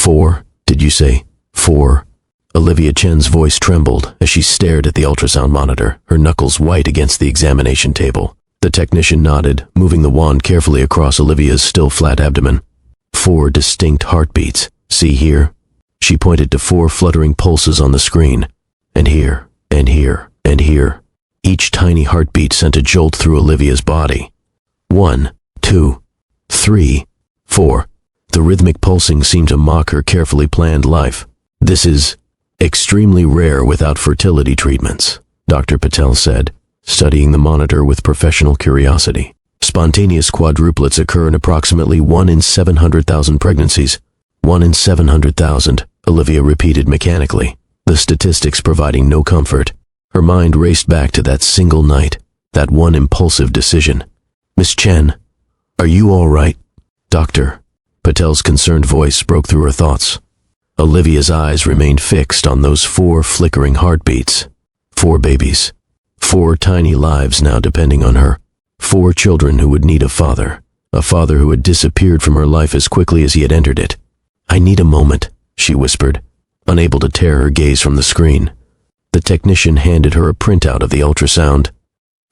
4, did you say? 4. Olivia Chen's voice trembled as she stared at the ultrasound monitor, her knuckles white against the examination table. The technician nodded, moving the wand carefully across Olivia's still flat abdomen. 4 distinct heartbeats. See here? She pointed to 4 fluttering pulses on the screen. And here, and here, and here. Each tiny heartbeat sent a jolt through Olivia's body. 1, 2, 3, 4. The rhythmic pulsing seemed to mock her carefully planned life. This is extremely rare without fertility treatments, Dr. Patel said, studying the monitor with professional curiosity. Spontaneous quadruplets occur in approximately 1 in 700,000 pregnancies. 1 in 700,000, Olivia repeated mechanically, the statistics providing no comfort. Her mind raced back to that single night, that one impulsive decision. Miss Chen, are you all right? Doctor, Patel's concerned voice broke through her thoughts. Olivia's eyes remained fixed on those 4 flickering heartbeats. 4 babies. 4 tiny lives now depending on her. 4 children who would need a father who had disappeared from her life as quickly as he had entered it. I need a moment, she whispered, unable to tear her gaze from the screen. The technician handed her a printout of the ultrasound.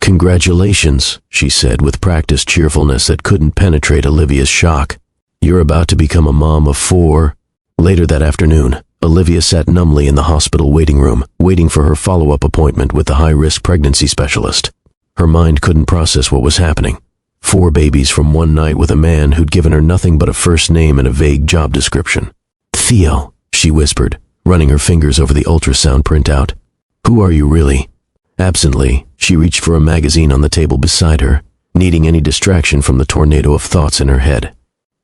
Congratulations, she said with practiced cheerfulness that couldn't penetrate Olivia's shock. You're about to become a mom of 4. Later that afternoon, Olivia sat numbly in the hospital waiting room, waiting for her follow-up appointment with the high-risk pregnancy specialist. Her mind couldn't process what was happening. 4 babies from one night with a man who'd given her nothing but a first name and a vague job description. Theo, she whispered, running her fingers over the ultrasound printout. Who are you really? Absently, she reached for a magazine on the table beside her, needing any distraction from the tornado of thoughts in her head.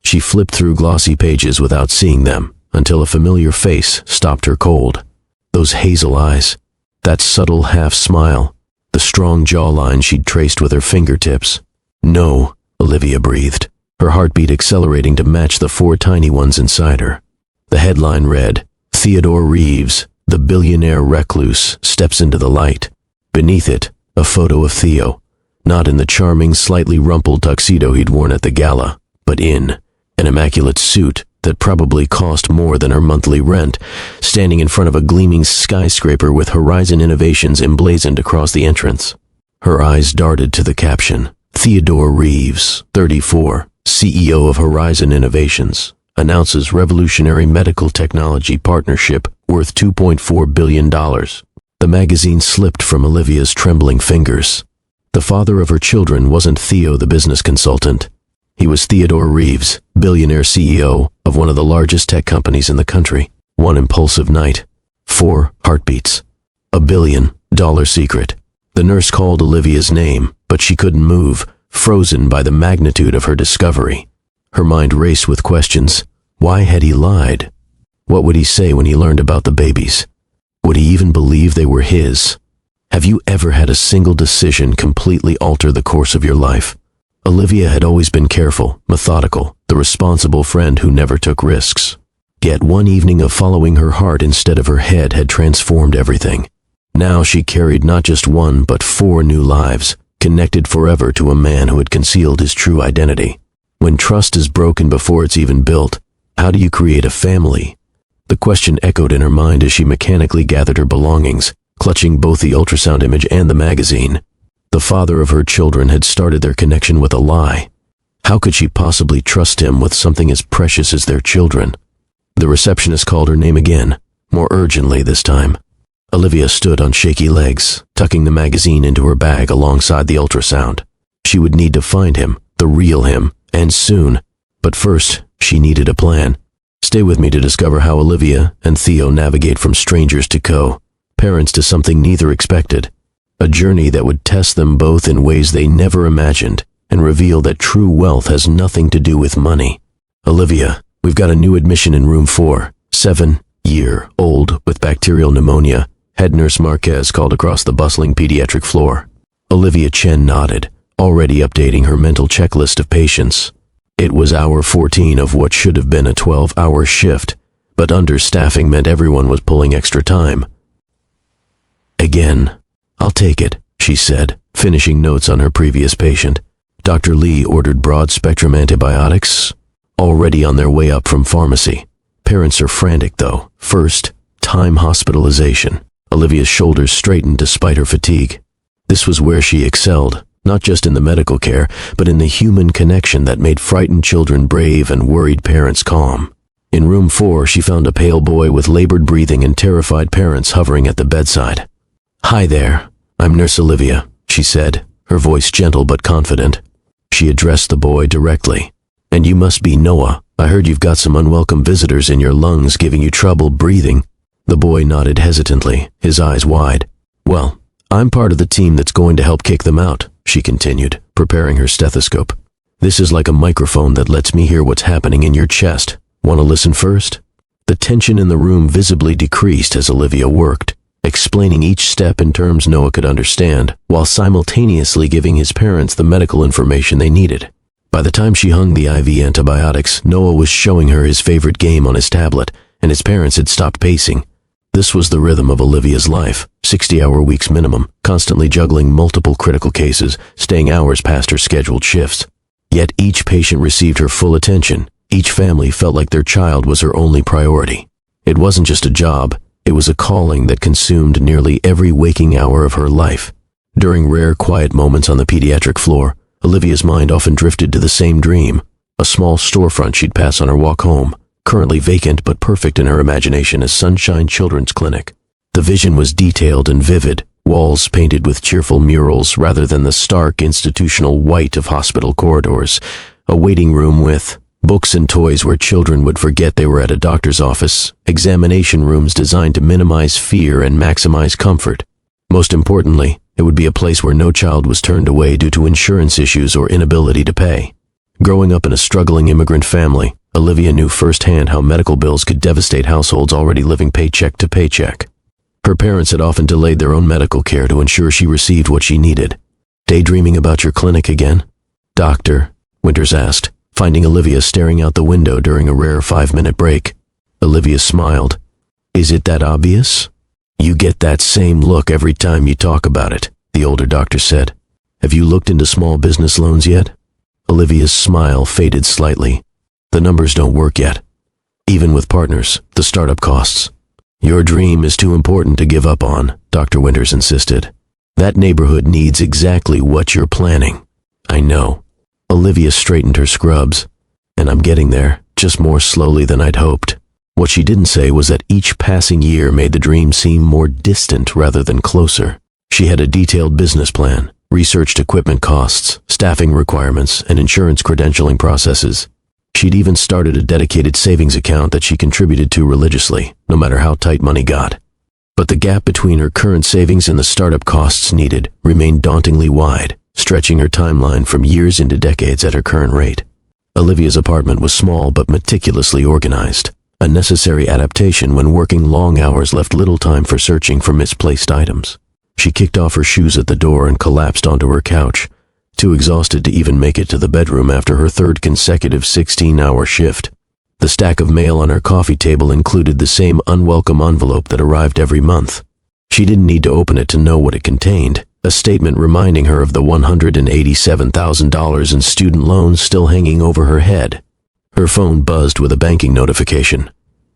She flipped through glossy pages without seeing them, until a familiar face stopped her cold. Those hazel eyes, that subtle half-smile, the strong jawline she'd traced with her fingertips. No, Olivia breathed, her heartbeat accelerating to match the 4 tiny ones inside her. The headline read, Theodore Reeves, the billionaire recluse, steps into the light. Beneath it, a photo of Theo, not in the charming, slightly rumpled tuxedo he'd worn at the gala, but in an immaculate suit that probably cost more than her monthly rent, standing in front of a gleaming skyscraper with Horizon Innovations emblazoned across the entrance. Her eyes darted to the caption, Theodore Reeves, 34, CEO of Horizon Innovations, announces revolutionary medical technology partnership worth $2.4 billion. The magazine slipped from Olivia's trembling fingers. The father of her children wasn't Theo the business consultant. He was Theodore Reeves, billionaire CEO of one of the largest tech companies in the country. One impulsive night. 4 heartbeats. $1 billion secret. The nurse called Olivia's name, but she couldn't move, frozen by the magnitude of her discovery. Her mind raced with questions. Why had he lied? What would he say when he learned about the babies? Would he even believe they were his? Have you ever had a single decision completely alter the course of your life? Olivia had always been careful, methodical, the responsible friend who never took risks. Yet one evening of following her heart instead of her head had transformed everything. Now she carried not just 1 but 4 new lives, connected forever to a man who had concealed his true identity. When trust is broken before it's even built, how do you create a family? The question echoed in her mind as she mechanically gathered her belongings, clutching both the ultrasound image and the magazine. The father of her children had started their connection with a lie. How could she possibly trust him with something as precious as their children? The receptionist called her name again, more urgently this time. Olivia stood on shaky legs, tucking the magazine into her bag alongside the ultrasound. She would need to find him, the real him, and soon. But first, she needed a plan. Stay with me to discover how Olivia and Theo navigate from strangers to co-parents to something neither expected. A journey that would test them both in ways they never imagined and reveal that true wealth has nothing to do with money. Olivia, we've got a new admission in room 4, 7-year-old with bacterial pneumonia, head nurse Marquez called across the bustling pediatric floor. Olivia Chen nodded, already updating her mental checklist of patients. It was hour 14 of what should have been a 12-hour shift, but understaffing meant everyone was pulling extra time. Again. I'll take it, she said, finishing notes on her previous patient. Dr. Lee ordered broad-spectrum antibiotics, already on their way up from pharmacy. Parents are frantic, though. First, time hospitalization. Olivia's shoulders straightened despite her fatigue. This was where she excelled, not just in the medical care, but in the human connection that made frightened children brave and worried parents calm. In room 4, she found a pale boy with labored breathing and terrified parents hovering at the bedside. "Hi there, I'm Nurse Olivia," she said, her voice gentle but confident. She addressed the boy directly. "And you must be Noah. I heard you've got some unwelcome visitors in your lungs giving you trouble breathing." The boy nodded hesitantly, his eyes wide. "Well, I'm part of the team that's going to help kick them out," she continued, preparing her stethoscope. "This is like a microphone that lets me hear what's happening in your chest. Want to listen first?" The tension in the room visibly decreased as Olivia worked, explaining each step in terms Noah could understand, while simultaneously giving his parents the medical information they needed. By the time she hung the IV antibiotics, Noah was showing her his favorite game on his tablet, and his parents had stopped pacing. This was the rhythm of Olivia's life, 60-hour weeks minimum, constantly juggling multiple critical cases, staying hours past her scheduled shifts. Yet each patient received her full attention. Each family felt like their child was her only priority. It wasn't just a job, it was a calling that consumed nearly every waking hour of her life. During rare, quiet moments on the pediatric floor, Olivia's mind often drifted to the same dream, a small storefront she'd pass on her walk home, currently vacant but perfect in her imagination as Sunshine Children's Clinic. The vision was detailed and vivid, walls painted with cheerful murals rather than the stark institutional white of hospital corridors, a waiting room with books and toys where children would forget they were at a doctor's office, examination rooms designed to minimize fear and maximize comfort. Most importantly, it would be a place where no child was turned away due to insurance issues or inability to pay. Growing up in a struggling immigrant family, Olivia knew firsthand how medical bills could devastate households already living paycheck to paycheck. Her parents had often delayed their own medical care to ensure she received what she needed. "Daydreaming about your clinic again?" "Doctor?" Winters asked, finding Olivia staring out the window during a rare 5-minute break. Olivia smiled. "Is it that obvious?" "You get that same look every time you talk about it," the older doctor said. "Have you looked into small business loans yet?" Olivia's smile faded slightly. "The numbers don't work yet. Even with partners, the startup costs." "Your dream is too important to give up on," Dr. Winters insisted. "That neighborhood needs exactly what you're planning." "I know." Olivia straightened her scrubs. "And I'm getting there, just more slowly than I'd hoped." What she didn't say was that each passing year made the dream seem more distant rather than closer. She had a detailed business plan, researched equipment costs, staffing requirements, and insurance credentialing processes. She'd even started a dedicated savings account that she contributed to religiously, no matter how tight money got. But the gap between her current savings and the startup costs needed remained dauntingly wide, stretching her timeline from years into decades at her current rate. Olivia's apartment was small but meticulously organized, a necessary adaptation when working long hours left little time for searching for misplaced items. She kicked off her shoes at the door and collapsed onto her couch, too exhausted to even make it to the bedroom after her third consecutive 16-hour shift. The stack of mail on her coffee table included the same unwelcome envelope that arrived every month. She didn't need to open it to know what it contained, a statement reminding her of the $187,000 in student loans still hanging over her head. Her phone buzzed with a banking notification.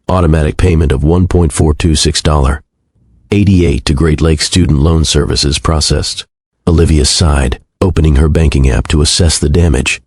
Automatic payment of $1.426. 88 to Great Lakes Student Loan Services processed. Olivia sighed, opening her banking app to assess the damage.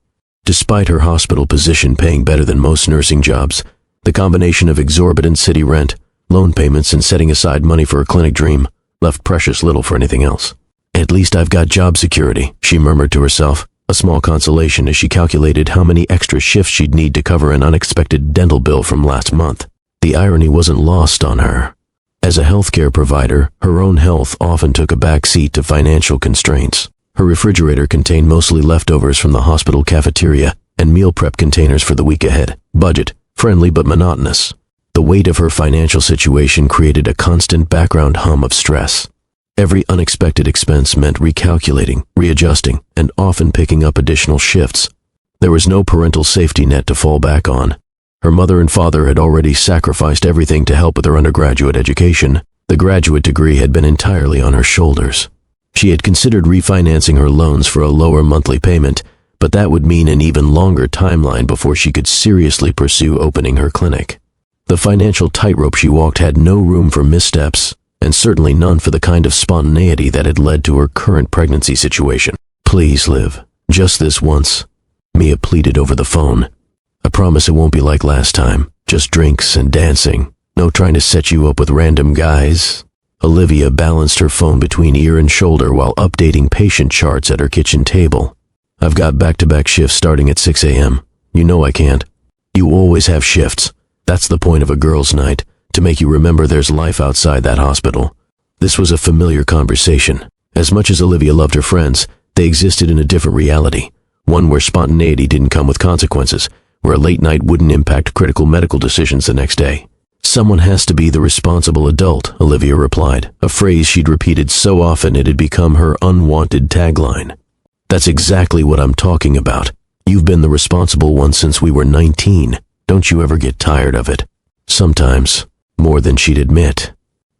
Despite her hospital position paying better than most nursing jobs, the combination of exorbitant city rent, loan payments, and setting aside money for a clinic dream left precious little for anything else. "At least I've got job security," she murmured to herself, a small consolation as she calculated how many extra shifts she'd need to cover an unexpected dental bill from last month. The irony wasn't lost on her. As a healthcare provider, her own health often took a back seat to financial constraints. Her refrigerator contained mostly leftovers from the hospital cafeteria and meal prep containers for the week ahead. Budget, friendly but monotonous. The weight of her financial situation created a constant background hum of stress. Every unexpected expense meant recalculating, readjusting, and often picking up additional shifts. There was no parental safety net to fall back on. Her mother and father had already sacrificed everything to help with her undergraduate education. The graduate degree had been entirely on her shoulders. She had considered refinancing her loans for a lower monthly payment, but that would mean an even longer timeline before she could seriously pursue opening her clinic. The financial tightrope she walked had no room for missteps, and certainly none for the kind of spontaneity that had led to her current pregnancy situation. "Please, Liv, just this once," Mia pleaded over the phone. "I promise it won't be like last time, just drinks and dancing. No trying to set you up with random guys." Olivia balanced her phone between ear and shoulder while updating patient charts at her kitchen table. "I've got back-to-back shifts starting at 6 a.m. You know I can't." "You always have shifts. That's the point of a girls' night, to make you remember there's life outside that hospital." This was a familiar conversation. As much as Olivia loved her friends, they existed in a different reality, one where spontaneity didn't come with consequences, where a late night wouldn't impact critical medical decisions the next day. "Someone has to be the responsible adult," Olivia replied, a phrase she'd repeated so often it had become her unwanted tagline. "That's exactly what I'm talking about. You've been the responsible one since we were 19. Don't you ever get tired of it?" "Sometimes, more than she'd admit."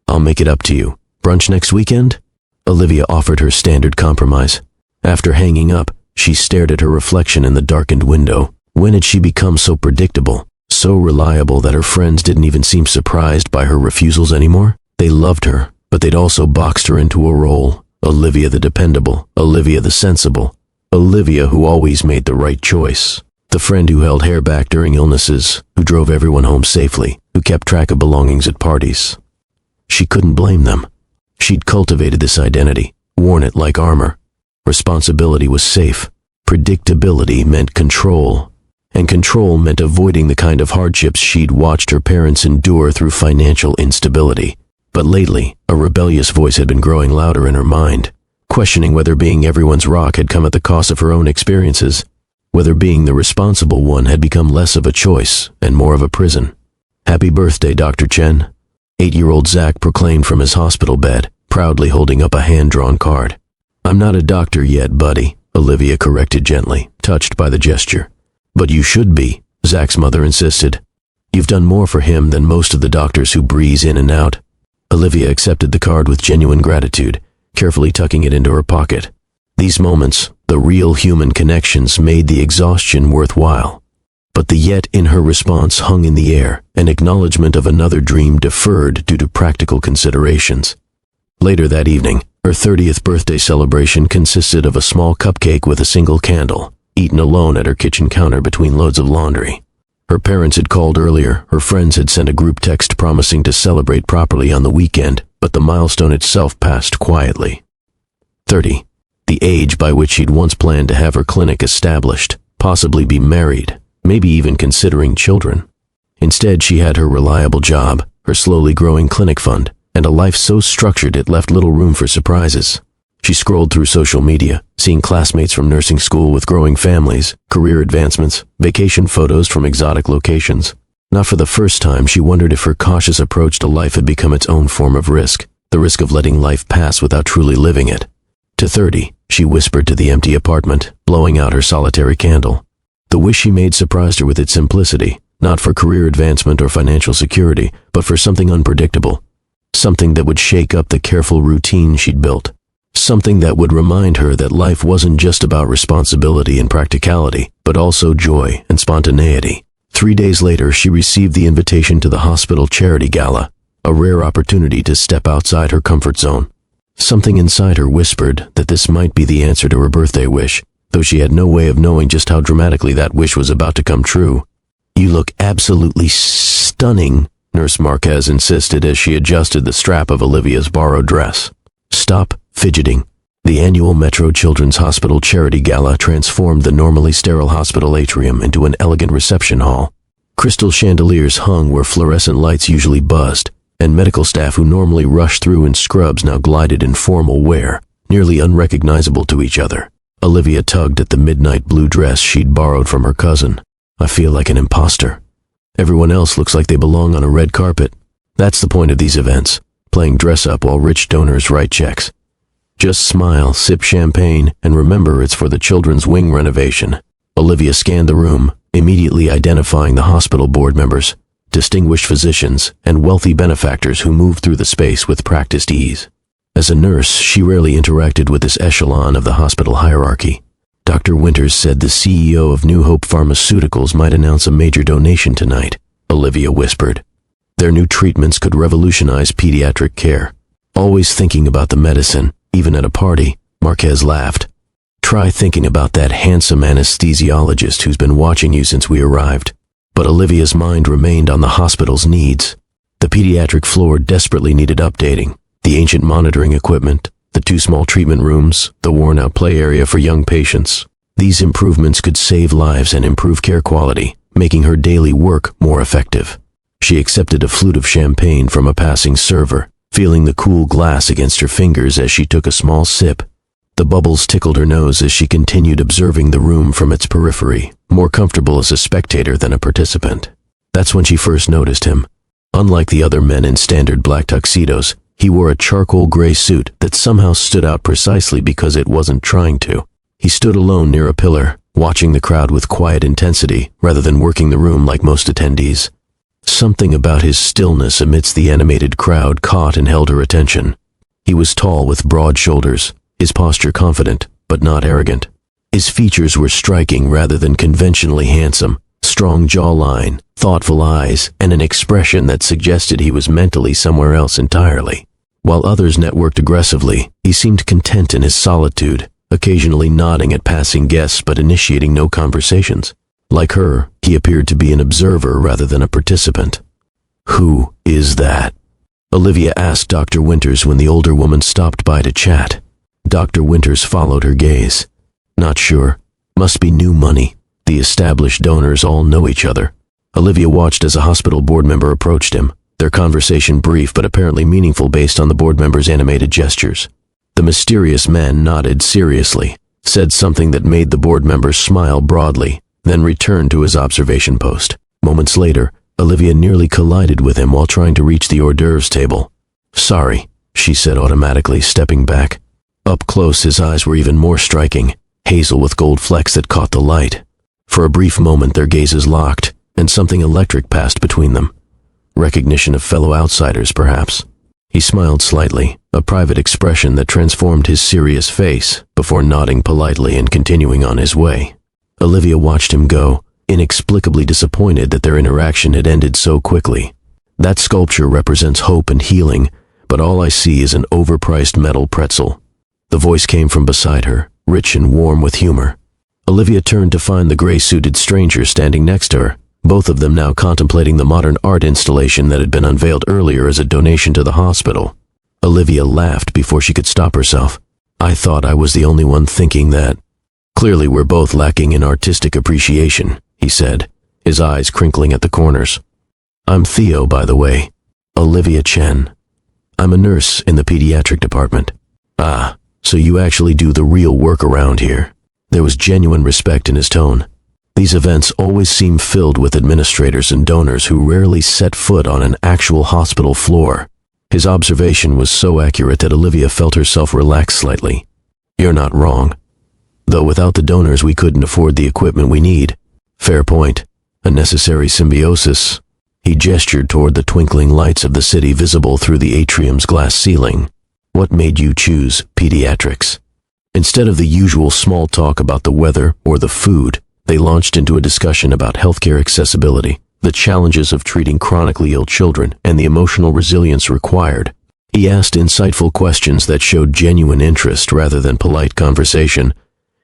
"I'll make it up to you. Brunch next weekend?" Olivia offered her standard compromise. After hanging up, she stared at her reflection in the darkened window. When had she become so predictable, so reliable that her friends didn't even seem surprised by her refusals anymore? They loved her, but they'd also boxed her into a role. Olivia the dependable, Olivia the sensible, Olivia who always made the right choice. The friend who held hair back during illnesses, who drove everyone home safely, who kept track of belongings at parties. She couldn't blame them. She'd cultivated this identity, worn it like armor. Responsibility was safe. Predictability meant control. And control meant avoiding the kind of hardships she'd watched her parents endure through financial instability. But lately, a rebellious voice had been growing louder in her mind, questioning whether being everyone's rock had come at the cost of her own experiences, whether being the responsible one had become less of a choice and more of a prison. "Happy birthday, Dr. Chen," 8-year-old Zach proclaimed from his hospital bed, proudly holding up a hand-drawn card. "I'm not a doctor yet, buddy," Olivia corrected gently, touched by the gesture. "But you should be," Zach's mother insisted. "You've done more for him than most of the doctors who breeze in and out." Olivia accepted the card with genuine gratitude, carefully tucking it into her pocket. These moments, the real human connections, made the exhaustion worthwhile. But the yet in her response hung in the air, an acknowledgement of another dream deferred due to practical considerations. Later that evening, her 30th birthday celebration consisted of a small cupcake with a single candle, eaten alone at her kitchen counter between loads of laundry. Her parents had called earlier, her friends had sent a group text promising to celebrate properly on the weekend, but the milestone itself passed quietly. 30, the age by which she'd once planned to have her clinic established, possibly be married, maybe even considering children. Instead, she had her reliable job, her slowly growing clinic fund, and a life so structured it left little room for surprises. She scrolled through social media, seeing classmates from nursing school with growing families, career advancements, vacation photos from exotic locations. Not for the first time, she wondered if her cautious approach to life had become its own form of risk, the risk of letting life pass without truly living it. To 30, she whispered to the empty apartment, blowing out her solitary candle. The wish she made surprised her with its simplicity, not for career advancement or financial security, but for something unpredictable. Something that would shake up the careful routine she'd built. Something that would remind her that life wasn't just about responsibility and practicality, but also joy and spontaneity. 3 days later, she received the invitation to the hospital charity gala, a rare opportunity to step outside her comfort zone. Something inside her whispered that this might be the answer to her birthday wish, though she had no way of knowing just how dramatically that wish was about to come true. "You look absolutely stunning," Nurse Marquez insisted as she adjusted the strap of Olivia's borrowed dress. "Stop fidgeting." The annual Metro Children's Hospital Charity Gala transformed the normally sterile hospital atrium into an elegant reception hall. Crystal chandeliers hung where fluorescent lights usually buzzed, and medical staff who normally rushed through in scrubs now glided in formal wear, nearly unrecognizable to each other. Olivia tugged at the midnight blue dress she'd borrowed from her cousin. "I feel like an imposter. Everyone else looks like they belong on a red carpet." That's the point of these events, playing dress-up while rich donors write checks. Just smile, sip champagne, and remember it's for the children's wing renovation. Olivia scanned the room, immediately identifying the hospital board members, distinguished physicians, and wealthy benefactors who moved through the space with practiced ease. As a nurse, she rarely interacted with this echelon of the hospital hierarchy. Dr. Winters said the CEO of New Hope Pharmaceuticals might announce a major donation tonight, Olivia whispered. Their new treatments could revolutionize pediatric care. Always thinking about the medicine, even at a party, Marquez laughed. Try thinking about that handsome anesthesiologist who's been watching you since we arrived. But Olivia's mind remained on the hospital's needs. The pediatric floor desperately needed updating. The ancient monitoring equipment, the 2 small treatment rooms, the worn-out play area for young patients. These improvements could save lives and improve care quality, making her daily work more effective. She accepted a flute of champagne from a passing server, feeling the cool glass against her fingers as she took a small sip. The bubbles tickled her nose as she continued observing the room from its periphery, more comfortable as a spectator than a participant. That's when she first noticed him. Unlike the other men in standard black tuxedos, he wore a charcoal gray suit that somehow stood out precisely because it wasn't trying to. He stood alone near a pillar, watching the crowd with quiet intensity rather than working the room like most attendees. Something about his stillness amidst the animated crowd caught and held her attention. He was tall with broad shoulders, his posture confident, but not arrogant. His features were striking rather than conventionally handsome, strong jawline, thoughtful eyes, and an expression that suggested he was mentally somewhere else entirely. While others networked aggressively, he seemed content in his solitude, occasionally nodding at passing guests but initiating no conversations. Like her, he appeared to be an observer rather than a participant. "Who is that?" Olivia asked Dr. Winters when the older woman stopped by to chat. Dr. Winters followed her gaze. "Not sure. Must be new money. The established donors all know each other." Olivia watched as a hospital board member approached him, their conversation brief but apparently meaningful based on the board member's animated gestures. The mysterious man nodded seriously, said something that made the board member smile broadly, then returned to his observation post. Moments later, Olivia nearly collided with him while trying to reach the hors d'oeuvres table. "Sorry," she said automatically, stepping back. Up close, his eyes were even more striking, hazel with gold flecks that caught the light. For a brief moment, their gazes locked, and something electric passed between them. Recognition of fellow outsiders, perhaps. He smiled slightly, a private expression that transformed his serious face, before nodding politely and continuing on his way. Olivia watched him go, inexplicably disappointed that their interaction had ended so quickly. That sculpture represents hope and healing, but all I see is an overpriced metal pretzel. The voice came from beside her, rich and warm with humor. Olivia turned to find the gray-suited stranger standing next to her, both of them now contemplating the modern art installation that had been unveiled earlier as a donation to the hospital. Olivia laughed before she could stop herself. "I thought I was the only one thinking that." "Clearly we're both lacking in artistic appreciation," he said, his eyes crinkling at the corners. "I'm Theo, by the way. Olivia Chen. I'm a nurse in the pediatric department." "Ah, so you actually do the real work around here." There was genuine respect in his tone. These events always seem filled with administrators and donors who rarely set foot on an actual hospital floor. His observation was so accurate that Olivia felt herself relax slightly. "You're not wrong. Though without the donors we couldn't afford the equipment we need." "Fair point. A necessary symbiosis." He gestured toward the twinkling lights of the city visible through the atrium's glass ceiling. "What made you choose pediatrics?" Instead of the usual small talk about the weather or the food, they launched into a discussion about healthcare accessibility, the challenges of treating chronically ill children, and the emotional resilience required. He asked insightful questions that showed genuine interest rather than polite conversation,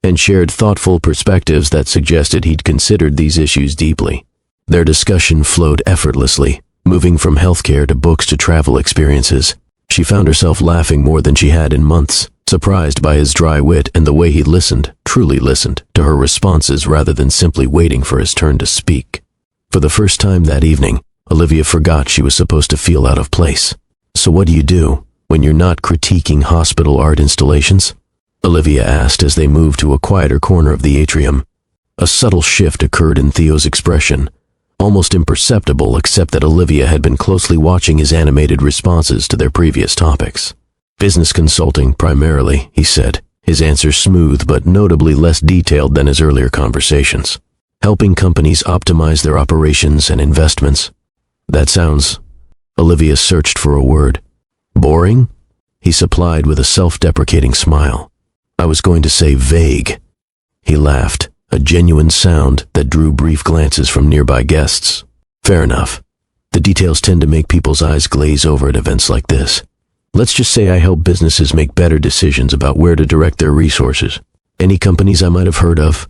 and shared thoughtful perspectives that suggested he'd considered these issues deeply. Their discussion flowed effortlessly, moving from healthcare to books to travel experiences. She found herself laughing more than she had in months, surprised by his dry wit and the way he listened, truly listened, to her responses rather than simply waiting for his turn to speak. For the first time that evening, Olivia forgot she was supposed to feel out of place. "So what do you do when you're not critiquing hospital art installations?" Olivia asked as they moved to a quieter corner of the atrium. A subtle shift occurred in Theo's expression, almost imperceptible except that Olivia had been closely watching his animated responses to their previous topics. "Business consulting, primarily," he said, his answer smooth but notably less detailed than his earlier conversations. "Helping companies optimize their operations and investments." "That sounds..." Olivia searched for a word. "Boring?" he supplied with a self-deprecating smile. "I was going to say vague." He laughed, a genuine sound that drew brief glances from nearby guests. "Fair enough. The details tend to make people's eyes glaze over at events like this. Let's just say I help businesses make better decisions about where to direct their resources. Any companies I might have heard of?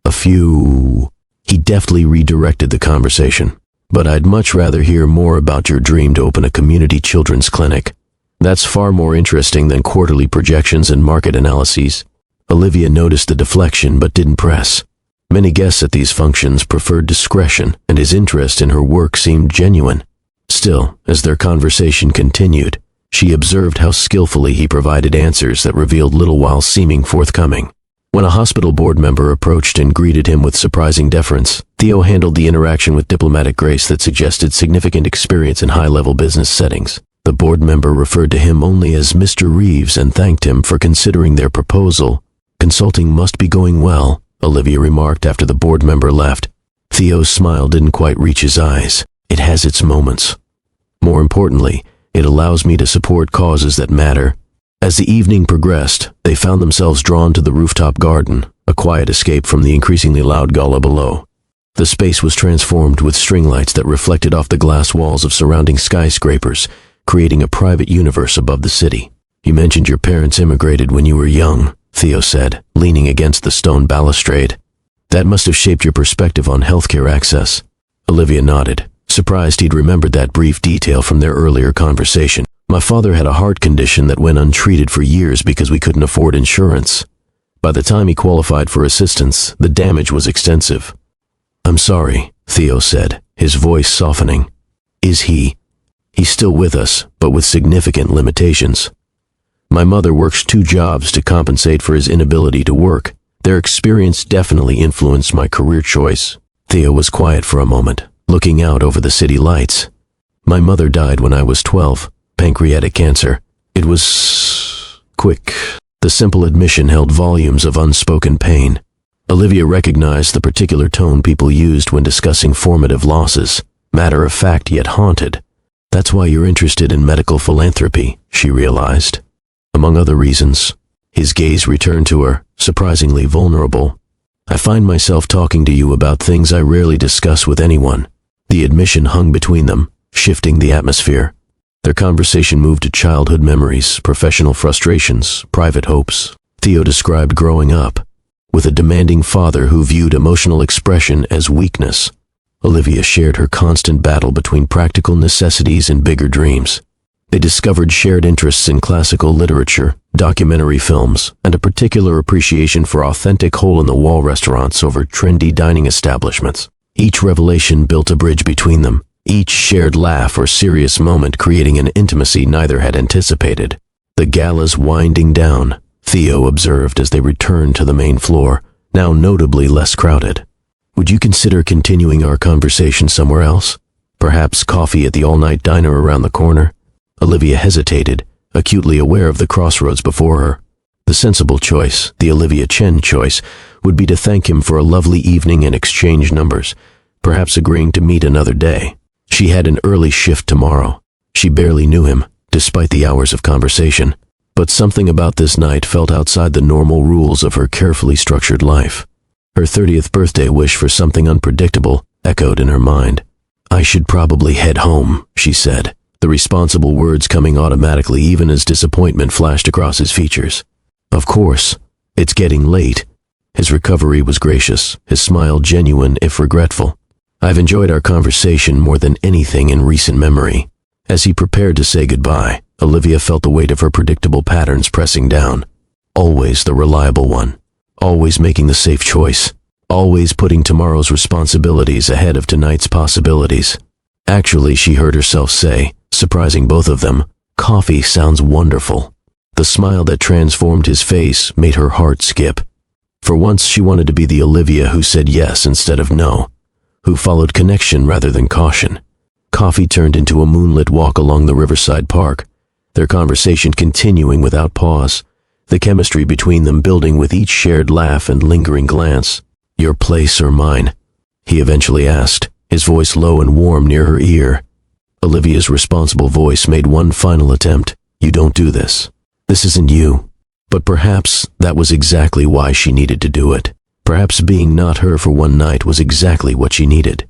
A few. He deftly redirected the conversation. But I'd much rather hear more about your dream to open a community children's clinic. That's far more interesting than quarterly projections and market analyses. Olivia noticed the deflection but didn't press. Many guests at these functions preferred discretion, and his interest in her work seemed genuine. Still, as their conversation continued, she observed how skillfully he provided answers that revealed little while seeming forthcoming. When a hospital board member approached and greeted him with surprising deference, Theo handled the interaction with diplomatic grace that suggested significant experience in high-level business settings. The board member referred to him only as Mr. Reeves and thanked him for considering their proposal. "Consulting must be going well," Olivia remarked after the board member left. Theo's smile didn't quite reach his eyes. "It has its moments. More importantly, it allows me to support causes that matter." As the evening progressed, they found themselves drawn to the rooftop garden, a quiet escape from the increasingly loud gala below. The space was transformed with string lights that reflected off the glass walls of surrounding skyscrapers, creating a private universe above the city. "You mentioned your parents immigrated when you were young," Theo said, leaning against the stone balustrade. "That must have shaped your perspective on healthcare access." Olivia nodded, surprised he'd remembered that brief detail from their earlier conversation. "My father had a heart condition that went untreated for years because we couldn't afford insurance. By the time he qualified for assistance, the damage was extensive." "I'm sorry," Theo said, his voice softening. "Is he?" "He's still with us, but with significant limitations. My mother works 2 jobs to compensate for his inability to work. Their experience definitely influenced my career choice." Theo was quiet for a moment, looking out over the city lights. "My mother died when I was 12, pancreatic cancer. It was quick." The simple admission held volumes of unspoken pain. Olivia recognized the particular tone people used when discussing formative losses, matter-of-fact yet haunted. "That's why you're interested in medical philanthropy," she realized. "Among other reasons." His gaze returned to her, surprisingly vulnerable. "I find myself talking to you about things I rarely discuss with anyone." The admission hung between them, shifting the atmosphere. Their conversation moved to childhood memories, professional frustrations, private hopes. Theo described growing up with a demanding father who viewed emotional expression as weakness. Olivia shared her constant battle between practical necessities and bigger dreams. They discovered shared interests in classical literature, documentary films, and a particular appreciation for authentic hole-in-the-wall restaurants over trendy dining establishments. Each revelation built a bridge between them, each shared laugh or serious moment creating an intimacy neither had anticipated. "The gala's winding down," Theo observed as they returned to the main floor, now notably less crowded. "Would you consider continuing our conversation somewhere else? Perhaps coffee at the all-night diner around the corner?" Olivia hesitated, acutely aware of the crossroads before her. The sensible choice, the Olivia Chen choice, would be to thank him for a lovely evening and exchange numbers, perhaps agreeing to meet another day. She had an early shift tomorrow. She barely knew him, despite the hours of conversation. But something about this night felt outside the normal rules of her carefully structured life. Her 30th birthday wish for something unpredictable echoed in her mind. "I should probably head home," she said, the responsible words coming automatically even as disappointment flashed across his features. "Of course. It's getting late." His recovery was gracious, his smile genuine if regretful. "I've enjoyed our conversation more than anything in recent memory." As he prepared to say goodbye, Olivia felt the weight of her predictable patterns pressing down. Always the reliable one. Always making the safe choice. Always putting tomorrow's responsibilities ahead of tonight's possibilities. Actually, she heard herself say, surprising both of them, "Coffee sounds wonderful." The smile that transformed his face made her heart skip. For once, she wanted to be the Olivia who said yes instead of no, who followed connection rather than caution. Coffee turned into a moonlit walk along the riverside park, their conversation continuing without pause, the chemistry between them building with each shared laugh and lingering glance. "Your place or mine?" he eventually asked, his voice low and warm near her ear. Olivia's responsible voice made one final attempt. "You don't do this. This isn't you." But perhaps that was exactly why she needed to do it. Perhaps being not her for one night was exactly what she needed.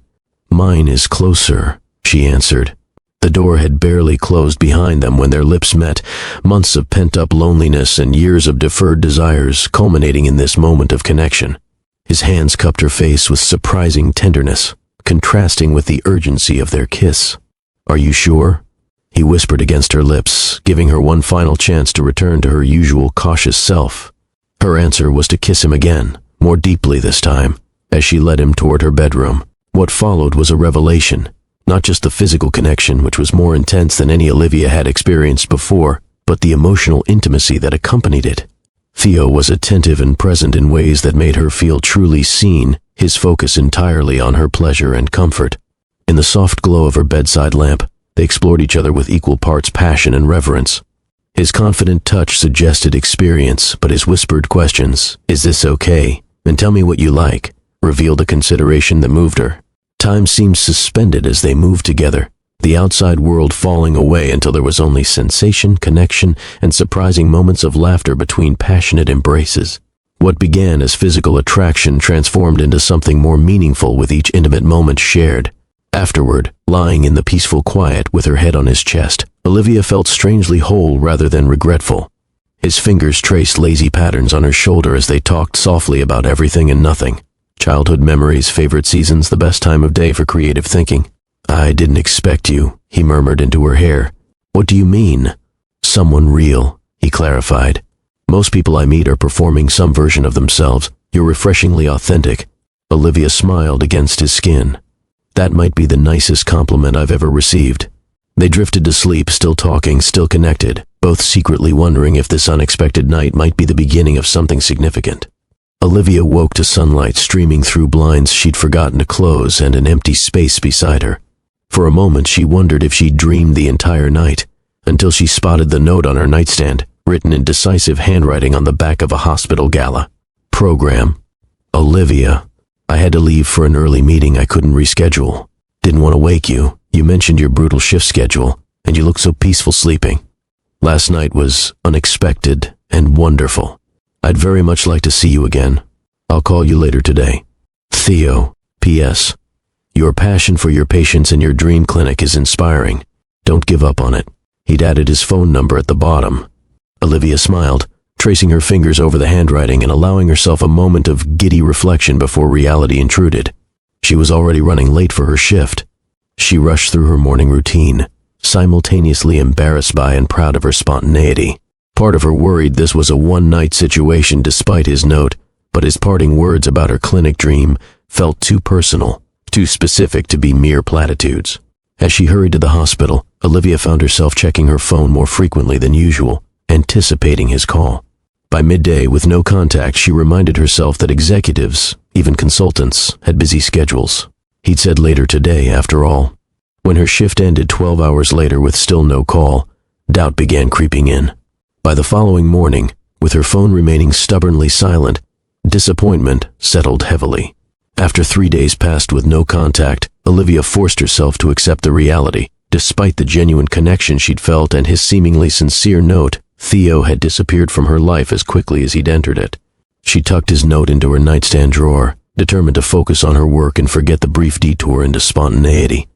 "Mine is closer," she answered. The door had barely closed behind them when their lips met, months of pent-up loneliness and years of deferred desires culminating in this moment of connection. His hands cupped her face with surprising tenderness, contrasting with the urgency of their kiss. "Are you sure?" he whispered against her lips, giving her one final chance to return to her usual cautious self. Her answer was to kiss him again, more deeply this time, as she led him toward her bedroom. What followed was a revelation. Not just the physical connection, which was more intense than any Olivia had experienced before, but the emotional intimacy that accompanied it. Theo was attentive and present in ways that made her feel truly seen, his focus entirely on her pleasure and comfort. In the soft glow of her bedside lamp, they explored each other with equal parts passion and reverence. His confident touch suggested experience, but his whispered questions, "Is this okay? And tell me what you like," revealed a consideration that moved her. Time seemed suspended as they moved together, the outside world falling away until there was only sensation, connection, and surprising moments of laughter between passionate embraces. What began as physical attraction transformed into something more meaningful with each intimate moment shared. Afterward, lying in the peaceful quiet with her head on his chest, Olivia felt strangely whole rather than regretful. His fingers traced lazy patterns on her shoulder as they talked softly about everything and nothing. Childhood memories, favorite seasons, the best time of day for creative thinking. "I didn't expect you," he murmured into her hair. "What do you mean?" "Someone real," he clarified. "Most people I meet are performing some version of themselves. You're refreshingly authentic." Olivia smiled against his skin. "That might be the nicest compliment I've ever received." They drifted to sleep, still talking, still connected, both secretly wondering if this unexpected night might be the beginning of something significant. Olivia woke to sunlight streaming through blinds she'd forgotten to close and an empty space beside her. For a moment she wondered if she'd dreamed the entire night, until she spotted the note on her nightstand, written in decisive handwriting on the back of a hospital gala. Program. Olivia. I had to leave for an early meeting I couldn't reschedule. Didn't want to wake you. You mentioned your brutal shift schedule, and you looked so peaceful sleeping. Last night was unexpected and wonderful. I'd very much like to see you again. I'll call you later today. Theo. P.S. Your passion for your patients in your dream clinic is inspiring. Don't give up on it. He'd added his phone number at the bottom. Olivia smiled, tracing her fingers over the handwriting and allowing herself a moment of giddy reflection before reality intruded. She was already running late for her shift. She rushed through her morning routine, simultaneously embarrassed by and proud of her spontaneity. Part of her worried this was a one-night situation despite his note, but his parting words about her clinic dream felt too personal, too specific to be mere platitudes. As she hurried to the hospital, Olivia found herself checking her phone more frequently than usual, anticipating his call. By midday, with no contact, she reminded herself that executives, even consultants, had busy schedules. He'd said later today, after all. When her shift ended 12 hours later with still no call, doubt began creeping in. By the following morning, with her phone remaining stubbornly silent, disappointment settled heavily. After 3 days passed with no contact, Olivia forced herself to accept the reality. Despite the genuine connection she'd felt and his seemingly sincere note, Theo had disappeared from her life as quickly as he'd entered it. She tucked his note into her nightstand drawer, determined to focus on her work and forget the brief detour into spontaneity.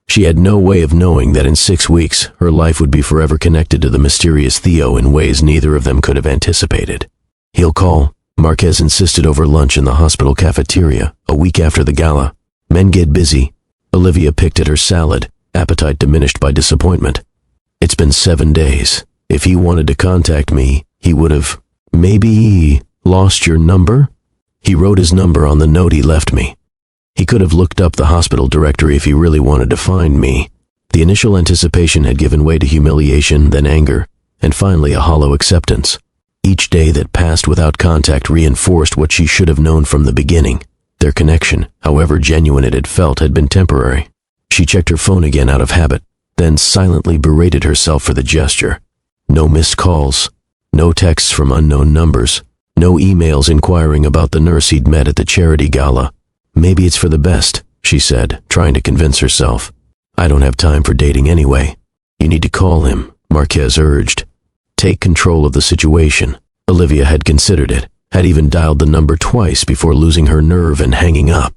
She had no way of knowing that in 6 weeks, her life would be forever connected to the mysterious Theo in ways neither of them could have anticipated. "He'll call," Marquez insisted over lunch in the hospital cafeteria, a week after the gala. "Men get busy." Olivia picked at her salad, appetite diminished by disappointment. "It's been 7 days. If he wanted to contact me, he would have... Maybe lost your number?" He wrote his number on the note he left me. He could have looked up the hospital directory if he really wanted to find me. The initial anticipation had given way to humiliation, then anger, and finally a hollow acceptance. Each day that passed without contact reinforced what she should have known from the beginning. Their connection, however genuine it had felt, had been temporary. She checked her phone again out of habit, then silently berated herself for the gesture. No missed calls, no texts from unknown numbers, no emails inquiring about the nurse he'd met at the charity gala. "Maybe it's for the best," she said, trying to convince herself. "I don't have time for dating anyway." "You need to call him," Marquez urged. Take control of the situation. Olivia had considered it, had even dialed the number twice before losing her nerve and hanging up.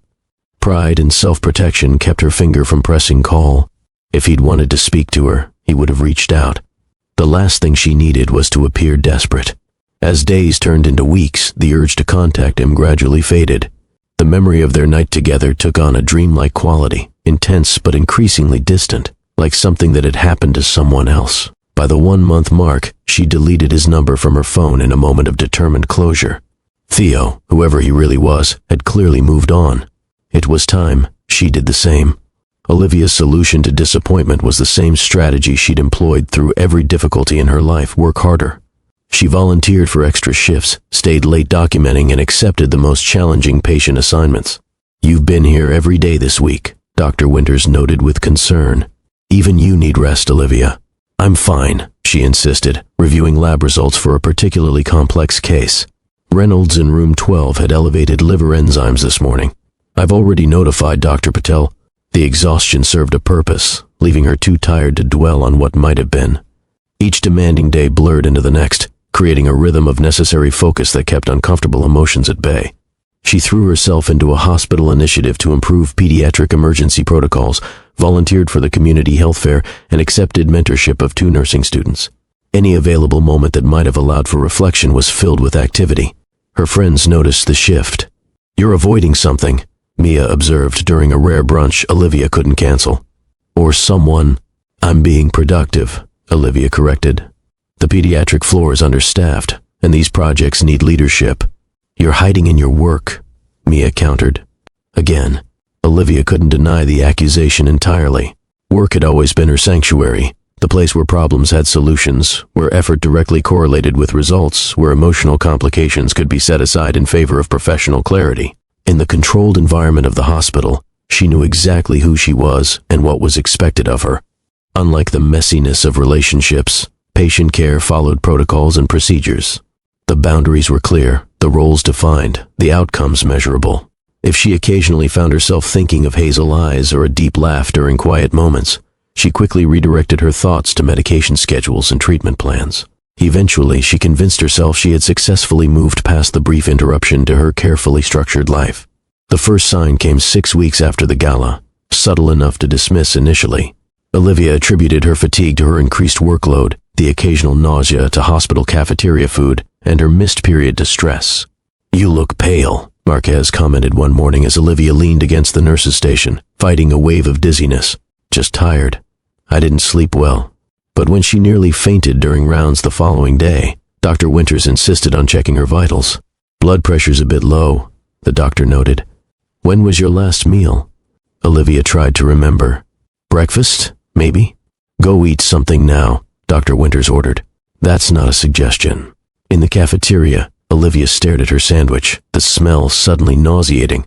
Pride and self-protection kept her finger from pressing call. If he'd wanted to speak to her, he would have reached out. The last thing she needed was to appear desperate. As days turned into weeks, the urge to contact him gradually faded. The memory of their night together took on a dreamlike quality, intense but increasingly distant, like something that had happened to someone else. By the 1-month mark, she deleted his number from her phone in a moment of determined closure. Theo, whoever he really was, had clearly moved on. It was time she did the same. Olivia's solution to disappointment was the same strategy she'd employed through every difficulty in her life: work harder. She volunteered for extra shifts, stayed late documenting, and accepted the most challenging patient assignments. "You've been here every day this week," Dr. Winters noted with concern. "Even you need rest, Olivia." "I'm fine," she insisted, reviewing lab results for a particularly complex case. Reynolds in room 12 had elevated liver enzymes this morning. "I've already notified Dr. Patel." The exhaustion served a purpose, leaving her too tired to dwell on what might have been. Each demanding day blurred into the next, creating a rhythm of necessary focus that kept uncomfortable emotions at bay. She threw herself into a hospital initiative to improve pediatric emergency protocols, volunteered for the community health fair, and accepted mentorship of 2 nursing students. Any available moment that might have allowed for reflection was filled with activity. Her friends noticed the shift. "You're avoiding something," Mia observed during a rare brunch Olivia couldn't cancel. "Or someone." "I'm being productive," Olivia corrected. "The pediatric floor is understaffed, and these projects need leadership." "You're hiding in your work," Mia countered. Again, Olivia couldn't deny the accusation entirely. Work had always been her sanctuary, the place where problems had solutions, where effort directly correlated with results, where emotional complications could be set aside in favor of professional clarity. In the controlled environment of the hospital, she knew exactly who she was and what was expected of her. Unlike the messiness of relationships, patient care followed protocols and procedures. The boundaries were clear, the roles defined, the outcomes measurable. If she occasionally found herself thinking of hazel eyes or a deep laugh during quiet moments, she quickly redirected her thoughts to medication schedules and treatment plans. Eventually, she convinced herself she had successfully moved past the brief interruption to her carefully structured life. The first sign came 6 weeks after the gala, subtle enough to dismiss initially. Olivia attributed her fatigue to her increased workload, the occasional nausea to hospital cafeteria food, and her missed period to stress. "You look pale," Marquez commented one morning as Olivia leaned against the nurse's station, fighting a wave of dizziness. "Just tired. I didn't sleep well." But when she nearly fainted during rounds the following day, Dr. Winters insisted on checking her vitals. "Blood pressure's a bit low," the doctor noted. "When was your last meal?" Olivia tried to remember. "Breakfast, maybe?" "Go eat something now," Dr. Winters ordered. "That's not a suggestion." In the cafeteria, Olivia stared at her sandwich, the smell suddenly nauseating.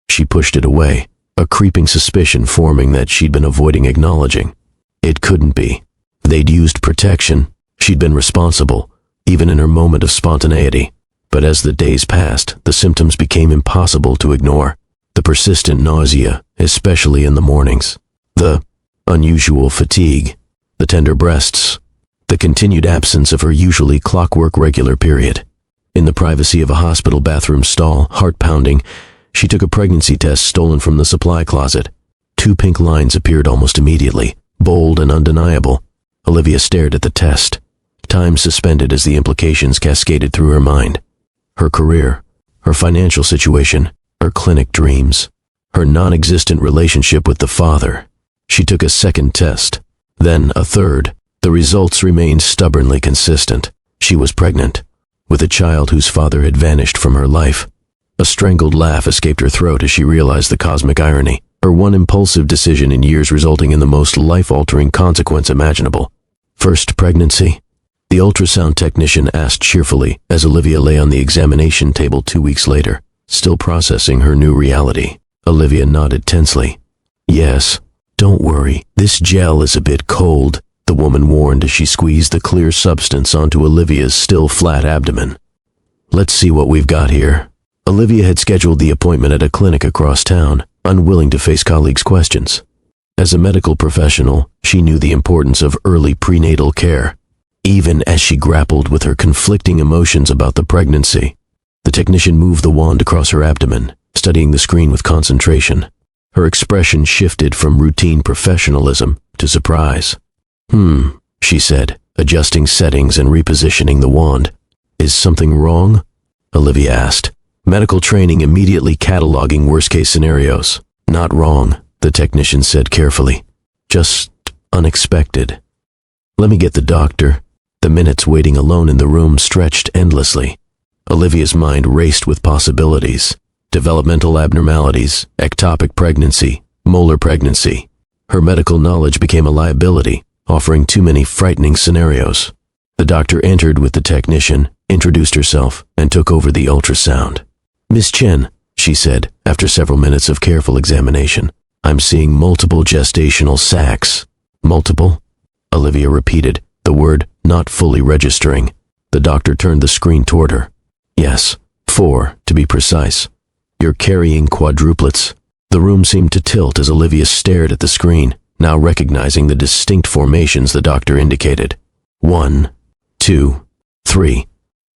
She pushed it away, a creeping suspicion forming that she'd been avoiding acknowledging. It couldn't be. They'd used protection. She'd been responsible, even in her moment of spontaneity. But as the days passed, the symptoms became impossible to ignore. The persistent nausea, especially in the mornings. The unusual fatigue. The tender breasts. The continued absence of her usually clockwork regular period. In the privacy of a hospital bathroom stall, heart pounding, she took a pregnancy test stolen from the supply closet. 2 pink lines appeared almost immediately, bold and undeniable. Olivia stared at the test. Time suspended as the implications cascaded through her mind. Her career, her financial situation, her clinic dreams, her non-existent relationship with the father. She took a second test, then a third. The results remained stubbornly consistent. She was pregnant, with a child whose father had vanished from her life. A strangled laugh escaped her throat as she realized the cosmic irony, her one impulsive decision in years resulting in the most life-altering consequence imaginable. "First pregnancy?" The ultrasound technician asked cheerfully as Olivia lay on the examination table 2 weeks later, still processing her new reality. Olivia nodded tensely. "Yes. Don't worry, this gel is a bit cold," the woman warned as she squeezed the clear substance onto Olivia's still flat abdomen. "Let's see what we've got here." Olivia had scheduled the appointment at a clinic across town, unwilling to face colleagues' questions. As a medical professional, she knew the importance of early prenatal care, even as she grappled with her conflicting emotions about the pregnancy. The technician moved the wand across her abdomen, studying the screen with concentration. Her expression shifted from routine professionalism to surprise. She said, adjusting settings and repositioning the wand. Is something wrong? Olivia asked, medical training immediately cataloging worst-case scenarios. Not wrong, the technician said carefully. Just unexpected. Let me get the doctor. The minutes waiting alone in the room stretched endlessly. Olivia's mind raced with possibilities. Developmental abnormalities, ectopic pregnancy, molar pregnancy. Her medical knowledge became a liability, offering too many frightening scenarios. The doctor entered with the technician, introduced herself, and took over the ultrasound. Miss Chen, she said, after several minutes of careful examination, I'm seeing multiple gestational sacs. Multiple? Olivia repeated, the word not fully registering. The doctor turned the screen toward her. Yes, 4, to be precise. You're carrying quadruplets. The room seemed to tilt as Olivia stared at the screen, now recognizing the distinct formations the doctor indicated. 1, 2, 3,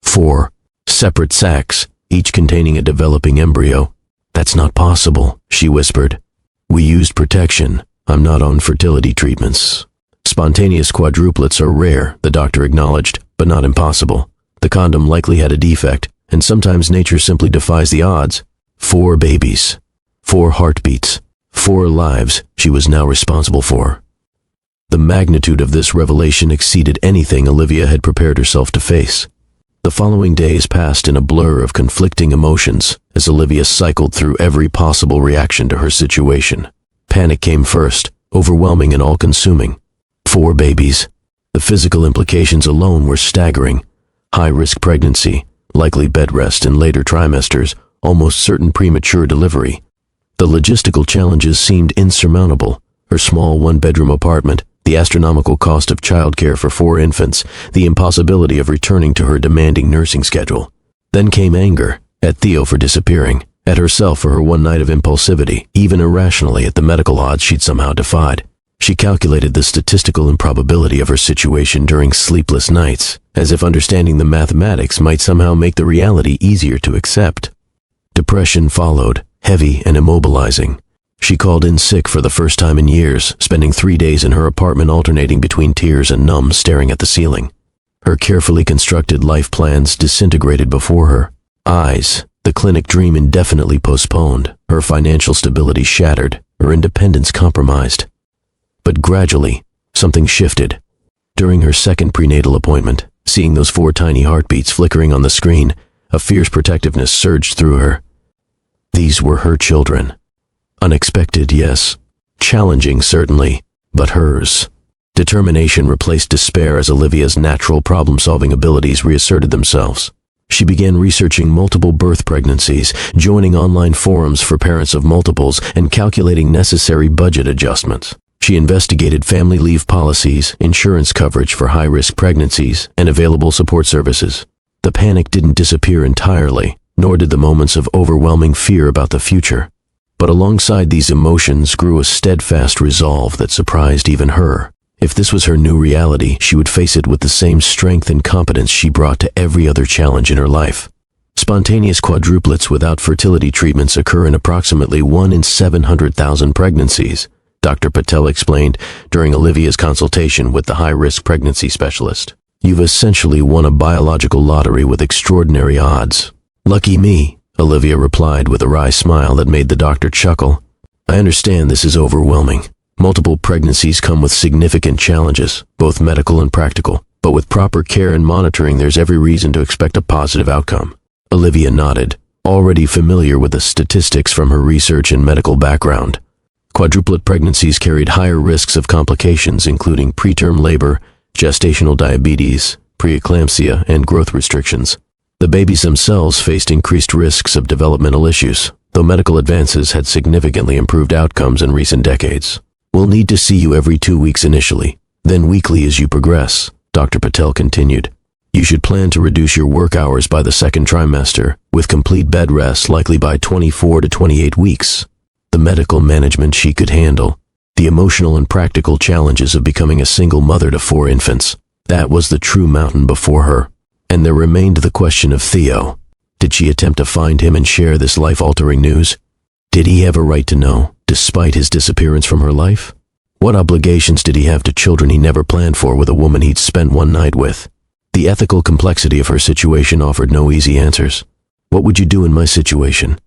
4, separate sacs, each containing a developing embryo. That's not possible, she whispered. We used protection. I'm not on fertility treatments. Spontaneous quadruplets are rare, the doctor acknowledged, but not impossible. The condom likely had a defect, and sometimes nature simply defies the odds. 4 babies, 4 heartbeats, 4 lives she was now responsible for. The magnitude of this revelation exceeded anything Olivia had prepared herself to face. The following days passed in a blur of conflicting emotions as Olivia cycled through every possible reaction to her situation. Panic came first, overwhelming and all-consuming. 4 babies. The physical implications alone were staggering. High-risk pregnancy, likely bed rest in later trimesters, almost certain premature delivery. The logistical challenges seemed insurmountable. Her small one-bedroom apartment, the astronomical cost of childcare for 4 infants, the impossibility of returning to her demanding nursing schedule. Then came anger, at Theo for disappearing, at herself for her one night of impulsivity, even irrationally at the medical odds she'd somehow defied. She calculated the statistical improbability of her situation during sleepless nights, as if understanding the mathematics might somehow make the reality easier to accept. Depression followed, heavy and immobilizing. She called in sick for the first time in years, spending 3 days in her apartment alternating between tears and numb staring at the ceiling. Her carefully constructed life plans disintegrated before her eyes, the clinic dream indefinitely postponed, her financial stability shattered, her independence compromised. But gradually, something shifted. During her second prenatal appointment, seeing those 4 tiny heartbeats flickering on the screen, a fierce protectiveness surged through her. These were her children. Unexpected, yes. Challenging, certainly, but hers. Determination replaced despair as Olivia's natural problem-solving abilities reasserted themselves. She began researching multiple birth pregnancies, joining online forums for parents of multiples, and calculating necessary budget adjustments. She investigated family leave policies, insurance coverage for high-risk pregnancies, and available support services. The panic didn't disappear entirely, nor did the moments of overwhelming fear about the future. But alongside these emotions grew a steadfast resolve that surprised even her. If this was her new reality, she would face it with the same strength and competence she brought to every other challenge in her life. Spontaneous quadruplets without fertility treatments occur in approximately 1 in 700,000 pregnancies, Dr. Patel explained during Olivia's consultation with the high-risk pregnancy specialist. You've essentially won a biological lottery with extraordinary odds. Lucky me, Olivia replied with a wry smile that made the doctor chuckle. I understand this is overwhelming. Multiple pregnancies come with significant challenges, both medical and practical, but with proper care and monitoring there's every reason to expect a positive outcome. Olivia nodded, already familiar with the statistics from her research and medical background. Quadruplet pregnancies carried higher risks of complications including preterm labor, gestational diabetes, preeclampsia, and growth restrictions. The babies themselves faced increased risks of developmental issues, though medical advances had significantly improved outcomes in recent decades. We'll need to see you every 2 weeks initially, then weekly as you progress, Dr. Patel continued. You should plan to reduce your work hours by the 2nd trimester, with complete bed rest likely by 24 to 28 weeks. The medical management she could handle, the emotional and practical challenges of becoming a single mother to 4 infants, that was the true mountain before her. And there remained the question of Theo. Did she attempt to find him and share this life-altering news? Did he have a right to know, despite his disappearance from her life? What obligations did he have to children he never planned for with a woman he'd spent one night with? The ethical complexity of her situation offered no easy answers. What would you do in my situation?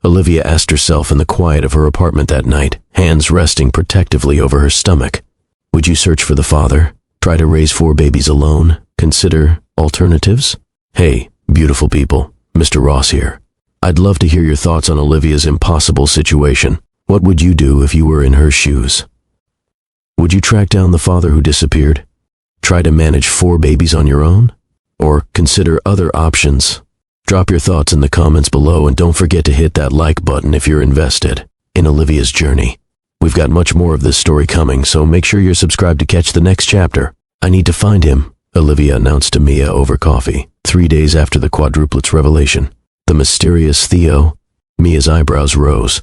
Olivia asked herself in the quiet of her apartment that night, hands resting protectively over her stomach. Would you search for the father? Try to raise 4 babies alone? Consider alternatives? Hey, beautiful people, Mr. Ross here. I'd love to hear your thoughts on Olivia's impossible situation. What would you do if you were in her shoes? Would you track down the father who disappeared? Try to manage 4 babies on your own? Or consider other options? Drop your thoughts in the comments below and don't forget to hit that like button if you're invested in Olivia's journey. We've got much more of this story coming, so make sure you're subscribed to catch the next chapter. I need to find him, Olivia announced to Mia over coffee, 3 days after the quadruplets revelation. The mysterious Theo? Mia's eyebrows rose.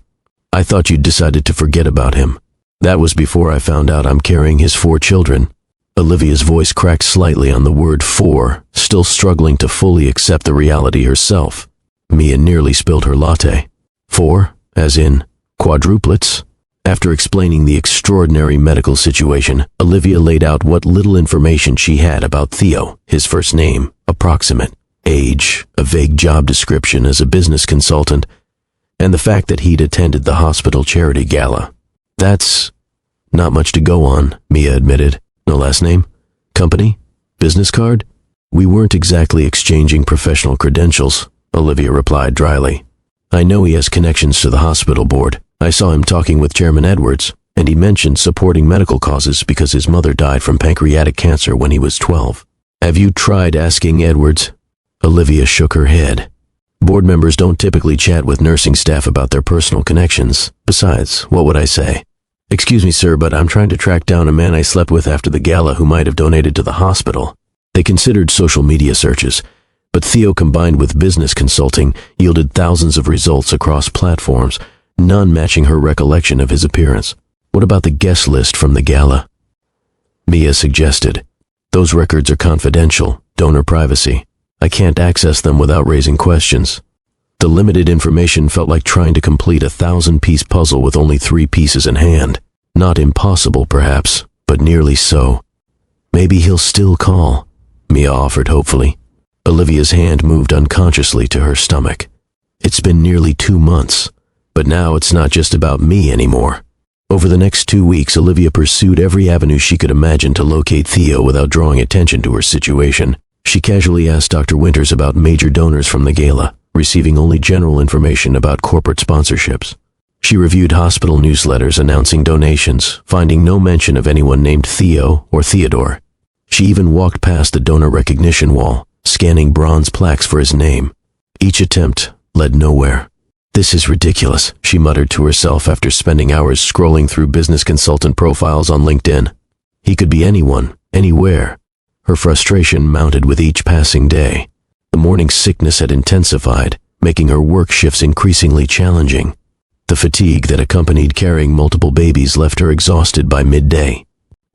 I thought you'd decided to forget about him. That was before I found out I'm carrying his 4 children. Olivia's voice cracked slightly on the word 4, still struggling to fully accept the reality herself. Mia nearly spilled her latte. 4, as in quadruplets? After explaining the extraordinary medical situation, Olivia laid out what little information she had about Theo, his first name, approximate age, a vague job description as a business consultant, and the fact that he'd attended the hospital charity gala. That's not much to go on, Mia admitted. No last name? Company? Business card? We weren't exactly exchanging professional credentials, Olivia replied dryly. I know he has connections to the hospital board. I saw him talking with Chairman Edwards, and he mentioned supporting medical causes because his mother died from pancreatic cancer when he was 12. Have you tried asking Edwards? Olivia shook her head. Board members don't typically chat with nursing staff about their personal connections. Besides, what would I say? Excuse me, sir, but I'm trying to track down a man I slept with after the gala who might have donated to the hospital. They considered social media searches, but Theo combined with business consulting yielded thousands of results across platforms, none matching her recollection of his appearance. What about the guest list from the gala? Mia suggested. Those records are confidential, donor privacy. I can't access them without raising questions. The limited information felt like trying to complete a 1,000-piece puzzle with only 3 pieces in hand. Not impossible, perhaps, but nearly so. Maybe he'll still call, Mia offered hopefully. Olivia's hand moved unconsciously to her stomach. It's been nearly 2 months, but now it's not just about me anymore. Over the next 2 weeks, Olivia pursued every avenue she could imagine to locate Theo without drawing attention to her situation. She casually asked Dr. Winters about major donors from the gala, receiving only general information about corporate sponsorships. She reviewed hospital newsletters announcing donations, finding no mention of anyone named Theo or Theodore. She even walked past the donor recognition wall, scanning bronze plaques for his name. Each attempt led nowhere. This is ridiculous, she muttered to herself after spending hours scrolling through business consultant profiles on LinkedIn. He could be anyone, anywhere. Her frustration mounted with each passing day. The morning sickness had intensified, making her work shifts increasingly challenging. The fatigue that accompanied carrying multiple babies left her exhausted by midday.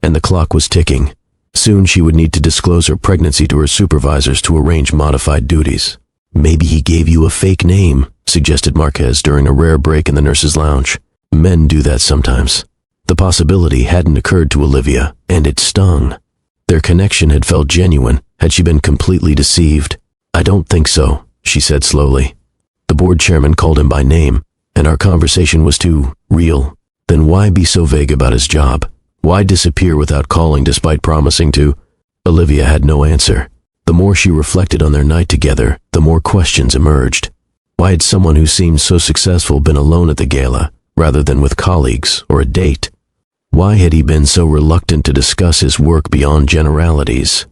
And the clock was ticking. Soon she would need to disclose her pregnancy to her supervisors to arrange modified duties. Maybe he gave you a fake name, suggested Marquez during a rare break in the nurse's lounge. Men do that sometimes. The possibility hadn't occurred to Olivia, and it stung. Their connection had felt genuine. Had she been completely deceived? I don't think so, she said slowly. The board chairman called him by name, and our conversation was too real. Then why be so vague about his job? Why disappear without calling despite promising to? Olivia had no answer. The more she reflected on their night together, the more questions emerged. Why had someone who seemed so successful been alone at the gala, rather than with colleagues or a date? Why had he been so reluctant to discuss his work beyond generalities?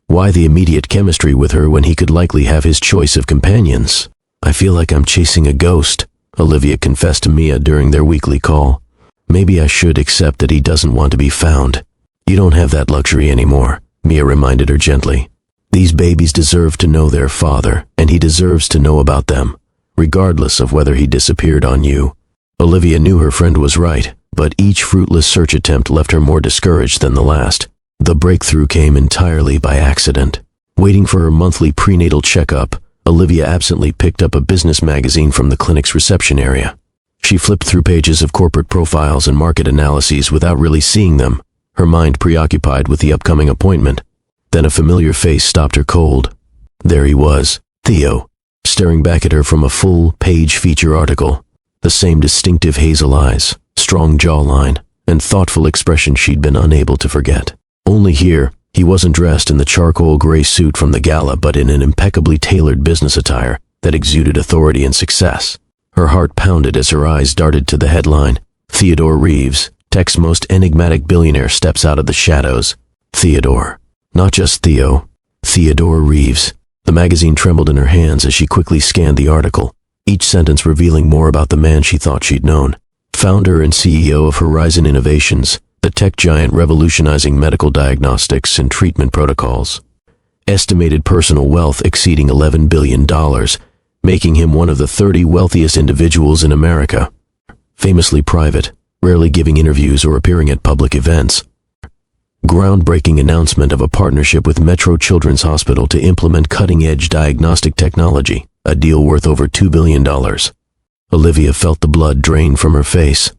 Why the immediate chemistry with her when he could likely have his choice of companions? I feel like I'm chasing a ghost, Olivia confessed to Mia during their weekly call. Maybe I should accept that he doesn't want to be found. You don't have that luxury anymore, Mia reminded her gently. These babies deserve to know their father, and he deserves to know about them, regardless of whether he disappeared on you. Olivia knew her friend was right, but each fruitless search attempt left her more discouraged than the last. The breakthrough came entirely by accident. Waiting for her monthly prenatal checkup, Olivia absently picked up a business magazine from the clinic's reception area. She flipped through pages of corporate profiles and market analyses without really seeing them, her mind preoccupied with the upcoming appointment. Then a familiar face stopped her cold. There he was, Theo, staring back at her from a full-page feature article. The same distinctive hazel eyes, strong jawline, and thoughtful expression she'd been unable to forget. Only here, he wasn't dressed in the charcoal gray suit from the gala, but in an impeccably tailored business attire that exuded authority and success. Her heart pounded as her eyes darted to the headline, Theodore Reeves, tech's most enigmatic billionaire steps out of the shadows. Theodore. Not just Theo. Theodore Reeves. The magazine trembled in her hands as she quickly scanned the article, each sentence revealing more about the man she thought she'd known. Founder and CEO of Horizon Innovations, the tech giant revolutionizing medical diagnostics and treatment protocols. Estimated personal wealth exceeding $11 billion, making him one of the 30 wealthiest individuals in America. Famously private, rarely giving interviews or appearing at public events. Groundbreaking announcement of a partnership with Metro Children's Hospital to implement cutting-edge diagnostic technology, a deal worth over $2 billion. Olivia felt the blood drain from her face.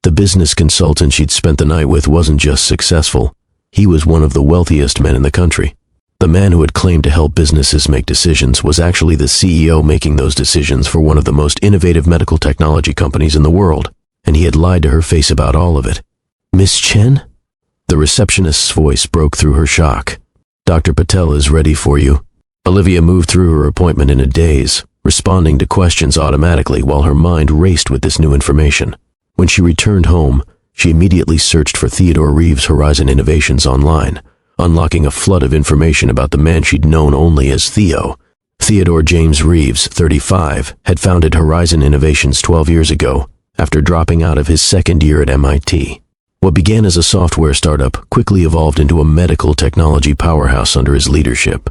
The business consultant she'd spent the night with wasn't just successful, he was one of the wealthiest men in the country. The man who had claimed to help businesses make decisions was actually the CEO making those decisions for one of the most innovative medical technology companies in the world, and he had lied to her face about all of it. Miss Chen? The receptionist's voice broke through her shock. Dr. Patel is ready for you. Olivia moved through her appointment in a daze, responding to questions automatically while her mind raced with this new information. When she returned home, she immediately searched for Theodore Reeves' Horizon Innovations online, unlocking a flood of information about the man she'd known only as Theo. Theodore James Reeves, 35, had founded Horizon Innovations 12 years ago, after dropping out of his second year at MIT. What began as a software startup quickly evolved into a medical technology powerhouse under his leadership.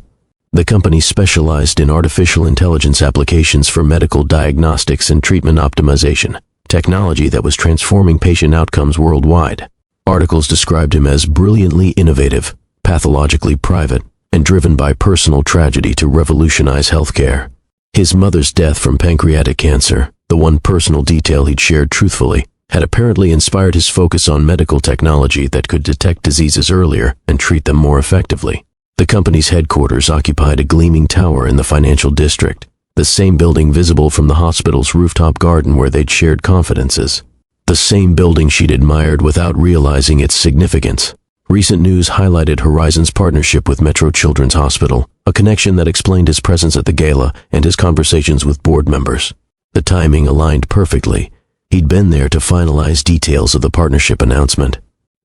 The company specialized in artificial intelligence applications for medical diagnostics and treatment optimization, technology that was transforming patient outcomes worldwide. Articles described him as brilliantly innovative, pathologically private, and driven by personal tragedy to revolutionize healthcare. His mother's death from pancreatic cancer, the one personal detail he'd shared truthfully, had apparently inspired his focus on medical technology that could detect diseases earlier and treat them more effectively. The company's headquarters occupied a gleaming tower in the financial district, the same building visible from the hospital's rooftop garden where they'd shared confidences. The same building she'd admired without realizing its significance. Recent news highlighted Horizon's partnership with Metro Children's Hospital, a connection that explained his presence at the gala and his conversations with board members. The timing aligned perfectly. He'd been there to finalize details of the partnership announcement.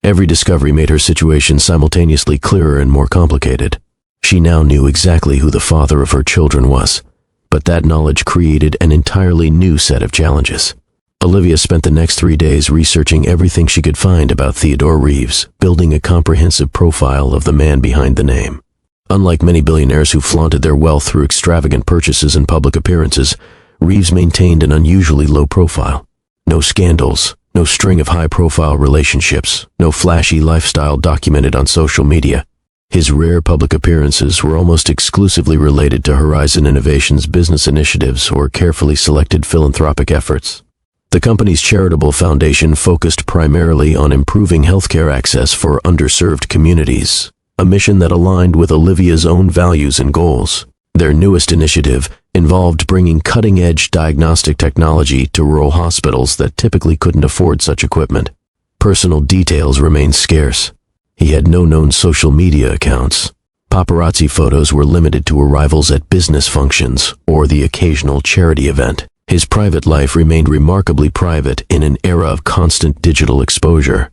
Every discovery made her situation simultaneously clearer and more complicated. She now knew exactly who the father of her children was, but that knowledge created an entirely new set of challenges. Olivia spent the next 3 days researching everything she could find about Theodore Reeves, building a comprehensive profile of the man behind the name. Unlike many billionaires who flaunted their wealth through extravagant purchases and public appearances, Reeves maintained an unusually low profile. No scandals, no string of high-profile relationships, no flashy lifestyle documented on social media. His rare public appearances were almost exclusively related to Horizon Innovations' business initiatives or carefully selected philanthropic efforts. The company's charitable foundation focused primarily on improving healthcare access for underserved communities, a mission that aligned with Olivia's own values and goals. Their newest initiative involved bringing cutting-edge diagnostic technology to rural hospitals that typically couldn't afford such equipment. Personal details remained scarce. He had no known social media accounts. Paparazzi photos were limited to arrivals at business functions or the occasional charity event. His private life remained remarkably private in an era of constant digital exposure.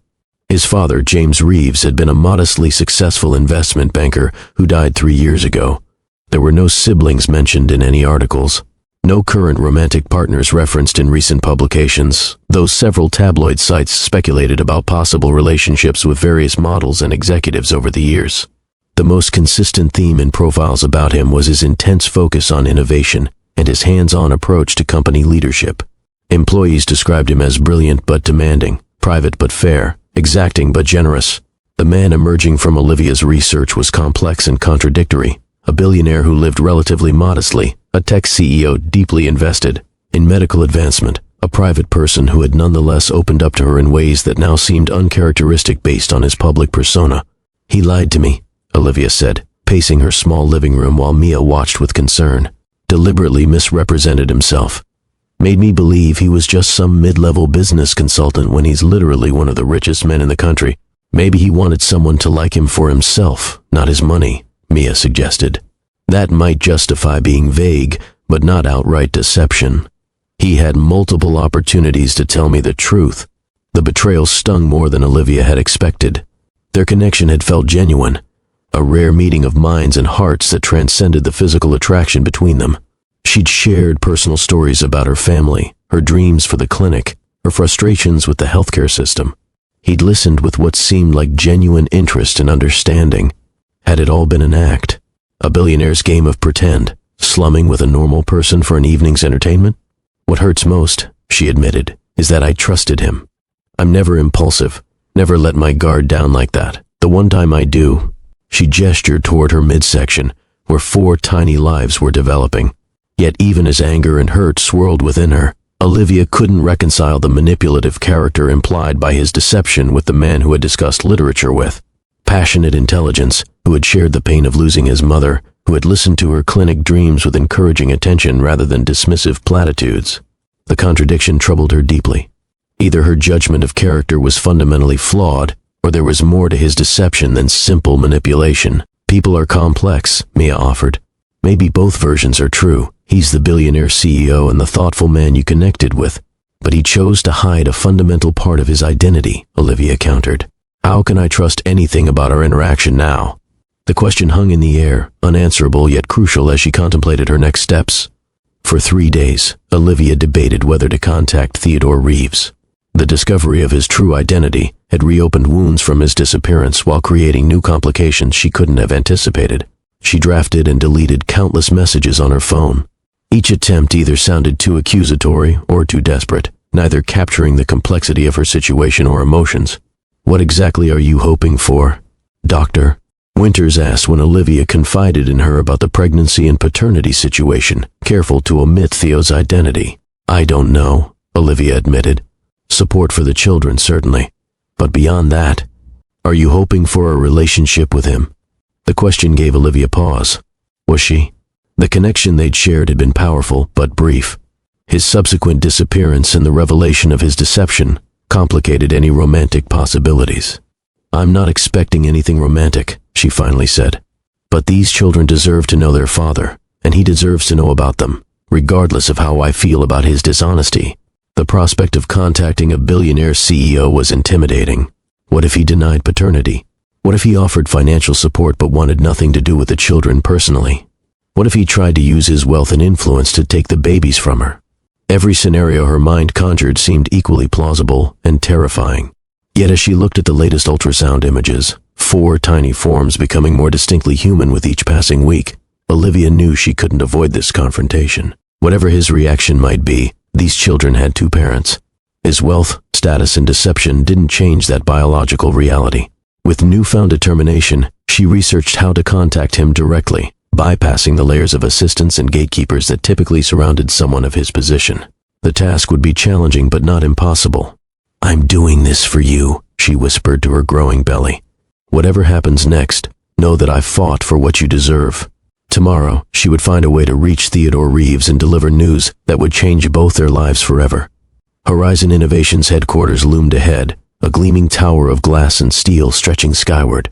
His father, James Reeves, had been a modestly successful investment banker who died 3 years ago. There were no siblings mentioned in any articles, no current romantic partners referenced in recent publications, though several tabloid sites speculated about possible relationships with various models and executives over the years. The most consistent theme in profiles about him was his intense focus on innovation and his hands-on approach to company leadership. Employees described him as brilliant but demanding, private but fair, exacting but generous. The man emerging from Olivia's research was complex and contradictory. A billionaire who lived relatively modestly, a tech CEO deeply invested in medical advancement, a private person who had nonetheless opened up to her in ways that now seemed uncharacteristic based on his public persona. "He lied to me," Olivia said, pacing her small living room while Mia watched with concern. "Deliberately misrepresented himself. Made me believe he was just some mid-level business consultant when he's literally one of the richest men in the country. Maybe he wanted someone to like him for himself, not his money," Mia suggested. "That might justify being vague, but not outright deception. He had multiple opportunities to tell me the truth." The betrayal stung more than Olivia had expected. Their connection had felt genuine, a rare meeting of minds and hearts that transcended the physical attraction between them. She'd shared personal stories about her family, her dreams for the clinic, her frustrations with the healthcare system. He'd listened with what seemed like genuine interest and understanding. Had it all been an act? A billionaire's game of pretend, slumming with a normal person for an evening's entertainment? "What hurts most," she admitted, "is that I trusted him. I'm never impulsive, never let my guard down like that. The one time I do..." She gestured toward her midsection, where 4 tiny lives were developing. Yet even as anger and hurt swirled within her, Olivia couldn't reconcile the manipulative character implied by his deception with the man who had discussed literature with. Passionate intelligence, who had shared the pain of losing his mother, who had listened to her clinic dreams with encouraging attention rather than dismissive platitudes. The contradiction troubled her deeply. Either her judgment of character was fundamentally flawed, or there was more to his deception than simple manipulation. "People are complex," Mia offered. "Maybe both versions are true. He's the billionaire CEO and the thoughtful man you connected with. But he chose to hide a fundamental part of his identity," Olivia countered. "How can I trust anything about our interaction now?" The question hung in the air, unanswerable yet crucial as she contemplated her next steps. For 3 days, Olivia debated whether to contact Theodore Reeves. The discovery of his true identity had reopened wounds from his disappearance while creating new complications she couldn't have anticipated. She drafted and deleted countless messages on her phone. Each attempt either sounded too accusatory or too desperate, neither capturing the complexity of her situation or emotions. "What exactly are you hoping for, Doctor?" Winters asked when Olivia confided in her about the pregnancy and paternity situation, careful to omit Theo's identity. "I don't know," Olivia admitted. "Support for the children, certainly. But beyond that, are you hoping for a relationship with him?" The question gave Olivia pause. Was she? The connection they'd shared had been powerful, but brief. His subsequent disappearance and the revelation of his deception complicated any romantic possibilities. "I'm not expecting anything romantic," she finally said. "But these children deserve to know their father, and he deserves to know about them, regardless of how I feel about his dishonesty." The prospect of contacting a billionaire CEO was intimidating. What if he denied paternity? What if he offered financial support but wanted nothing to do with the children personally? What if he tried to use his wealth and influence to take the babies from her? Every scenario her mind conjured seemed equally plausible and terrifying. Yet as she looked at the latest ultrasound images, 4 tiny forms becoming more distinctly human with each passing week, Olivia knew she couldn't avoid this confrontation. Whatever his reaction might be, these children had 2 parents. His wealth, status, and deception didn't change that biological reality. With newfound determination, she researched how to contact him directly, bypassing the layers of assistants and gatekeepers that typically surrounded someone of his position. The task would be challenging but not impossible. "I'm doing this for you," she whispered to her growing belly. "Whatever happens next, know that I fought for what you deserve." Tomorrow, she would find a way to reach Theodore Reeves and deliver news that would change both their lives forever. Horizon Innovations headquarters loomed ahead, a gleaming tower of glass and steel stretching skyward.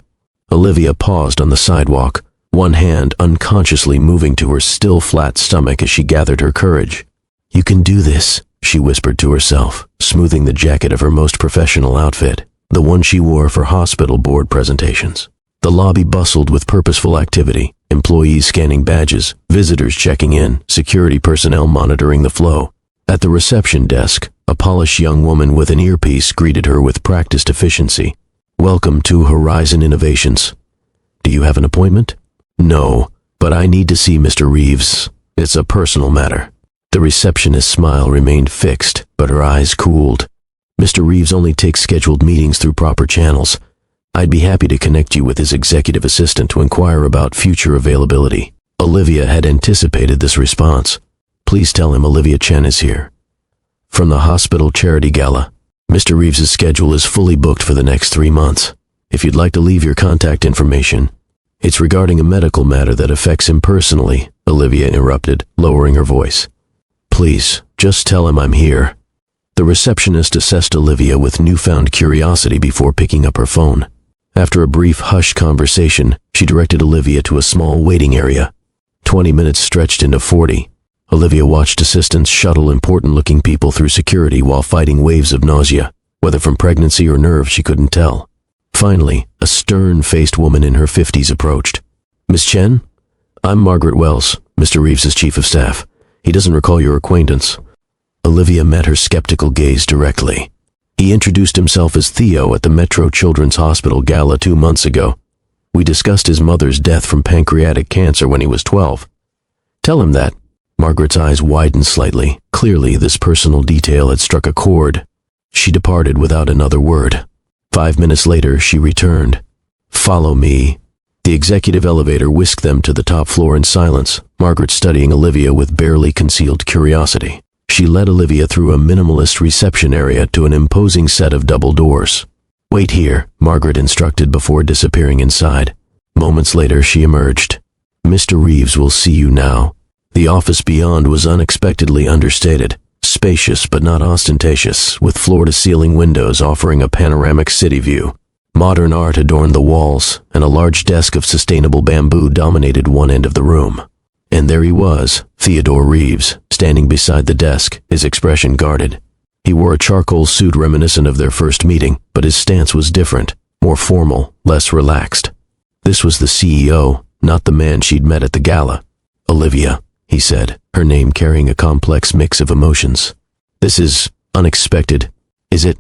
Olivia paused on the sidewalk, one hand unconsciously moving to her still flat stomach as she gathered her courage. "You can do this," she whispered to herself, smoothing the jacket of her most professional outfit, the one she wore for hospital board presentations. The lobby bustled with purposeful activity, employees scanning badges, visitors checking in, security personnel monitoring the flow. At the reception desk, a polished young woman with an earpiece greeted her with practiced efficiency. "Welcome to Horizon Innovations. Do you have an appointment?" "No, but I need to see Mr. Reeves. It's a personal matter." The receptionist's smile remained fixed, but her eyes cooled. "Mr. Reeves only takes scheduled meetings through proper channels. I'd be happy to connect you with his executive assistant to inquire about future availability." Olivia had anticipated this response. "Please tell him Olivia Chen is here." From the hospital charity gala. Mr. Reeves's schedule is fully booked for the next 3 months. If you'd like to leave your contact information. It's regarding a medical matter that affects him personally, Olivia interrupted, lowering her voice. Please, just tell him I'm here. The receptionist assessed Olivia with newfound curiosity before picking up her phone. After a brief hushed conversation, she directed Olivia to a small waiting area. 20 minutes stretched into 40. Olivia watched assistants shuttle important-looking people through security while fighting waves of nausea, whether from pregnancy or nerves she couldn't tell. Finally, a stern-faced woman in her 50s approached. Miss Chen? I'm Margaret Wells, Mr. Reeves's chief of staff. He doesn't recall your acquaintance. Olivia met her skeptical gaze directly. He introduced himself as Theo at the Metro Children's Hospital gala 2 months ago. We discussed his mother's death from pancreatic cancer when he was 12. Tell him that. Margaret's eyes widened slightly. Clearly, this personal detail had struck a chord. She departed without another word. 5 minutes later, she returned. Follow me. The executive elevator whisked them to the top floor in silence, Margaret studying Olivia with barely concealed curiosity. She led Olivia through a minimalist reception area to an imposing set of double doors. Wait here, Margaret instructed before disappearing inside. Moments later, she emerged. Mr. Reeves will see you now. The office beyond was unexpectedly understated, spacious but not ostentatious, with floor-to-ceiling windows offering a panoramic city view. Modern art adorned the walls, and a large desk of sustainable bamboo dominated one end of the room. And there he was, Theodore Reeves, standing beside the desk, his expression guarded. He wore a charcoal suit reminiscent of their first meeting, but his stance was different, more formal, less relaxed. This was the CEO, not the man she'd met at the gala. Olivia, he said, her name carrying a complex mix of emotions. This is unexpected, is it?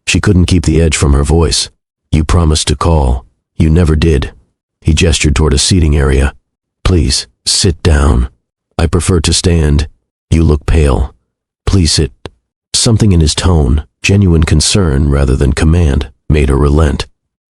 She couldn't keep the edge from her voice. You promised to call. You never did. He gestured toward a seating area. Please, sit down. I prefer to stand. You look pale. Please sit. Something in his tone, genuine concern rather than command, made her relent.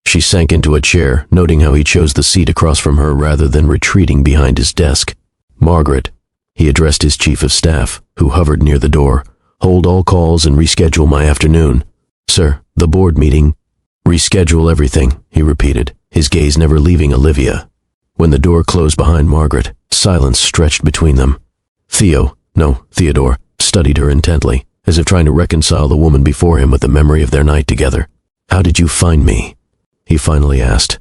She sank into a chair, noting how he chose the seat across from her rather than retreating behind his desk. Margaret, he addressed his chief of staff, who hovered near the door. Hold all calls and reschedule my afternoon. Sir, the board meeting. Reschedule everything, he repeated, his gaze never leaving Olivia. When the door closed behind Margaret, silence stretched between them. Theodore, studied her intently, as if trying to reconcile the woman before him with the memory of their night together. How did you find me? He finally asked.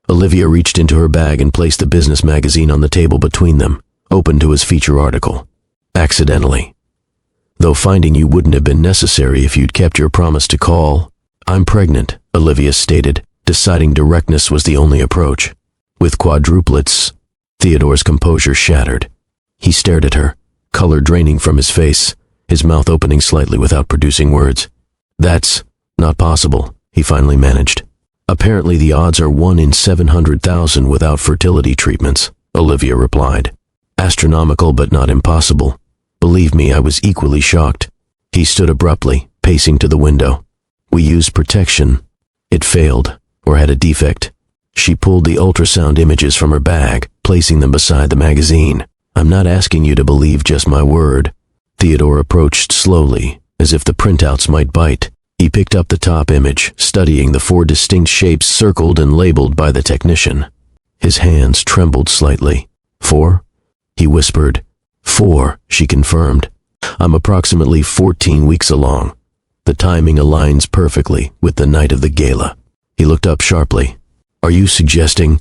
Olivia reached into her bag and placed the business magazine on the table between them, open to his feature article. Accidentally. Though finding you wouldn't have been necessary if you'd kept your promise to call. I'm pregnant, Olivia stated, deciding directness was the only approach. With quadruplets, Theodore's composure shattered. He stared at her, color draining from his face, his mouth opening slightly without producing words. That's not possible, he finally managed. Apparently the odds are 1 in 700,000 without fertility treatments, Olivia replied. Astronomical but not impossible. Believe me, I was equally shocked. He stood abruptly, pacing to the window. We used protection. It failed, or had a defect. She pulled the ultrasound images from her bag, placing them beside the magazine. I'm not asking you to believe just my word. Theodore approached slowly, as if the printouts might bite. He picked up the top image, studying the 4 distinct shapes circled and labeled by the technician. His hands trembled slightly. 4? He whispered. 4, she confirmed. I'm approximately 14 weeks along. The timing aligns perfectly with the night of the gala. He looked up sharply. Are you suggesting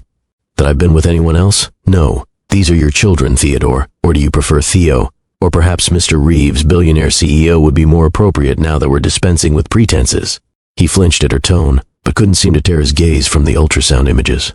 that I've been with anyone else? No. These are your children, Theodore. Or do you prefer Theo? Or perhaps Mr. Reeves, billionaire CEO, would be more appropriate now that we're dispensing with pretenses. He flinched at her tone, but couldn't seem to tear his gaze from the ultrasound images.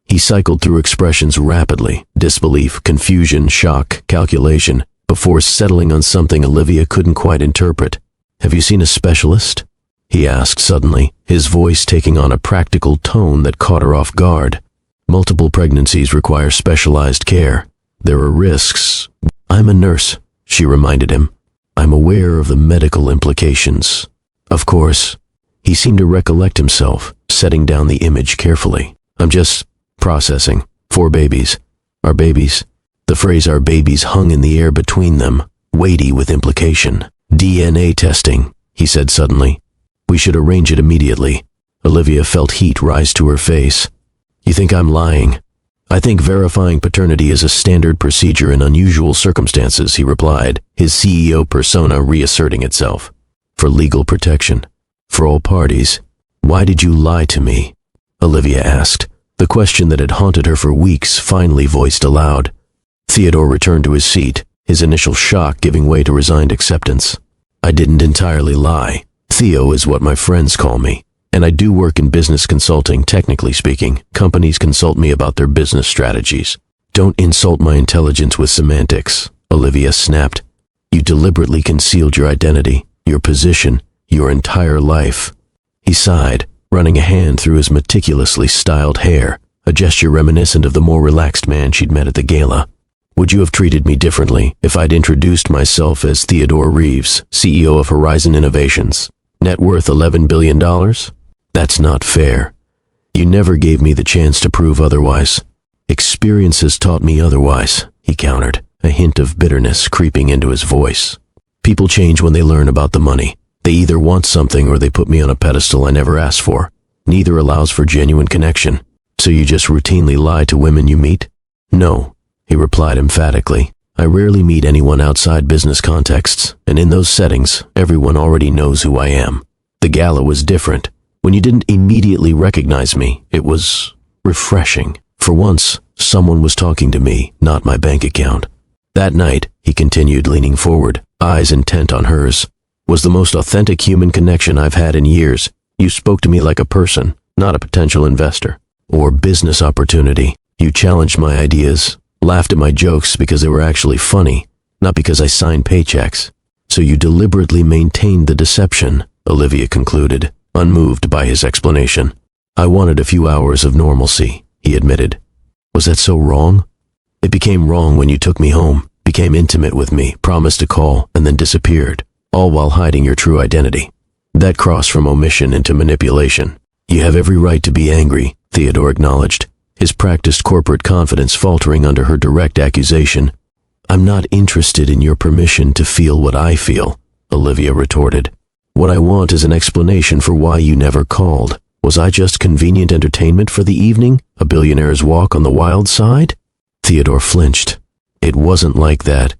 He cycled through expressions rapidly, disbelief, confusion, shock, calculation, before settling on something Olivia couldn't quite interpret. Have you seen a specialist? He asked suddenly, his voice taking on a practical tone that caught her off guard. Multiple pregnancies require specialized care. There are risks. I'm a nurse, she reminded him. I'm aware of the medical implications. Of course. He seemed to recollect himself, setting down the image carefully. I'm just processing. 4 babies. Our babies. The phrase our babies hung in the air between them, weighty with implication. DNA testing, he said suddenly. We should arrange it immediately. Olivia felt heat rise to her face. You think I'm lying? I think verifying paternity is a standard procedure in unusual circumstances, he replied, his CEO persona reasserting itself. For legal protection. For all parties. Why did you lie to me? Olivia asked, the question that had haunted her for weeks finally voiced aloud. Theodore returned to his seat, his initial shock giving way to resigned acceptance. I didn't entirely lie. Theo is what my friends call me. And I do work in business consulting, technically speaking. Companies consult me about their business strategies. Don't insult my intelligence with semantics, Olivia snapped. You deliberately concealed your identity, your position, your entire life. He sighed, running a hand through his meticulously styled hair, a gesture reminiscent of the more relaxed man she'd met at the gala. Would you have treated me differently if I'd introduced myself as Theodore Reeves, CEO of Horizon Innovations? Net worth $11 billion? That's not fair. You never gave me the chance to prove otherwise. Experience has taught me otherwise, he countered, a hint of bitterness creeping into his voice. People change when they learn about the money. They either want something or they put me on a pedestal I never asked for. Neither allows for genuine connection. So you just routinely lie to women you meet? No, he replied emphatically. I rarely meet anyone outside business contexts, and in those settings, everyone already knows who I am. The gala was different. When you didn't immediately recognize me, it was refreshing. For once, someone was talking to me, not my bank account. That night, he continued, leaning forward, eyes intent on hers, was the most authentic human connection I've had in years. You spoke to me like a person, not a potential investor or business opportunity. You challenged my ideas, laughed at my jokes because they were actually funny, not because I signed paychecks. So you deliberately maintained the deception, Olivia concluded, unmoved by his explanation. I wanted a few hours of normalcy, he admitted. Was that so wrong? It became wrong when you took me home, became intimate with me, promised to call, and then disappeared, all while hiding your true identity. That crossed from omission into manipulation. You have every right to be angry, Theodore acknowledged, his practiced corporate confidence faltering under her direct accusation. I'm not interested in your permission to feel what I feel, Olivia retorted. What I want is an explanation for why you never called. Was I just convenient entertainment for the evening? A billionaire's walk on the wild side? Theodore flinched. It wasn't like that.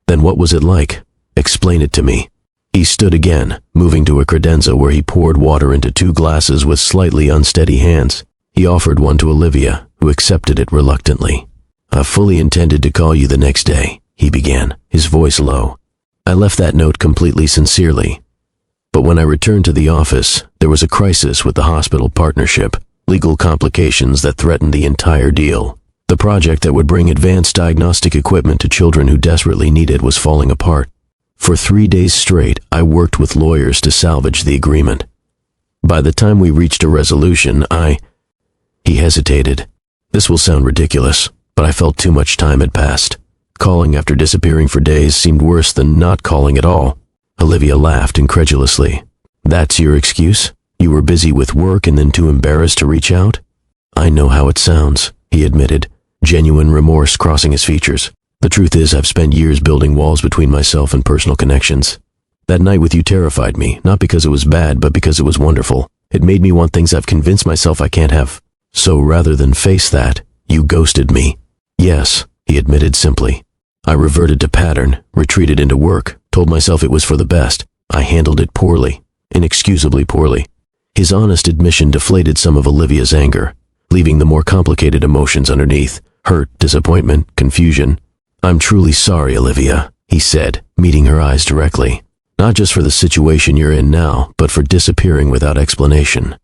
Then what was it like? Explain it to me. He stood again, moving to a credenza where he poured water into 2 glasses with slightly unsteady hands. He offered one to Olivia, who accepted it reluctantly. I fully intended to call you the next day, he began, his voice low. I left that note completely sincerely. But when I returned to the office, there was a crisis with the hospital partnership, legal complications that threatened the entire deal. The project that would bring advanced diagnostic equipment to children who desperately need it was falling apart. For 3 days straight, I worked with lawyers to salvage the agreement. By the time we reached a resolution, He hesitated. This will sound ridiculous, but I felt too much time had passed. Calling after disappearing for days seemed worse than not calling at all. Olivia laughed incredulously. That's your excuse? You were busy with work and then too embarrassed to reach out? I know how it sounds, he admitted, genuine remorse crossing his features. The truth is, I've spent years building walls between myself and personal connections. That night with you terrified me, not because it was bad, but because it was wonderful. It made me want things I've convinced myself I can't have. So rather than face that, you ghosted me. Yes, he admitted simply. I reverted to pattern, retreated into work, told myself it was for the best. I handled it poorly, inexcusably poorly. His honest admission deflated some of Olivia's anger, leaving the more complicated emotions underneath: hurt, disappointment, confusion. I'm truly sorry, Olivia, he said, meeting her eyes directly. Not just for the situation you're in now, but for disappearing without explanation.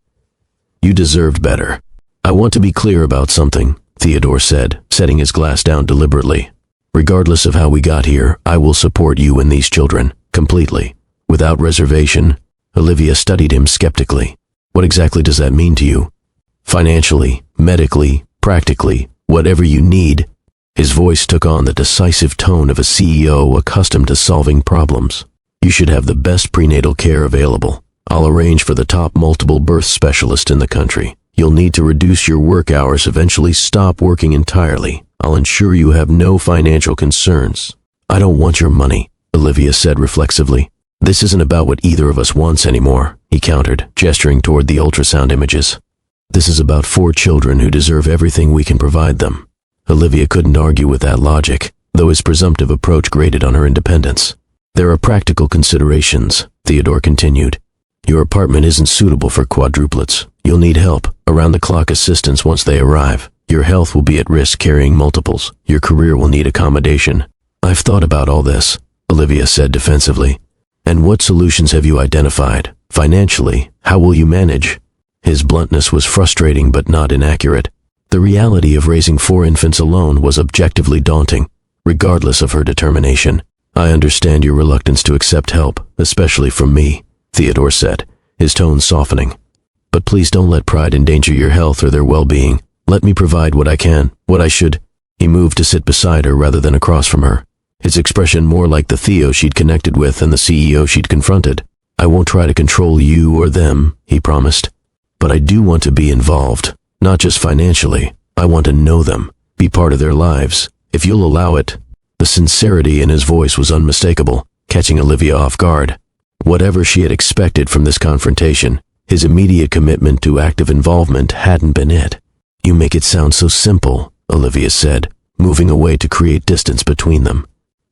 You deserved better. I want to be clear about something, Theodore said, setting his glass down deliberately. Regardless of how we got here, I will support you and these children, completely, without reservation. Olivia studied him skeptically. What exactly does that mean to you? Financially, medically, practically, whatever you need. His voice took on the decisive tone of a CEO accustomed to solving problems. You should have the best prenatal care available. I'll arrange for the top multiple birth specialist in the country. You'll need to reduce your work hours, eventually stop working entirely. I'll ensure you have no financial concerns. I don't want your money, Olivia said reflexively. This isn't about what either of us wants anymore, he countered, gesturing toward the ultrasound images. This is about 4 children who deserve everything we can provide them. Olivia couldn't argue with that logic, though his presumptive approach grated on her independence. There are practical considerations, Theodore continued. Your apartment isn't suitable for quadruplets. You'll need help, around-the-clock assistance once they arrive. Your health will be at risk carrying multiples. Your career will need accommodation. I've thought about all this, Olivia said defensively. And what solutions have you identified? Financially, how will you manage? His bluntness was frustrating but not inaccurate. The reality of raising 4 infants alone was objectively daunting, regardless of her determination. I understand your reluctance to accept help, especially from me, Theodore said, his tone softening. But please don't let pride endanger your health or their well-being. Let me provide what I can, what I should. He moved to sit beside her rather than across from her, his expression more like the Theo she'd connected with than the CEO she'd confronted. I won't try to control you or them, he promised. But I do want to be involved, not just financially. I want to know them, be part of their lives, if you'll allow it. The sincerity in his voice was unmistakable, catching Olivia off guard. Whatever she had expected from this confrontation, his immediate commitment to active involvement hadn't been it. You make it sound so simple, Olivia said, moving away to create distance between them.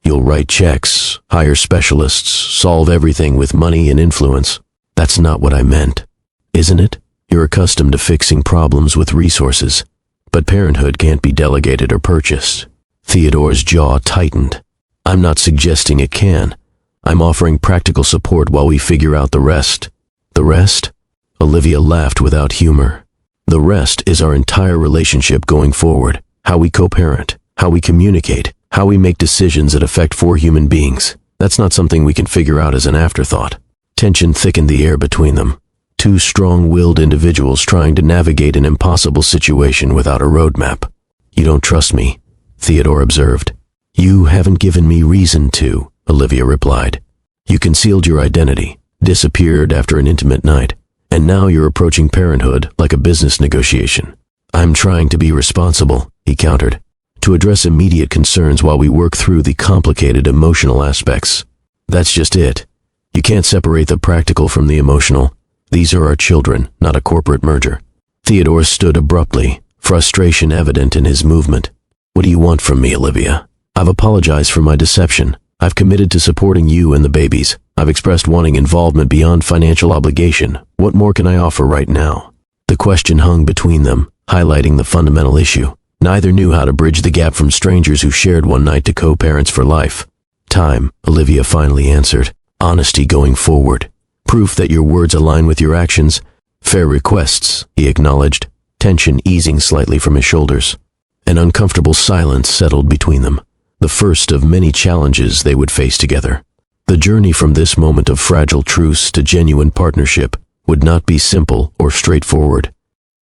You'll write checks, hire specialists, solve everything with money and influence. That's not what I meant, isn't it? You're accustomed to fixing problems with resources, but parenthood can't be delegated or purchased. Theodore's jaw tightened. I'm not suggesting it can. I'm offering practical support while we figure out the rest. The rest? Olivia laughed without humor. The rest is our entire relationship going forward, how we co-parent, how we communicate, how we make decisions that affect 4 human beings. That's not something we can figure out as an afterthought. Tension thickened the air between them. 2 strong-willed individuals trying to navigate an impossible situation without a roadmap. You don't trust me, Theodore observed. You haven't given me reason to, Olivia replied. You concealed your identity, disappeared after an intimate night, and now you're approaching parenthood like a business negotiation. I'm trying to be responsible, he countered, to address immediate concerns while we work through the complicated emotional aspects. That's just it. You can't separate the practical from the emotional. These are our children, not a corporate merger. Theodore stood abruptly, frustration evident in his movement. What do you want from me, Olivia? I've apologized for my deception. I've committed to supporting you and the babies. I've expressed wanting involvement beyond financial obligation. What more can I offer right now? The question hung between them, highlighting the fundamental issue. Neither knew how to bridge the gap from strangers who shared one night to co-parents for life. Time, Olivia finally answered. Honesty going forward. Proof that your words align with your actions. Fair requests, he acknowledged, tension easing slightly from his shoulders. An uncomfortable silence settled between them, the first of many challenges they would face together. The journey from this moment of fragile truce to genuine partnership would not be simple or straightforward.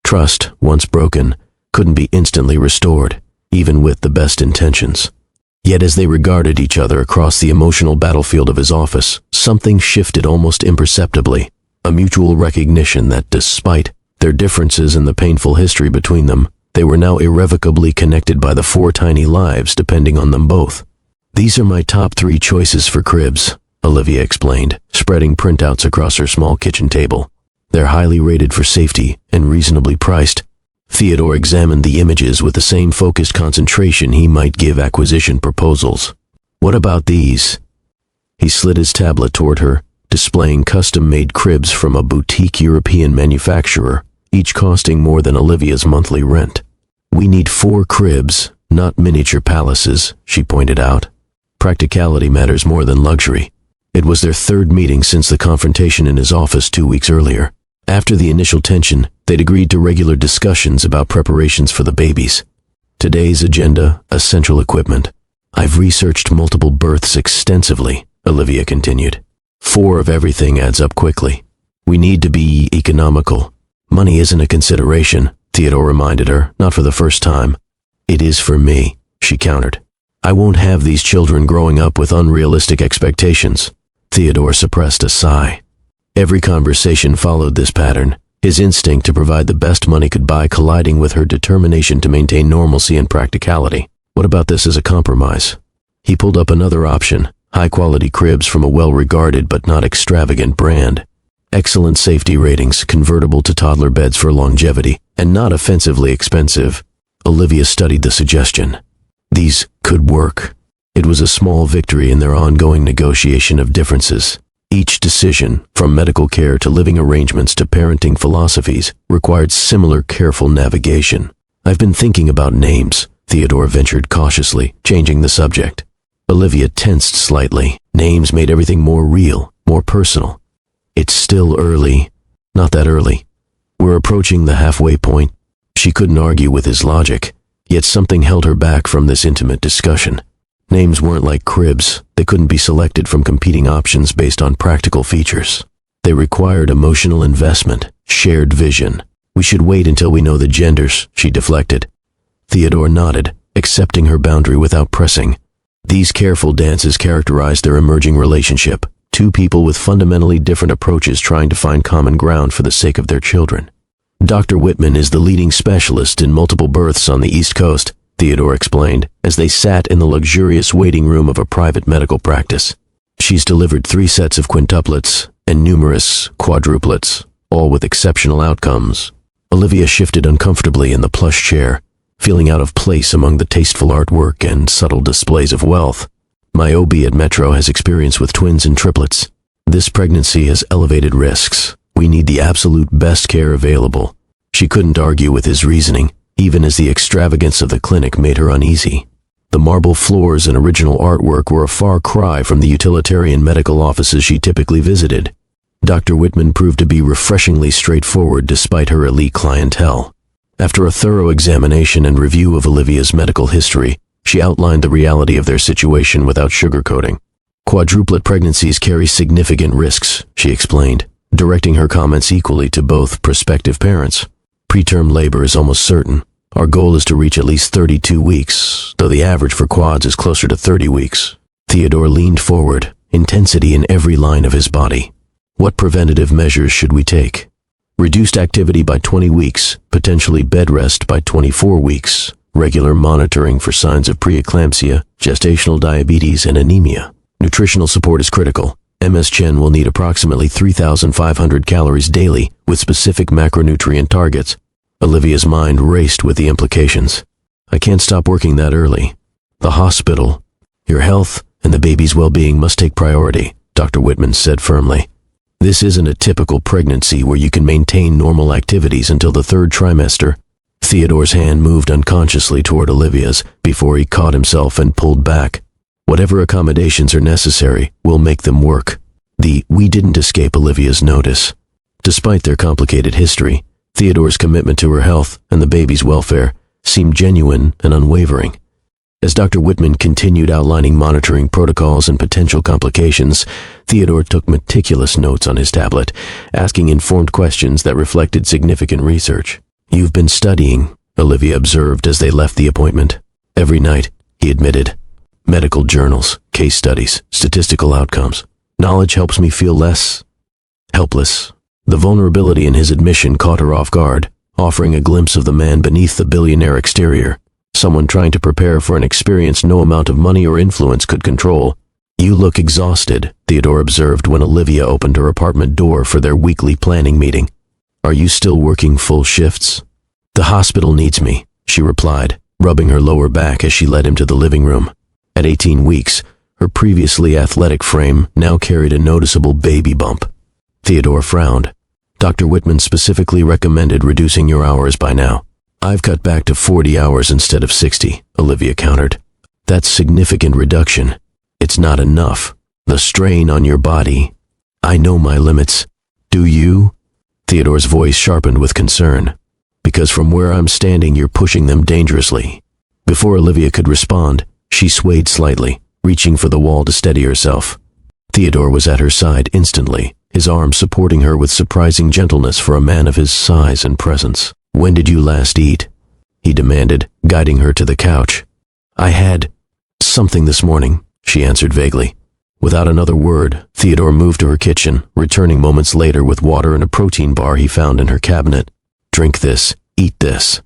Trust, once broken, couldn't be instantly restored, even with the best intentions. Yet as they regarded each other across the emotional battlefield of his office, something shifted almost imperceptibly, a mutual recognition that despite their differences and the painful history between them, they were now irrevocably connected by the 4 tiny lives depending on them both. These are my top 3 choices for cribs, Olivia explained, spreading printouts across her small kitchen table. They're highly rated for safety and reasonably priced. Theodore examined the images with the same focused concentration he might give acquisition proposals. What about these? He slid his tablet toward her, displaying custom-made cribs from a boutique European manufacturer, each costing more than Olivia's monthly rent. We need 4 cribs, not miniature palaces, she pointed out. Practicality matters more than luxury. It was their 3rd meeting since the confrontation in his office 2 weeks earlier. After the initial tension, they'd agreed to regular discussions about preparations for the babies. Today's agenda, essential equipment. I've researched multiple births extensively, Olivia continued. 4 of everything adds up quickly. We need to be economical. Money isn't a consideration, Theodore reminded her, not for the first time. It is for me, she countered. I won't have these children growing up with unrealistic expectations. Theodore suppressed a sigh. Every conversation followed this pattern, his instinct to provide the best money could buy colliding with her determination to maintain normalcy and practicality. What about this as a compromise? He pulled up another option, High-quality cribs from a well-regarded but not extravagant brand. Excellent safety ratings, convertible to toddler beds for longevity, and not offensively expensive. Olivia studied the suggestion. These could work. It was a small victory in their ongoing negotiation of differences. Each decision, from medical care to living arrangements to parenting philosophies, required similar careful navigation. I've been thinking about names, Theodore ventured cautiously, changing the subject. Olivia tensed slightly. Names made everything more real, more personal. It's still early. Not that early. We're approaching the halfway point. She couldn't argue with his logic, yet something held her back from this intimate discussion. Names weren't like cribs. They couldn't be selected from competing options based on practical features. They required emotional investment, shared vision. We should wait until we know the genders, she deflected. Theodore nodded, accepting her boundary without pressing. These careful dances characterized their emerging relationship, two people with fundamentally different approaches trying to find common ground for the sake of their children. Dr. Whitman is the leading specialist in multiple births on the East Coast, Theodore explained, as they sat in the luxurious waiting room of a private medical practice. She's delivered 3 sets of quintuplets and numerous quadruplets, all with exceptional outcomes. Olivia shifted uncomfortably in the plush chair, feeling out of place among the tasteful artwork and subtle displays of wealth. My OB at Metro has experience with twins and triplets. This pregnancy has elevated risks. We need the absolute best care available. She couldn't argue with his reasoning, even as the extravagance of the clinic made her uneasy. The marble floors and original artwork were a far cry from the utilitarian medical offices she typically visited. Dr. Whitman proved to be refreshingly straightforward despite her elite clientele. After a thorough examination and review of Olivia's medical history, she outlined the reality of their situation without sugarcoating. Quadruplet pregnancies carry significant risks, she explained, directing her comments equally to both prospective parents. Preterm labor is almost certain. Our goal is to reach at least 32 weeks, though the average for quads is closer to 30 weeks. Theodore leaned forward, intensity in every line of his body. What preventative measures should we take? Reduced activity by 20 weeks, potentially bed rest by 24 weeks, regular monitoring for signs of preeclampsia, gestational diabetes, and anemia. Nutritional support is critical. Ms. Chen will need approximately 3,500 calories daily with specific macronutrient targets. Olivia's mind raced with the implications. I can't stop working that early. The hospital, your health, and the baby's well-being must take priority, Dr. Whitman said firmly. This isn't a typical pregnancy where you can maintain normal activities until the 3rd trimester. Theodore's hand moved unconsciously toward Olivia's before he caught himself and pulled back. Whatever accommodations are necessary, we'll make them work. We didn't escape Olivia's notice. Despite their complicated history, Theodore's commitment to her health and the baby's welfare seemed genuine and unwavering. As Dr. Whitman continued outlining monitoring protocols and potential complications, Theodore took meticulous notes on his tablet, asking informed questions that reflected significant research. You've been studying, Olivia observed as they left the appointment. Every night, he admitted. Medical journals, case studies, statistical outcomes. Knowledge helps me feel less helpless. The vulnerability in his admission caught her off guard, offering a glimpse of the man beneath the billionaire exterior, someone trying to prepare for an experience no amount of money or influence could control. You look exhausted, Theodore observed when Olivia opened her apartment door for their weekly planning meeting. Are you still working full shifts? The hospital needs me, she replied, rubbing her lower back as she led him to the living room. At 18 weeks, her previously athletic frame now carried a noticeable baby bump. Theodore frowned. Dr. Whitman specifically recommended reducing your hours by now. I've cut back to 40 hours instead of 60, Olivia countered. That's significant reduction. It's not enough. The strain on your body. I know my limits. Do you? Theodore's voice sharpened with concern. Because from where I'm standing, you're pushing them dangerously. Before Olivia could respond, she swayed slightly, reaching for the wall to steady herself. Theodore was at her side instantly, his arm supporting her with surprising gentleness for a man of his size and presence. When did you last eat? He demanded, guiding her to the couch. I had something this morning, she answered vaguely. Without another word, Theodore moved to her kitchen, returning moments later with water and a protein bar he found in her cabinet. Drink this, eat this.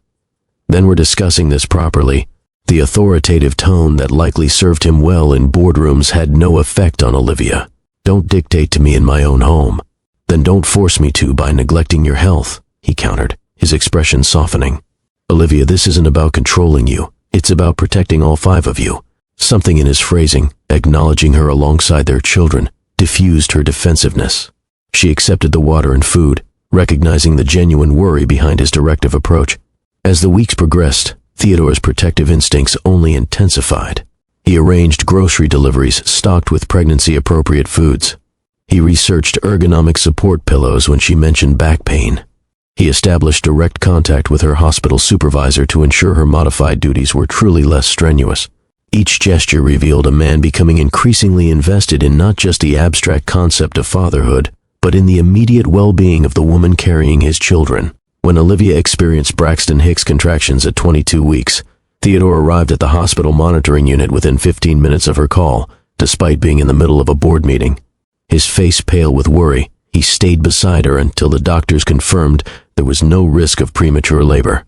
Then we're discussing this properly. The authoritative tone that likely served him well in boardrooms had no effect on Olivia. "Don't dictate to me in my own home." "Then don't force me to by neglecting your health," he countered, his expression softening. "Olivia, this isn't about controlling you. It's about protecting all 5 of you." Something in his phrasing, acknowledging her alongside their children, diffused her defensiveness. She accepted the water and food, recognizing the genuine worry behind his directive approach. As the weeks progressed, Theodore's protective instincts only intensified. He arranged grocery deliveries stocked with pregnancy-appropriate foods. He researched ergonomic support pillows when she mentioned back pain. He established direct contact with her hospital supervisor to ensure her modified duties were truly less strenuous. Each gesture revealed a man becoming increasingly invested in not just the abstract concept of fatherhood, but in the immediate well-being of the woman carrying his children. When Olivia experienced Braxton Hicks contractions at 22 weeks, Theodore arrived at the hospital monitoring unit within 15 minutes of her call, despite being in the middle of a board meeting. His face pale with worry, he stayed beside her until the doctors confirmed there was no risk of premature labor.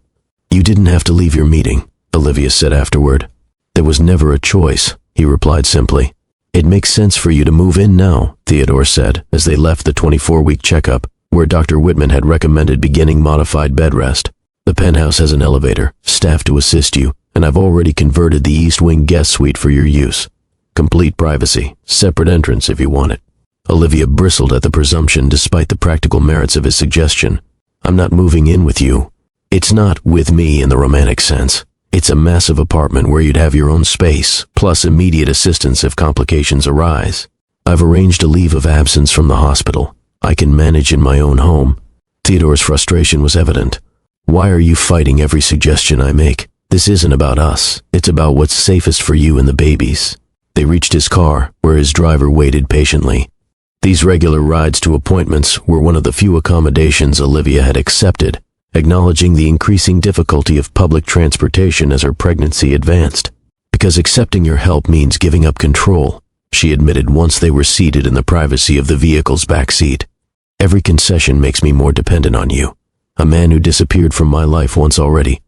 "You didn't have to leave your meeting," Olivia said afterward. "There was never a choice," he replied simply. "It makes sense for you to move in now," Theodore said as they left the 24-week checkup, where Dr. Whitman had recommended beginning modified bed rest. "The penthouse has an elevator, staffed to assist you, and I've already converted the East Wing guest suite for your use. Complete privacy, separate entrance if you want it." Olivia bristled at the presumption despite the practical merits of his suggestion. "I'm not moving in with you." "It's not with me in the romantic sense. It's a massive apartment where you'd have your own space, plus immediate assistance if complications arise. I've arranged a leave of absence from the hospital. I can manage in my own home." Theodore's frustration was evident. "Why are you fighting every suggestion I make? This isn't about us. It's about what's safest for you and the babies." They reached his car, where his driver waited patiently. These regular rides to appointments were one of the few accommodations Olivia had accepted, acknowledging the increasing difficulty of public transportation as her pregnancy advanced. "Because accepting your help means giving up control," she admitted once they were seated in the privacy of the vehicle's back seat. "Every concession makes me more dependent on you, a man who disappeared from my life once already."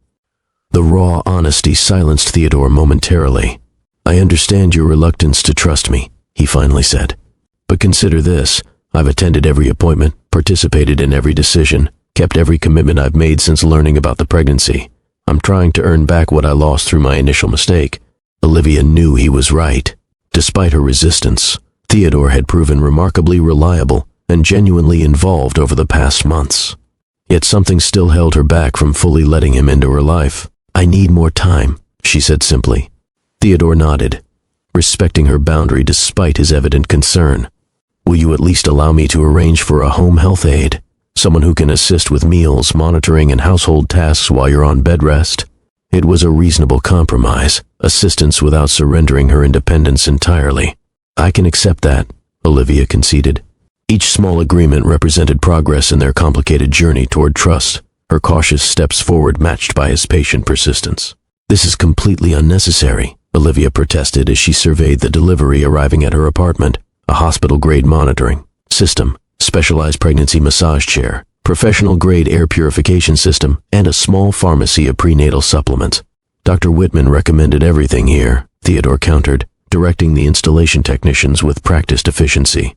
The raw honesty silenced Theodore momentarily. "I understand your reluctance to trust me," he finally said. "But consider this. I've attended every appointment, participated in every decision, kept every commitment I've made since learning about the pregnancy. I'm trying to earn back what I lost through my initial mistake." Olivia knew he was right. Despite her resistance, Theodore had proven remarkably reliable and genuinely involved over the past months. Yet something still held her back from fully letting him into her life. "I need more time," she said simply. Theodore nodded, respecting her boundary despite his evident concern. "Will you at least allow me to arrange for a home health aide? Someone who can assist with meals, monitoring, and household tasks while you're on bed rest?" It was a reasonable compromise, assistance without surrendering her independence entirely. "I can accept that," Olivia conceded. Each small agreement represented progress in their complicated journey toward trust, her cautious steps forward matched by his patient persistence. "This is completely unnecessary," Olivia protested as she surveyed the delivery arriving at her apartment, a hospital-grade monitoring system, specialized pregnancy massage chair, professional-grade air purification system, and a small pharmacy of prenatal supplements. "Dr. Whitman recommended everything here," Theodore countered, directing the installation technicians with practiced efficiency.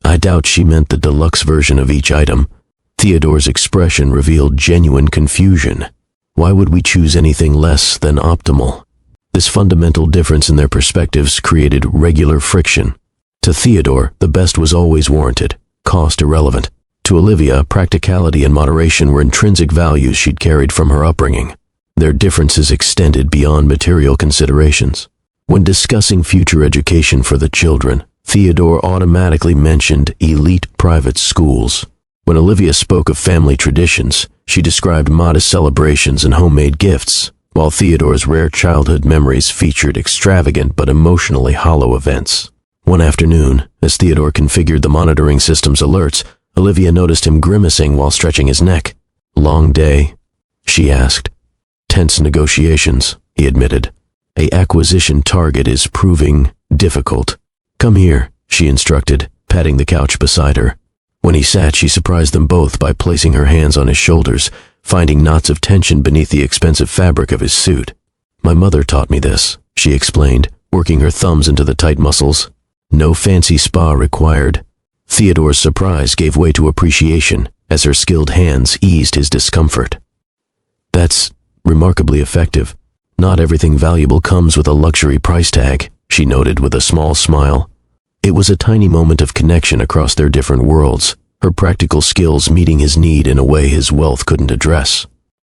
I doubt she meant the deluxe version of each item. Theodore's expression revealed genuine confusion. Why would we choose anything less than optimal? This fundamental difference in their perspectives created regular friction. To Theodore, the best was always warranted, cost irrelevant. To Olivia, practicality and moderation were intrinsic values she'd carried from her upbringing. Their differences extended beyond material considerations. When discussing future education for the children, Theodore automatically mentioned elite private schools. When Olivia spoke of family traditions, she described modest celebrations and homemade gifts, while Theodore's rare childhood memories featured extravagant but emotionally hollow events. One afternoon, as Theodore configured the monitoring system's alerts, Olivia noticed him grimacing while stretching his neck. "Long day?" she asked. "Tense negotiations," he admitted. "A acquisition target is proving difficult." "Come here," she instructed, patting the couch beside her. When he sat, she surprised them both by placing her hands on his shoulders, finding knots of tension beneath the expensive fabric of his suit. My mother taught me this, she explained, working her thumbs into the tight muscles. No fancy spa required. Theodore's surprise gave way to appreciation as her skilled hands eased his discomfort. That's remarkably effective. Not everything valuable comes with a luxury price tag, she noted with a small smile. It was a tiny moment of connection across their different worlds, her practical skills meeting his need in a way his wealth couldn't address.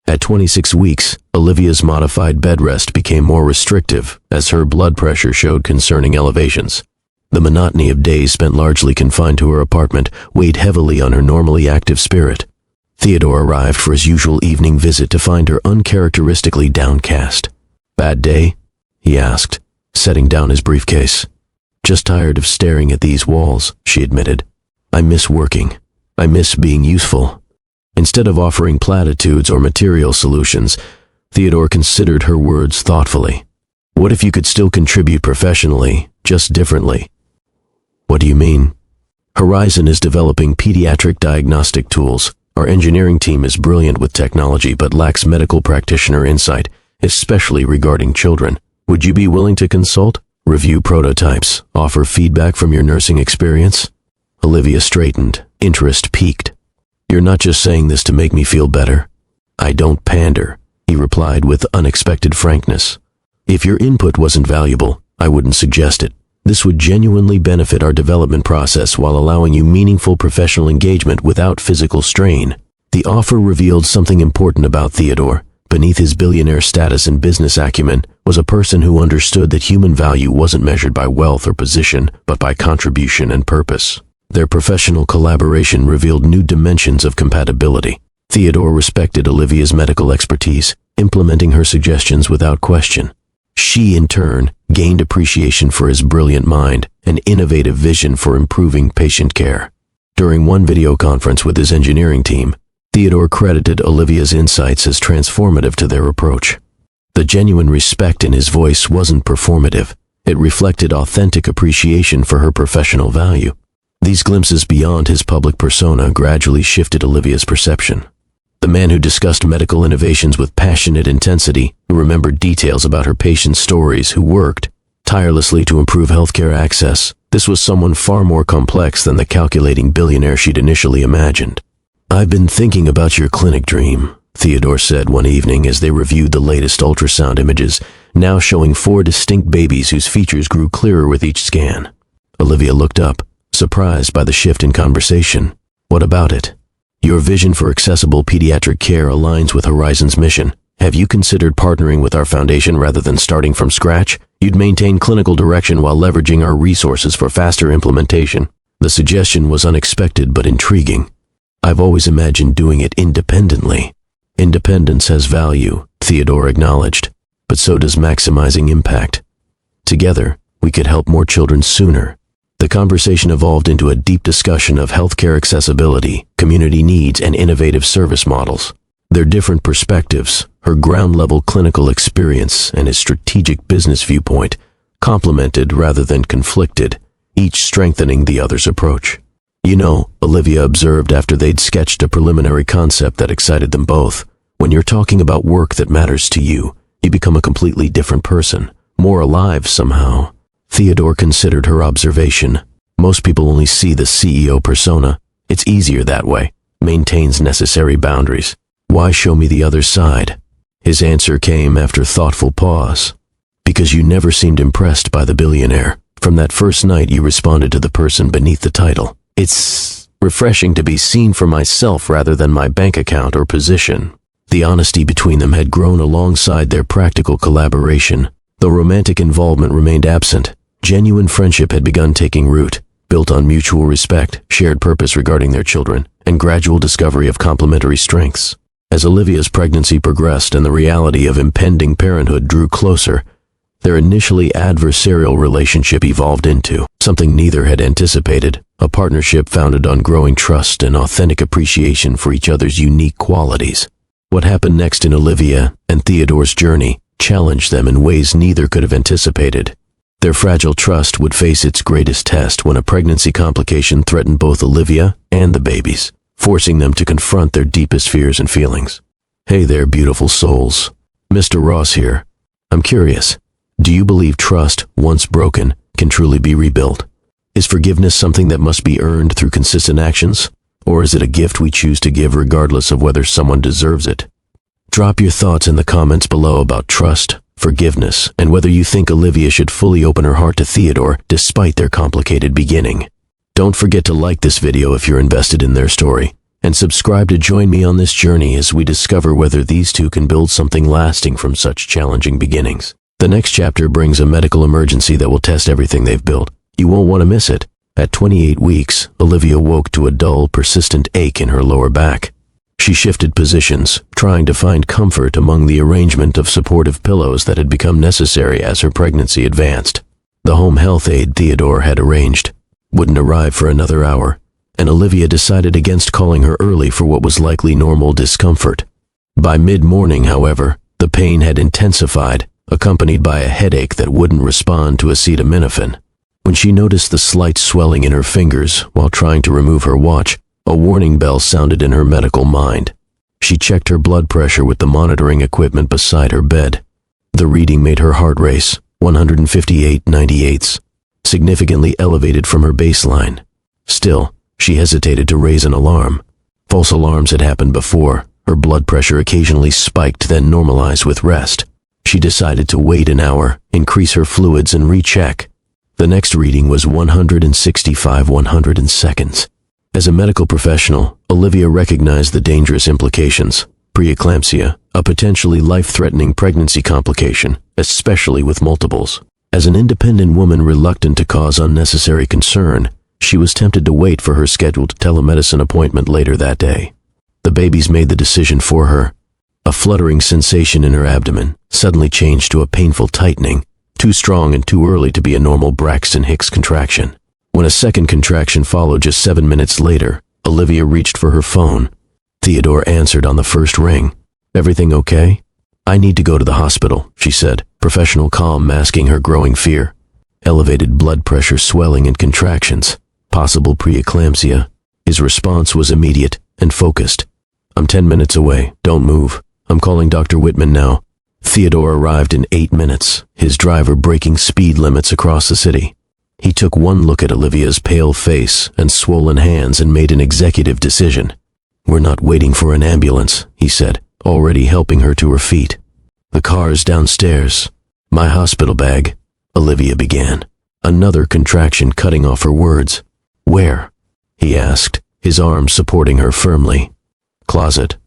At 26 weeks, Olivia's modified bed rest became more restrictive as her blood pressure showed concerning elevations. The monotony of days spent largely confined to her apartment weighed heavily on her normally active spirit. Theodore arrived for his usual evening visit to find her uncharacteristically downcast. "Bad day?" he asked, setting down his briefcase. "Just tired of staring at these walls," she admitted. "I miss working. I miss being useful." Instead of offering platitudes or material solutions, Theodore considered her words thoughtfully. "What if you could still contribute professionally, just differently?" "What do you mean?" "Horizon is developing pediatric diagnostic tools. Our engineering team is brilliant with technology but lacks medical practitioner insight, especially regarding children. Would you be willing to consult, review prototypes, offer feedback from your nursing experience?" Olivia straightened, interest piqued. "You're not just saying this to make me feel better." "I don't pander," he replied with unexpected frankness. "If your input wasn't valuable, I wouldn't suggest it. This would genuinely benefit our development process while allowing you meaningful professional engagement without physical strain." The offer revealed something important about Theodore. Beneath his billionaire status and business acumen was a person who understood that human value wasn't measured by wealth or position, but by contribution and purpose. Their professional collaboration revealed new dimensions of compatibility. Theodore respected Olivia's medical expertise, implementing her suggestions without question. She, in turn, gained appreciation for his brilliant mind and innovative vision for improving patient care. During one video conference with his engineering team, Theodore credited Olivia's insights as transformative to their approach. The genuine respect in his voice wasn't performative. It reflected authentic appreciation for her professional value. These glimpses beyond his public persona gradually shifted Olivia's perception. The man who discussed medical innovations with passionate intensity, who remembered details about her patients' stories, who worked tirelessly to improve healthcare access, this was someone far more complex than the calculating billionaire she'd initially imagined. "I've been thinking about your clinic dream," Theodore said one evening as they reviewed the latest ultrasound images, now showing 4 distinct babies whose features grew clearer with each scan. Olivia looked up, surprised by the shift in conversation. "What about it?" "Your vision for accessible pediatric care aligns with Horizon's mission. Have you considered partnering with our foundation rather than starting from scratch? You'd maintain clinical direction while leveraging our resources for faster implementation." The suggestion was unexpected but intriguing. "I've always imagined doing it independently." "Independence has value," Theodore acknowledged, "but so does maximizing impact. Together, we could help more children sooner." The conversation evolved into a deep discussion of healthcare accessibility, community needs, and innovative service models. Their different perspectives, her ground-level clinical experience and his strategic business viewpoint, complemented rather than conflicted, each strengthening the other's approach. "You know," Olivia observed after they'd sketched a preliminary concept that excited them both, "when you're talking about work that matters to you, you become a completely different person, more alive somehow." Theodore considered her observation. "Most people only see the CEO persona. It's easier that way. Maintains necessary boundaries. Why show me the other side?" His answer came after thoughtful pause. "Because you never seemed impressed by the billionaire. From that first night you responded to the person beneath the title. It's refreshing to be seen for myself rather than my bank account or position." The honesty between them had grown alongside their practical collaboration. Though romantic involvement remained absent, genuine friendship had begun taking root, built on mutual respect, shared purpose regarding their children, and gradual discovery of complementary strengths. As Olivia's pregnancy progressed and the reality of impending parenthood drew closer, their initially adversarial relationship evolved into something neither had anticipated, a partnership founded on growing trust and authentic appreciation for each other's unique qualities. What happened next in Olivia and Theodore's journey challenged them in ways neither could have anticipated. Their fragile trust would face its greatest test when a pregnancy complication threatened both Olivia and the babies, forcing them to confront their deepest fears and feelings. "Hey there, beautiful souls. Mr. Ross here. I'm curious, do you believe trust, once broken, can truly be rebuilt? Is forgiveness something that must be earned through consistent actions? Or is it a gift we choose to give regardless of whether someone deserves it? Drop your thoughts in the comments below about trust, forgiveness, and whether you think Olivia should fully open her heart to Theodore despite their complicated beginning. Don't forget to like this video if you're invested in their story, and subscribe to join me on this journey as we discover whether these two can build something lasting from such challenging beginnings. The next chapter brings a medical emergency that will test everything they've built. You won't want to miss it. At 28 weeks, Olivia woke to a dull, persistent ache in her lower back. She shifted positions, trying to find comfort among the arrangement of supportive pillows that had become necessary as her pregnancy advanced. The home health aide Theodore had arranged wouldn't arrive for another hour, and Olivia decided against calling her early for what was likely normal discomfort. By mid-morning, however, the pain had intensified, accompanied by a headache that wouldn't respond to acetaminophen. When she noticed the slight swelling in her fingers while trying to remove her watch, a warning bell sounded in her medical mind. She checked her blood pressure with the monitoring equipment beside her bed. The reading made her heart race, 158/98, significantly elevated from her baseline. Still, she hesitated to raise an alarm. False alarms had happened before. Her blood pressure occasionally spiked, then normalized with rest. She decided to wait an hour, increase her fluids, and recheck. The next reading was 165/100 As a medical professional, Olivia recognized the dangerous implications. Preeclampsia, a potentially life-threatening pregnancy complication, especially with multiples. As an independent woman reluctant to cause unnecessary concern, she was tempted to wait for her scheduled telemedicine appointment later that day. The babies made the decision for her. A fluttering sensation in her abdomen suddenly changed to a painful tightening, too strong and too early to be a normal Braxton Hicks contraction. When a second contraction followed just 7 minutes later, Olivia reached for her phone. Theodore answered on the first ring. "Everything okay?" "I need to go to the hospital," she said, professional calm masking her growing fear. Elevated blood pressure, swelling, and contractions. Possible preeclampsia. His response was immediate and focused. "I'm 10 minutes away. Don't move. I'm calling Dr. Whitman now." Theodore arrived in 8 minutes, his driver breaking speed limits across the city. He took one look at Olivia's pale face and swollen hands and made an executive decision. "We're not waiting for an ambulance," he said, already helping her to her feet. "The car's downstairs." "My hospital bag," Olivia began, another contraction cutting off her words. "Where?" he asked, his arms supporting her firmly. "Closet.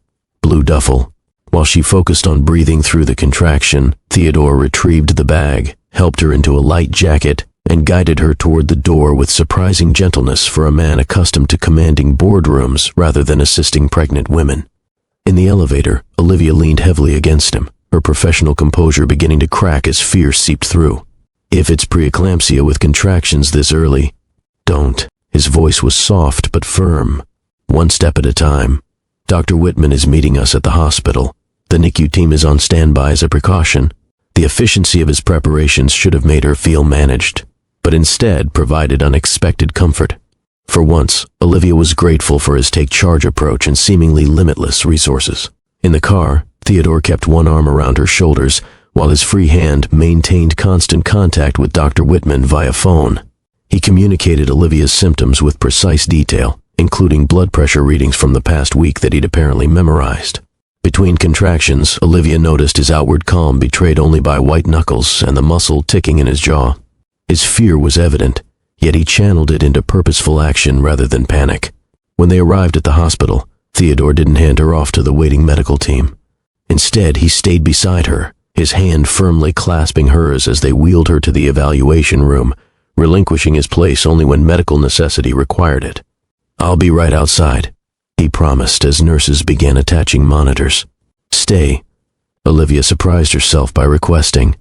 Blue duffel." While she focused on breathing through the contraction, Theodore retrieved the bag, helped her into a light jacket, and guided her toward the door with surprising gentleness for a man accustomed to commanding boardrooms rather than assisting pregnant women. In the elevator, Olivia leaned heavily against him, her professional composure beginning to crack as fear seeped through. "If it's preeclampsia with contractions this early, don't." His voice was soft but firm. "One step at a time. Dr. Whitman is meeting us at the hospital. The NICU team is on standby as a precaution." The efficiency of his preparations should have made her feel managed, but instead provided unexpected comfort. For once, Olivia was grateful for his take-charge approach and seemingly limitless resources. In the car, Theodore kept one arm around her shoulders, while his free hand maintained constant contact with Dr. Whitman via phone. He communicated Olivia's symptoms with precise detail, including blood pressure readings from the past week that he'd apparently memorized. Between contractions, Olivia noticed his outward calm betrayed only by white knuckles and the muscle ticking in his jaw. His fear was evident, yet he channeled it into purposeful action rather than panic. When they arrived at the hospital, Theodore didn't hand her off to the waiting medical team. Instead, he stayed beside her, his hand firmly clasping hers as they wheeled her to the evaluation room, relinquishing his place only when medical necessity required it. "I'll be right outside," he promised as nurses began attaching monitors. "Stay," Olivia surprised herself by requesting.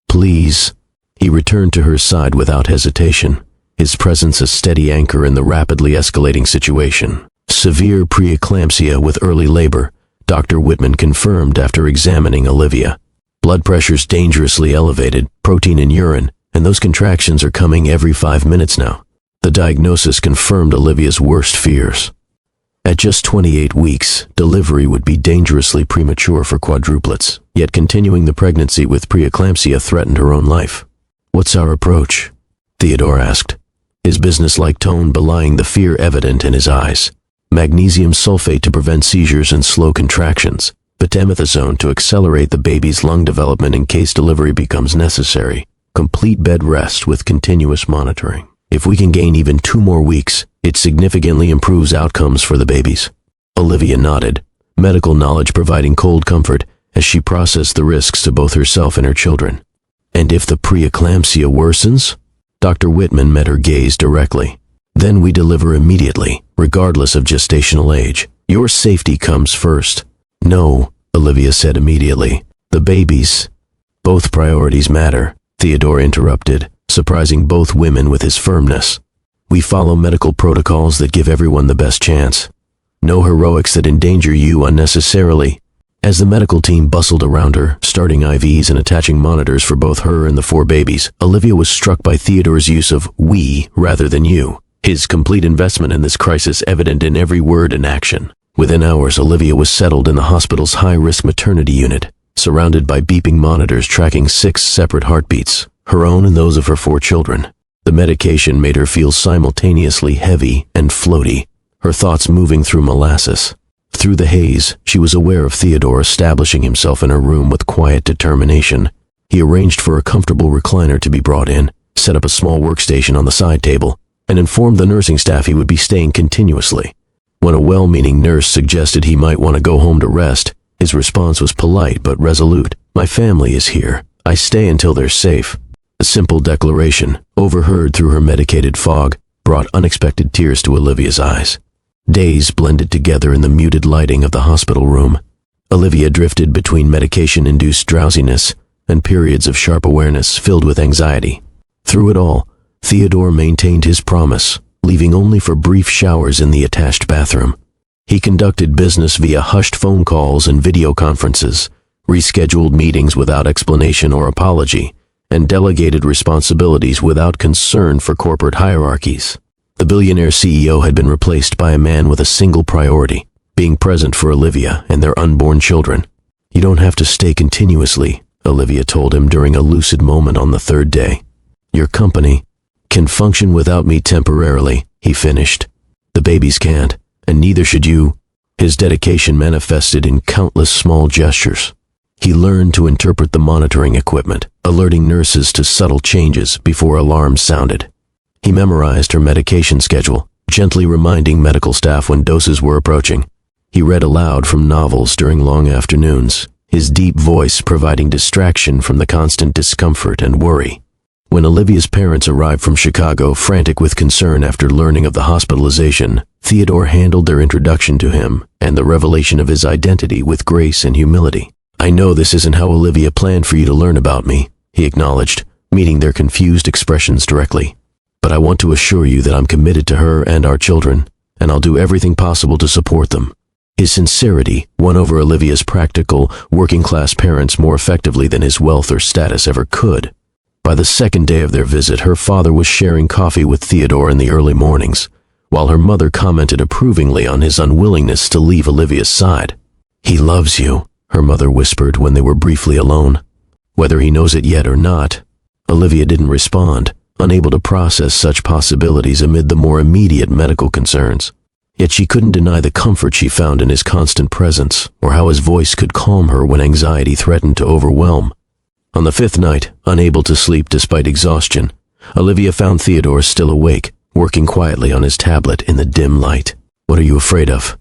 "Please." He returned to her side without hesitation, his presence a steady anchor in the rapidly escalating situation. "Severe preeclampsia with early labor," Dr. Whitman confirmed after examining Olivia. "Blood pressure's dangerously elevated, protein in urine, and those contractions are coming every 5 minutes now." The diagnosis confirmed Olivia's worst fears. At just 28 weeks, delivery would be dangerously premature for quadruplets, yet continuing the pregnancy with preeclampsia threatened her own life. "What's our approach?" Theodore asked, his businesslike tone belying the fear evident in his eyes. "Magnesium sulfate to prevent seizures and slow contractions, betamethasone to accelerate the baby's lung development in case delivery becomes necessary, complete bed rest with continuous monitoring. If we can gain even 2 more weeks, it significantly improves outcomes for the babies." Olivia nodded, medical knowledge providing cold comfort as she processed the risks to both herself and her children. "And if the preeclampsia worsens?" Dr. Whitman met her gaze directly. "Then we deliver immediately, regardless of gestational age. Your safety comes first." "No," Olivia said immediately. "The babies." "Both priorities matter," Theodore interrupted, surprising both women with his firmness. "We follow medical protocols that give everyone the best chance. No heroics that endanger you unnecessarily." As the medical team bustled around her, starting IVs and attaching monitors for both her and the 4 babies, Olivia was struck by Theodore's use of "we" rather than "you," his complete investment in this crisis evident in every word and action. Within hours, Olivia was settled in the hospital's high-risk maternity unit, surrounded by beeping monitors tracking 6 separate heartbeats, her own and those of her 4 children. The medication made her feel simultaneously heavy and floaty, her thoughts moving through molasses. Through the haze, she was aware of Theodore establishing himself in her room with quiet determination. He arranged for a comfortable recliner to be brought in, set up a small workstation on the side table, and informed the nursing staff he would be staying continuously. When a well-meaning nurse suggested he might want to go home to rest, his response was polite but resolute. "My family is here. I stay until they're safe." A simple declaration, overheard through her medicated fog, brought unexpected tears to Olivia's eyes. Days blended together in the muted lighting of the hospital room. Olivia drifted between medication-induced drowsiness and periods of sharp awareness filled with anxiety. Through it all, Theodore maintained his promise, leaving only for brief showers in the attached bathroom. He conducted business via hushed phone calls and video conferences, rescheduled meetings without explanation or apology, and delegated responsibilities without concern for corporate hierarchies. The billionaire CEO had been replaced by a man with a single priority, being present for Olivia and their unborn children. "You don't have to stay continuously," Olivia told him during a lucid moment on the 3rd day. "Your company can function without me temporarily," he finished. "The babies can't, and neither should you." His dedication manifested in countless small gestures. He learned to interpret the monitoring equipment, alerting nurses to subtle changes before alarms sounded. He memorized her medication schedule, gently reminding medical staff when doses were approaching. He read aloud from novels during long afternoons, his deep voice providing distraction from the constant discomfort and worry. When Olivia's parents arrived from Chicago, frantic with concern after learning of the hospitalization, Theodore handled their introduction to him and the revelation of his identity with grace and humility. "I know this isn't how Olivia planned for you to learn about me," he acknowledged, meeting their confused expressions directly. "But I want to assure you that I'm committed to her and our children, and I'll do everything possible to support them." His sincerity won over Olivia's practical, working-class parents more effectively than his wealth or status ever could. By the 2nd day of their visit, her father was sharing coffee with Theodore in the early mornings, while her mother commented approvingly on his unwillingness to leave Olivia's side. "He loves you," her mother whispered when they were briefly alone. Whether he knows it yet or not, Olivia didn't respond, unable to process such possibilities amid the more immediate medical concerns. Yet she couldn't deny the comfort she found in his constant presence, or how his voice could calm her when anxiety threatened to overwhelm. On the 5th night, unable to sleep despite exhaustion, Olivia found Theodore still awake, working quietly on his tablet in the dim light. "What are you afraid of?"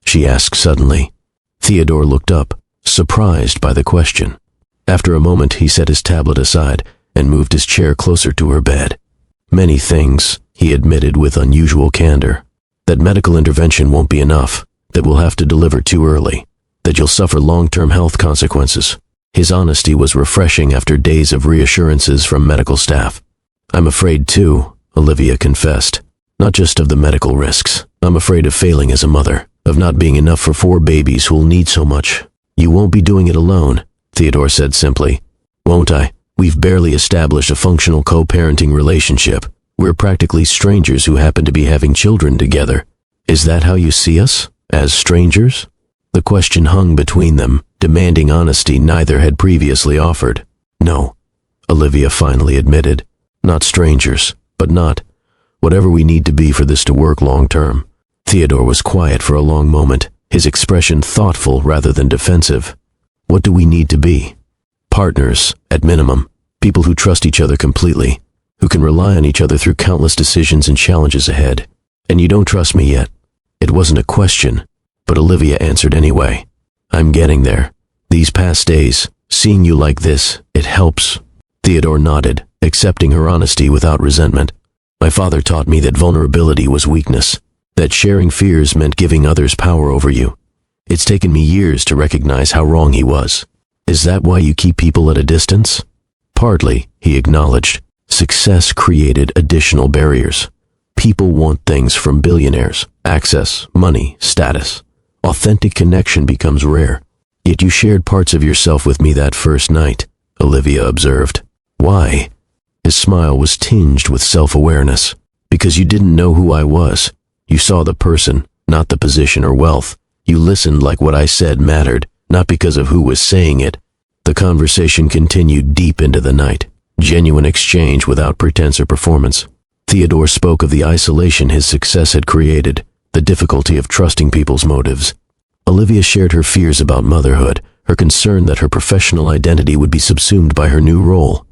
she asked suddenly. Theodore looked up, surprised by the question. After a moment, he set his tablet aside and moved his chair closer to her bed. "Many things," he admitted with unusual candor. "That medical intervention won't be enough, that we'll have to deliver too early, that you'll suffer long-term health consequences." His honesty was refreshing after days of reassurances from medical staff. "I'm afraid too," Olivia confessed. "Not just of the medical risks. I'm afraid of failing as a mother, of not being enough for 4 babies who'll need so much." "You won't be doing it alone," Theodore said simply. "Won't I? We've barely established a functional co-parenting relationship. We're practically strangers who happen to be having children together. Is that how you see us? As strangers?" The question hung between them, demanding honesty neither had previously offered. "No," Olivia finally admitted. "Not strangers, but not whatever we need to be for this to work long term." Theodore was quiet for a long moment, his expression thoughtful rather than defensive. "What do we need to be?" "Partners, at minimum. People who trust each other completely, who can rely on each other through countless decisions and challenges ahead. And you don't trust me yet." It wasn't a question, but Olivia answered anyway. "I'm getting there. These past days, seeing you like this, it helps." Theodore nodded, accepting her honesty without resentment. "My father taught me that vulnerability was weakness, that sharing fears meant giving others power over you. It's taken me years to recognize how wrong he was." "Is that why you keep people at a distance?" "Partly," he acknowledged. "Success created additional barriers. People want things from billionaires: access, money, status. Authentic connection becomes rare. Yet you shared parts of yourself with me that first night," Olivia observed. "Why?" His smile was tinged with self-awareness. "Because you didn't know who I was. You saw the person, not the position or wealth. You listened like what I said mattered, not because of who was saying it." The conversation continued deep into the night, genuine exchange without pretense or performance. Theodore spoke of the isolation his success had created, the difficulty of trusting people's motives. Olivia shared her fears about motherhood, her concern that her professional identity would be subsumed by her new role.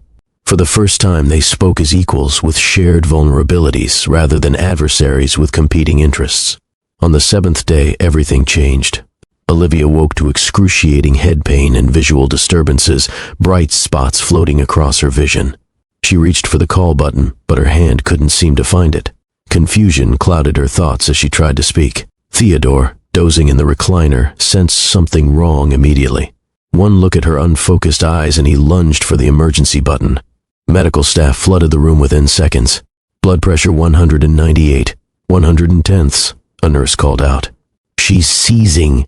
For the first time, they spoke as equals with shared vulnerabilities rather than adversaries with competing interests. On the seventh day, everything changed. Olivia woke to excruciating head pain and visual disturbances, bright spots floating across her vision. She reached for the call button, but her hand couldn't seem to find it. Confusion clouded her thoughts as she tried to speak. Theodore, dozing in the recliner, sensed something wrong immediately. One look at her unfocused eyes and he lunged for the emergency button. Medical staff flooded the room within seconds. "Blood pressure 198, 110ths, a nurse called out. "She's seizing."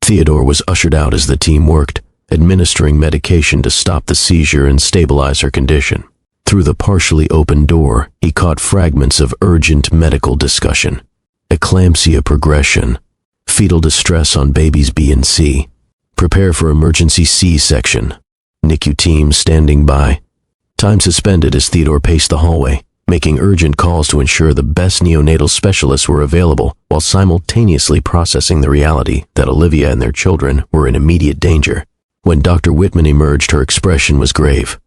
Theodore was ushered out as the team worked, administering medication to stop the seizure and stabilize her condition. Through the partially open door, he caught fragments of urgent medical discussion. Eclampsia progression. Fetal distress on babies B and C. Prepare for emergency C-section. NICU team standing by. Time suspended as Theodore paced the hallway, making urgent calls to ensure the best neonatal specialists were available while simultaneously processing the reality that Olivia and their children were in immediate danger. When Dr. Whitman emerged, her expression was grave.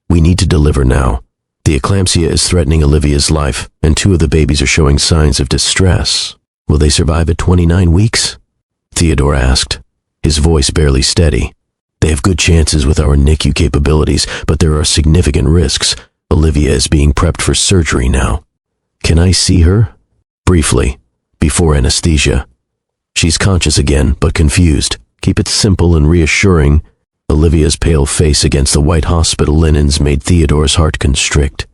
"We need to deliver now. The eclampsia is threatening Olivia's life, and 2 of the babies are showing signs of distress. Will they survive at 29 weeks? Theodore asked, his voice barely steady. "They have good chances with our NICU capabilities, but there are significant risks. Olivia is being prepped for surgery now." "Can I see her?" "Briefly, before anesthesia." "She's conscious again, but confused. Keep it simple and reassuring." Olivia's pale face against the white hospital linens made Theodore's heart constrict.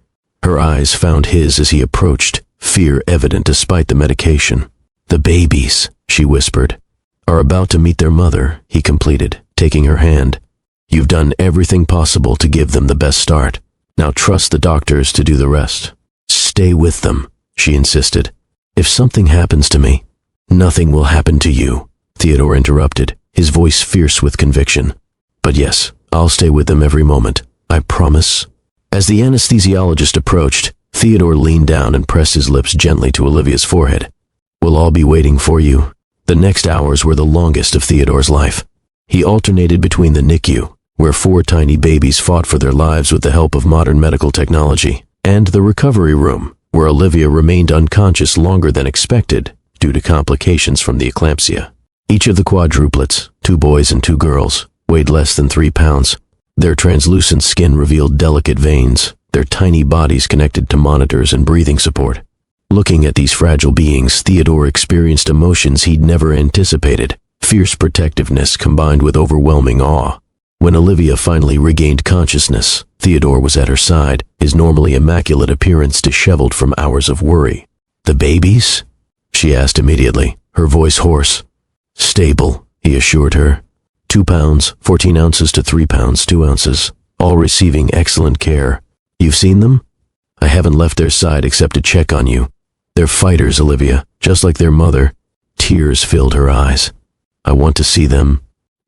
Her eyes found his as he approached, fear evident despite the medication. "The babies," she whispered, "are about to meet their mother," he completed, taking her hand. "You've done everything possible to give them the best start. Now trust the doctors to do the rest." "Stay with them," she insisted. "If something happens to me." "Nothing will happen to you," Theodore interrupted, his voice fierce with conviction. "But yes, I'll stay with them every moment. I promise." As the anesthesiologist approached, Theodore leaned down and pressed his lips gently to Olivia's forehead. "We'll all be waiting for you." The next hours were the longest of Theodore's life. He alternated between the NICU, where 4 tiny babies fought for their lives with the help of modern medical technology, and the recovery room, where Olivia remained unconscious longer than expected due to complications from the eclampsia. Each of the quadruplets, 2 boys and 2 girls, weighed less than 3 pounds. Their translucent skin revealed delicate veins, their tiny bodies connected to monitors and breathing support. Looking at these fragile beings, Theodore experienced emotions he'd never anticipated, fierce protectiveness combined with overwhelming awe. When Olivia finally regained consciousness, Theodore was at her side, his normally immaculate appearance disheveled from hours of worry. "The babies?" she asked immediately, her voice hoarse. "Stable," he assured her. 2 pounds, 14 ounces to 3 pounds, 2 ounces, all receiving excellent care. "You've seen them?" "I haven't left their side except to check on you. They're fighters, Olivia, just like their mother." Tears filled her eyes. "I want to see them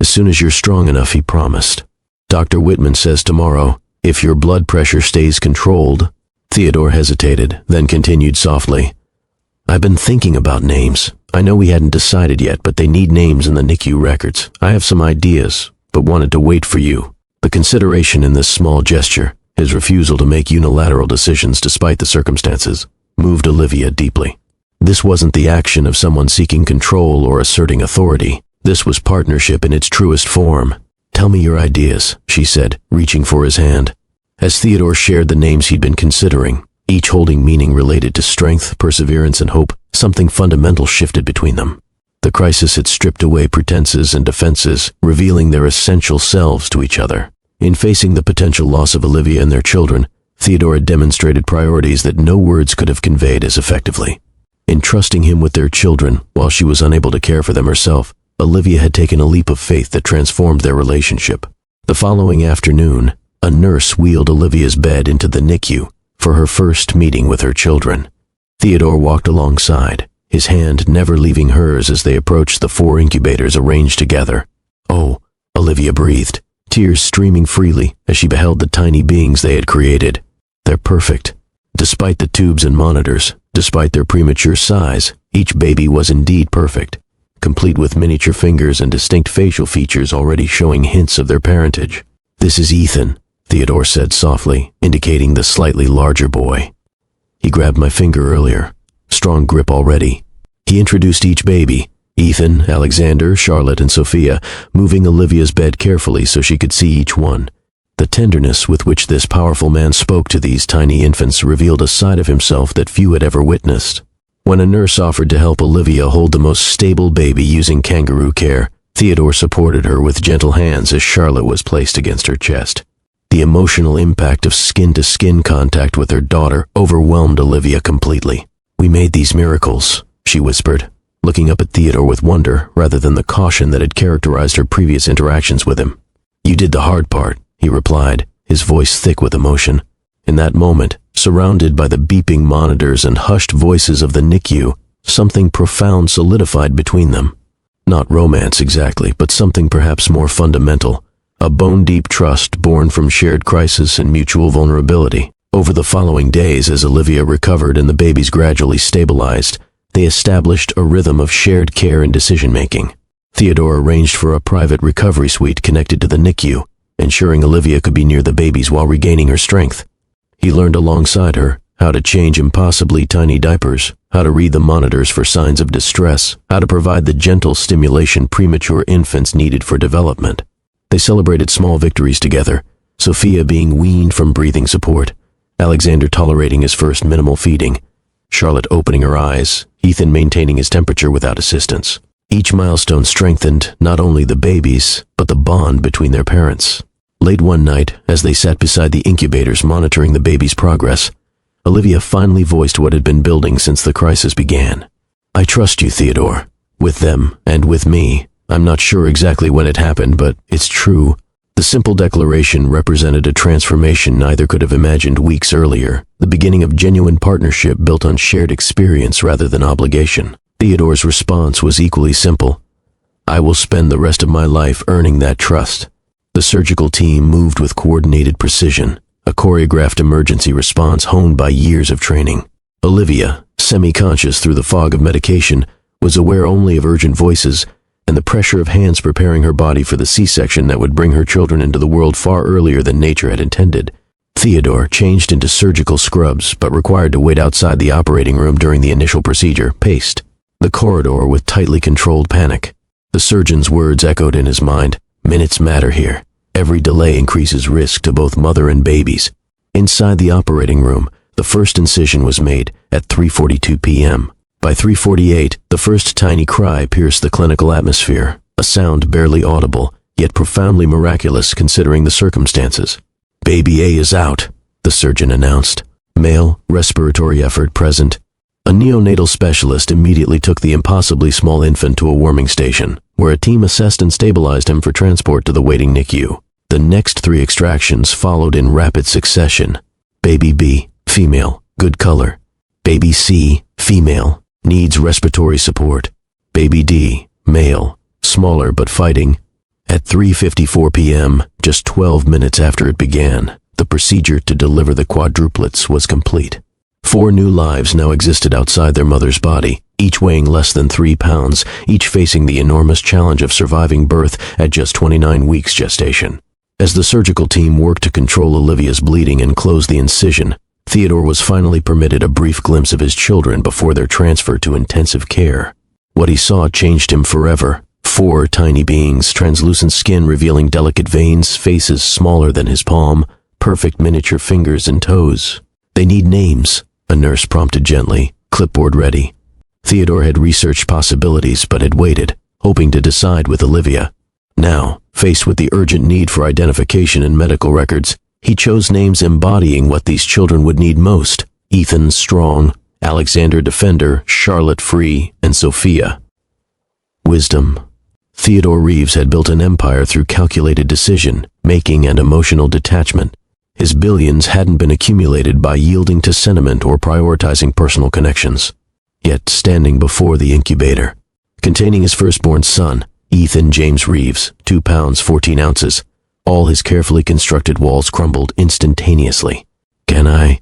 As soon as you're strong enough, he promised. Dr. Whitman says tomorrow, if your blood pressure stays controlled. Theodore hesitated, then continued softly. I've been thinking about names. I know we hadn't decided yet, but they need names in the NICU records. I have some ideas, but wanted to wait for you. The consideration in this small gesture, his refusal to make unilateral decisions despite the circumstances, moved Olivia deeply. This wasn't the action of someone seeking control or asserting authority. This was partnership in its truest form. Tell me your ideas, she said, reaching for his hand. As Theodore shared the names he'd been considering, each holding meaning related to strength, perseverance, and hope, something fundamental shifted between them. The crisis had stripped away pretenses and defenses, revealing their essential selves to each other. In facing the potential loss of Olivia and their children, Theodore had demonstrated priorities that no words could have conveyed as effectively. Entrusting him with their children, while she was unable to care for them herself, Olivia had taken a leap of faith that transformed their relationship. The following afternoon, a nurse wheeled Olivia's bed into the NICU for her first meeting with her children. Theodore walked alongside, his hand never leaving hers as they approached the 4 incubators arranged together. Oh, Olivia breathed, tears streaming freely as she beheld the tiny beings they had created. They're perfect. Despite the tubes and monitors, despite their premature size, each baby was indeed perfect, complete with miniature fingers and distinct facial features already showing hints of their parentage. This is Ethan, Theodore said softly, indicating the slightly larger boy. He grabbed my finger earlier. Strong grip already. He introduced each baby, Ethan, Alexander, Charlotte, and Sophia, moving Olivia's bed carefully so she could see each one. The tenderness with which this powerful man spoke to these tiny infants revealed a side of himself that few had ever witnessed. When a nurse offered to help Olivia hold the most stable baby using kangaroo care, Theodore supported her with gentle hands as Charlotte was placed against her chest. The emotional impact of skin-to-skin contact with her daughter overwhelmed Olivia completely. We made these miracles, she whispered, looking up at Theodore with wonder rather than the caution that had characterized her previous interactions with him. You did the hard part, he replied, his voice thick with emotion. In that moment, surrounded by the beeping monitors and hushed voices of the NICU, something profound solidified between them. Not romance exactly, but something perhaps more fundamental. A bone-deep trust born from shared crisis and mutual vulnerability. Over the following days, as Olivia recovered and the babies gradually stabilized, they established a rhythm of shared care and decision-making. Theodore arranged for a private recovery suite connected to the NICU, ensuring Olivia could be near the babies while regaining her strength. He learned alongside her how to change impossibly tiny diapers, how to read the monitors for signs of distress, how to provide the gentle stimulation premature infants needed for development. They celebrated small victories together, Sophia being weaned from breathing support, Alexander tolerating his first minimal feeding, Charlotte opening her eyes, Ethan maintaining his temperature without assistance. Each milestone strengthened not only the babies, but the bond between their parents. Late one night, as they sat beside the incubators monitoring the baby's progress, Olivia finally voiced what had been building since the crisis began. I trust you, Theodore. With them, and with me. I'm not sure exactly when it happened, but it's true. The simple declaration represented a transformation neither could have imagined weeks earlier, the beginning of genuine partnership built on shared experience rather than obligation. Theodore's response was equally simple. I will spend the rest of my life earning that trust. The surgical team moved with coordinated precision, a choreographed emergency response honed by years of training. Olivia, semi-conscious through the fog of medication, was aware only of urgent voices and the pressure of hands preparing her body for the C-section that would bring her children into the world far earlier than nature had intended. Theodore, changed into surgical scrubs but required to wait outside the operating room during the initial procedure, paced the corridor with tightly controlled panic. The surgeon's words echoed in his mind. Minutes matter here. Every delay increases risk to both mother and babies. Inside the operating room, the first incision was made at 3:42 p.m. By 3:48, the first tiny cry pierced the clinical atmosphere, a sound barely audible, yet profoundly miraculous considering the circumstances. Baby A is out, the surgeon announced. Male, respiratory effort present. A neonatal specialist immediately took the impossibly small infant to a warming station, where a team assessed and stabilized him for transport to the waiting NICU. The next 3 extractions followed in rapid succession. Baby B, female, good color. Baby C, female, needs respiratory support. Baby D, male, smaller but fighting. At 3:54 p.m., just 12 minutes after it began, the procedure to deliver the quadruplets was complete. 4 new lives now existed outside their mother's body, each weighing less than 3 pounds, each facing the enormous challenge of surviving birth at just 29 weeks gestation. As the surgical team worked to control Olivia's bleeding and close the incision, Theodore was finally permitted a brief glimpse of his children before their transfer to intensive care. What he saw changed him forever. 4 tiny beings, translucent skin revealing delicate veins, faces smaller than his palm, perfect miniature fingers and toes. "They need names," a nurse prompted gently, clipboard ready. Theodore had researched possibilities but had waited, hoping to decide with Olivia. Now, faced with the urgent need for identification in medical records, he chose names embodying what these children would need most: Ethan Strong, Alexander Defender, Charlotte Free, and Sophia. Wisdom. Theodore Reeves had built an empire through calculated decision, making, and emotional detachment. His billions hadn't been accumulated by yielding to sentiment or prioritizing personal connections. Yet, standing before the incubator, containing his firstborn son, Ethan James Reeves, 2 pounds 14 ounces, all his carefully constructed walls crumbled instantaneously. "Can I?"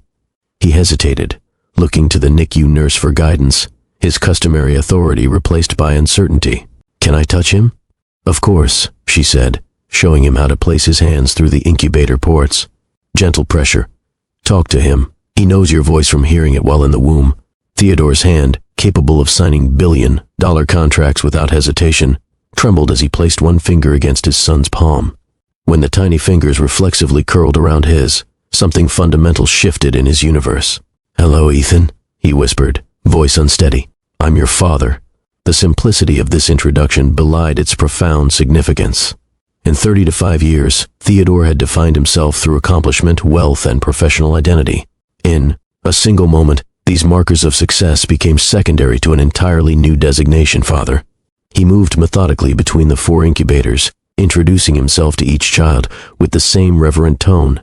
He hesitated, looking to the NICU nurse for guidance, his customary authority replaced by uncertainty. "Can I touch him?" "Of course," she said, showing him how to place his hands through the incubator ports. Gentle pressure. "Talk to him. He knows your voice from hearing it while in the womb." Theodore's hand, capable of signing billion-dollar contracts without hesitation, trembled as he placed one finger against his son's palm. When the tiny fingers reflexively curled around his, something fundamental shifted in his universe. "Hello, Ethan," he whispered, voice unsteady. "I'm your father." The simplicity of this introduction belied its profound significance. In 30 to 5 years, Theodore had defined himself through accomplishment, wealth, and professional identity. In a single moment, these markers of success became secondary to an entirely new designation, father. He moved methodically between the 4 incubators, introducing himself to each child with the same reverent tone.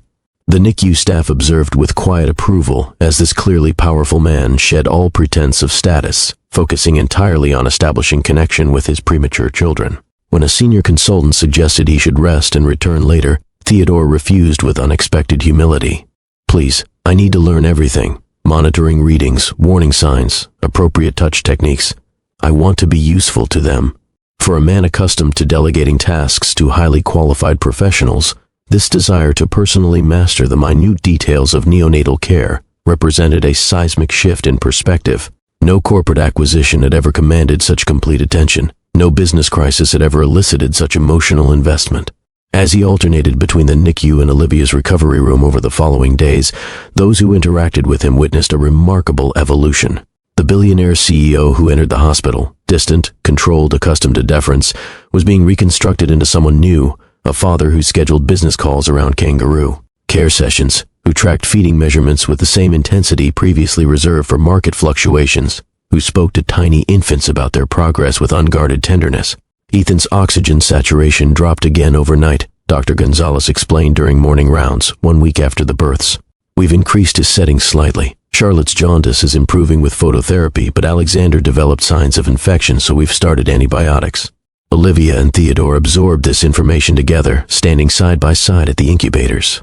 The NICU staff observed with quiet approval as this clearly powerful man shed all pretense of status, focusing entirely on establishing connection with his premature children. When a senior consultant suggested he should rest and return later, Theodore refused with unexpected humility. "Please, I need to learn everything. Monitoring readings, warning signs, appropriate touch techniques. I want to be useful to them." For a man accustomed to delegating tasks to highly qualified professionals, this desire to personally master the minute details of neonatal care represented a seismic shift in perspective. No corporate acquisition had ever commanded such complete attention. No business crisis had ever elicited such emotional investment. As he alternated between the NICU and Olivia's recovery room over the following days, those who interacted with him witnessed a remarkable evolution. The billionaire CEO who entered the hospital, distant, controlled, accustomed to deference, was being reconstructed into someone new, a father who scheduled business calls around kangaroo care sessions, who tracked feeding measurements with the same intensity previously reserved for market fluctuations, who spoke to tiny infants about their progress with unguarded tenderness. Ethan's oxygen saturation dropped again overnight, Dr. Gonzalez explained during morning rounds, 1 week after the births. "We've increased his settings slightly. Charlotte's jaundice is improving with phototherapy, but Alexander developed signs of infection, so we've started antibiotics." Olivia and Theodore absorbed this information together, standing side by side at the incubators.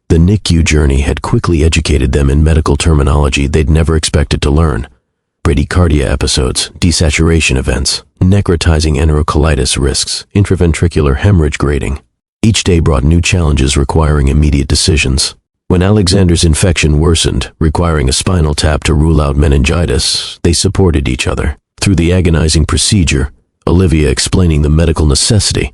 The NICU journey had quickly educated them in medical terminology they'd never expected to learn. Bradycardia episodes, desaturation events, necrotizing enterocolitis risks, intraventricular hemorrhage grading. Each day brought new challenges requiring immediate decisions. When Alexander's infection worsened, requiring a spinal tap to rule out meningitis, they supported each other. Through the agonizing procedure, Olivia explaining the medical necessity,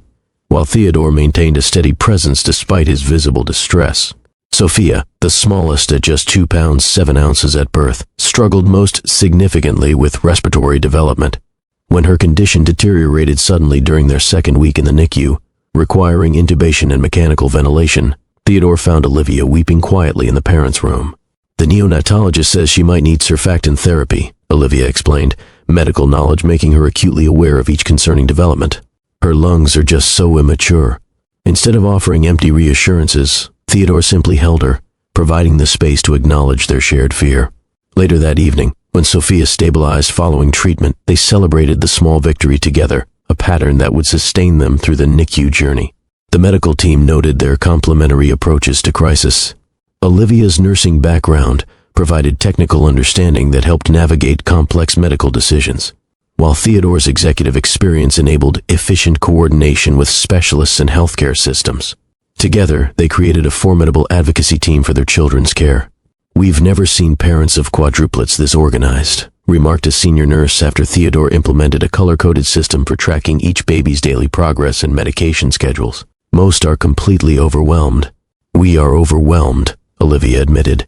while Theodore maintained a steady presence despite his visible distress. Sophia, the smallest at just 2 pounds 7 ounces at birth, struggled most significantly with respiratory development. When her condition deteriorated suddenly during their 2nd week in the NICU, requiring intubation and mechanical ventilation, Theodore found Olivia weeping quietly in the parents' room. "The neonatologist says she might need surfactant therapy," Olivia explained, medical knowledge making her acutely aware of each concerning development. "Her lungs are just so immature." Instead of offering empty reassurances, Theodore simply held her, providing the space to acknowledge their shared fear. Later that evening, when Sophia stabilized following treatment, they celebrated the small victory together, a pattern that would sustain them through the NICU journey. The medical team noted their complementary approaches to crisis. Olivia's nursing background provided technical understanding that helped navigate complex medical decisions, while Theodore's executive experience enabled efficient coordination with specialists and healthcare systems. Together, they created a formidable advocacy team for their children's care. "We've never seen parents of quadruplets this organized," remarked a senior nurse after Theodore implemented a color-coded system for tracking each baby's daily progress and medication schedules. "Most are completely overwhelmed." "We are overwhelmed," Olivia admitted.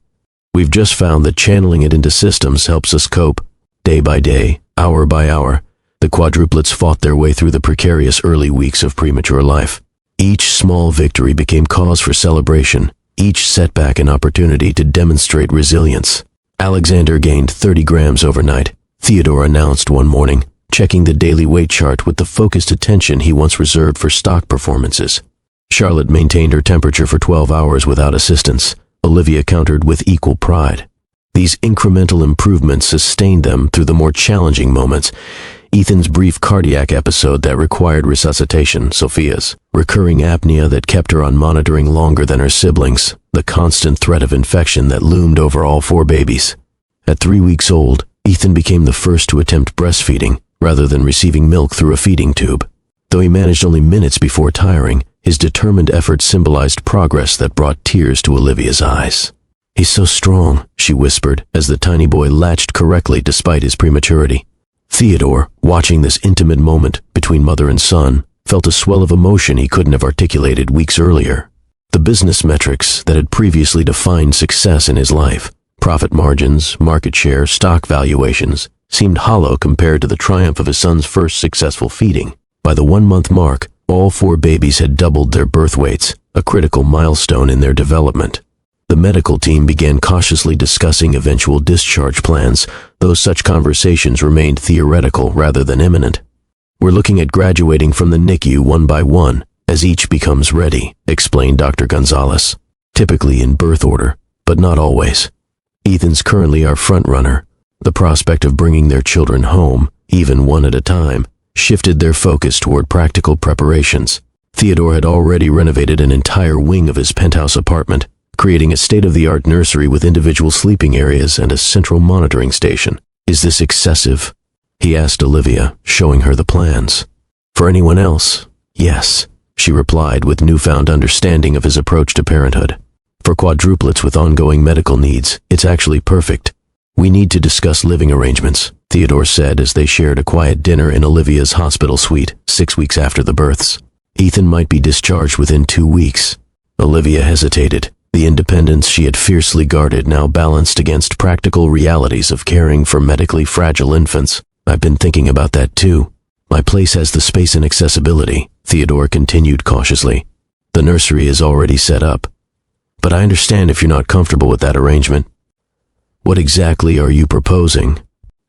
"We've just found that channeling it into systems helps us cope. Day by day, hour by hour, the quadruplets fought their way through the precarious early weeks of premature life. Each small victory became cause for celebration, each setback an opportunity to demonstrate resilience. Alexander gained 30 grams overnight," Theodore announced one morning, checking the daily weight chart with the focused attention he once reserved for stock performances. Charlotte maintained her temperature for 12 hours without assistance, Olivia countered with equal pride. These incremental improvements sustained them through the more challenging moments. Ethan's brief cardiac episode that required resuscitation, Sophia's recurring apnea that kept her on monitoring longer than her siblings, the constant threat of infection that loomed over all 4 babies. At 3 weeks old, Ethan became the first to attempt breastfeeding, rather than receiving milk through a feeding tube. Though he managed only minutes before tiring, his determined effort symbolized progress that brought tears to Olivia's eyes. "He's so strong," she whispered as the tiny boy latched correctly despite his prematurity. Theodore, watching this intimate moment between mother and son, felt a swell of emotion he couldn't have articulated weeks earlier. The business metrics that had previously defined success in his life, profit margins, market share, stock valuations, seemed hollow compared to the triumph of his son's first successful feeding. By the 1-month mark, all 4 babies had doubled their birth weights, a critical milestone in their development. The medical team began cautiously discussing eventual discharge plans, though such conversations remained theoretical rather than imminent. "We're looking at graduating from the NICU one by one, as each becomes ready," explained Dr. Gonzalez. "Typically in birth order, but not always. Ethan's currently our front-runner." The prospect of bringing their children home, even one at a time, shifted their focus toward practical preparations. Theodore had already renovated an entire wing of his penthouse apartment, creating a state-of-the-art nursery with individual sleeping areas and a central monitoring station. "Is this excessive?" he asked Olivia, showing her the plans. "For anyone else, yes," she replied with newfound understanding of his approach to parenthood. "For quadruplets with ongoing medical needs, it's actually perfect. We need to discuss living arrangements," Theodore said as they shared a quiet dinner in Olivia's hospital suite 6 weeks after the births. "Ethan might be discharged within 2 weeks." Olivia hesitated. The independence she had fiercely guarded now balanced against practical realities of caring for medically fragile infants. "I've been thinking about that too. My place has the space and accessibility," Theodore continued cautiously. "The nursery is already set up. But I understand if you're not comfortable with that arrangement." "What exactly are you proposing?"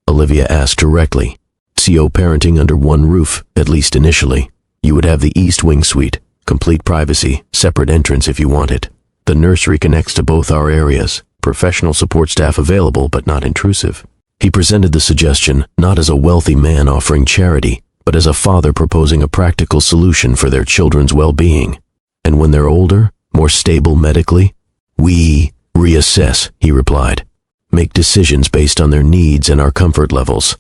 Olivia asked directly. "CO parenting under one roof, at least initially. You would have the East Wing suite, complete privacy, separate entrance if you want it. The nursery connects to both our areas, professional support staff available but not intrusive." He presented the suggestion not as a wealthy man offering charity, but as a father proposing a practical solution for their children's well-being. "And when they're older, more stable medically, we reassess," he replied. "Make decisions based on their needs and our comfort levels.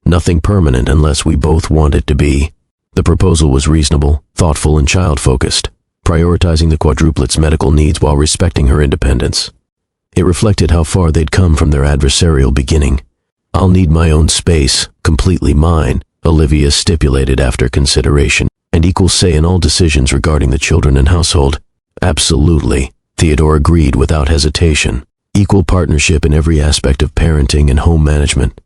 Nothing permanent unless we both want it to be." The proposal was reasonable, thoughtful, and child-focused, prioritizing the quadruplets' medical needs while respecting her independence. It reflected how far they'd come from their adversarial beginning. "I'll need my own space, completely mine," Olivia stipulated after consideration, "and equal say in all decisions regarding the children and household." "Absolutely," Theodore agreed without hesitation. "Equal partnership in every aspect of parenting and home management."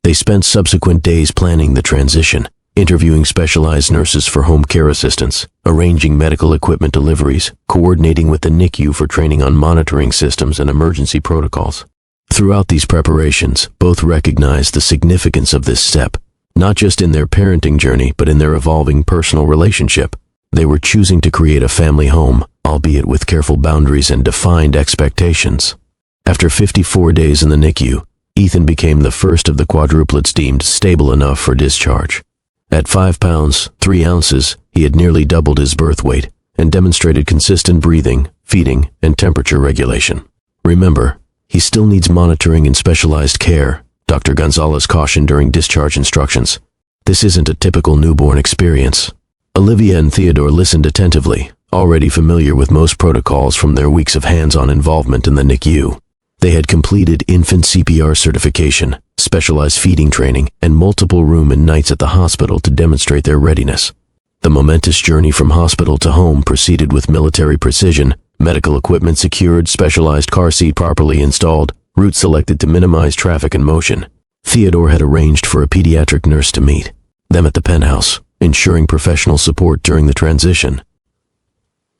They spent subsequent days planning the transition, interviewing specialized nurses for home care assistance, arranging medical equipment deliveries, coordinating with the NICU for training on monitoring systems and emergency protocols. Throughout these preparations, both recognized the significance of this step, not just in their parenting journey, but in their evolving personal relationship. They were choosing to create a family home, albeit with careful boundaries and defined expectations. After 54 days in the NICU, Ethan became the first of the quadruplets deemed stable enough for discharge. At 5 pounds, 3 ounces, he had nearly doubled his birth weight and demonstrated consistent breathing, feeding, and temperature regulation. Remember, he still needs monitoring and specialized care, Dr. Gonzalez cautioned during discharge instructions. This isn't a typical newborn experience. Olivia and Theodore listened attentively, already familiar with most protocols from their weeks of hands-on involvement in the NICU. They had completed infant CPR certification, specialized feeding training, and multiple room and nights at the hospital to demonstrate their readiness. The momentous journey from hospital to home proceeded with military precision, medical equipment secured, specialized car seat properly installed, route selected to minimize traffic and motion. Theodore had arranged for a pediatric nurse to meet them at the penthouse, ensuring professional support during the transition.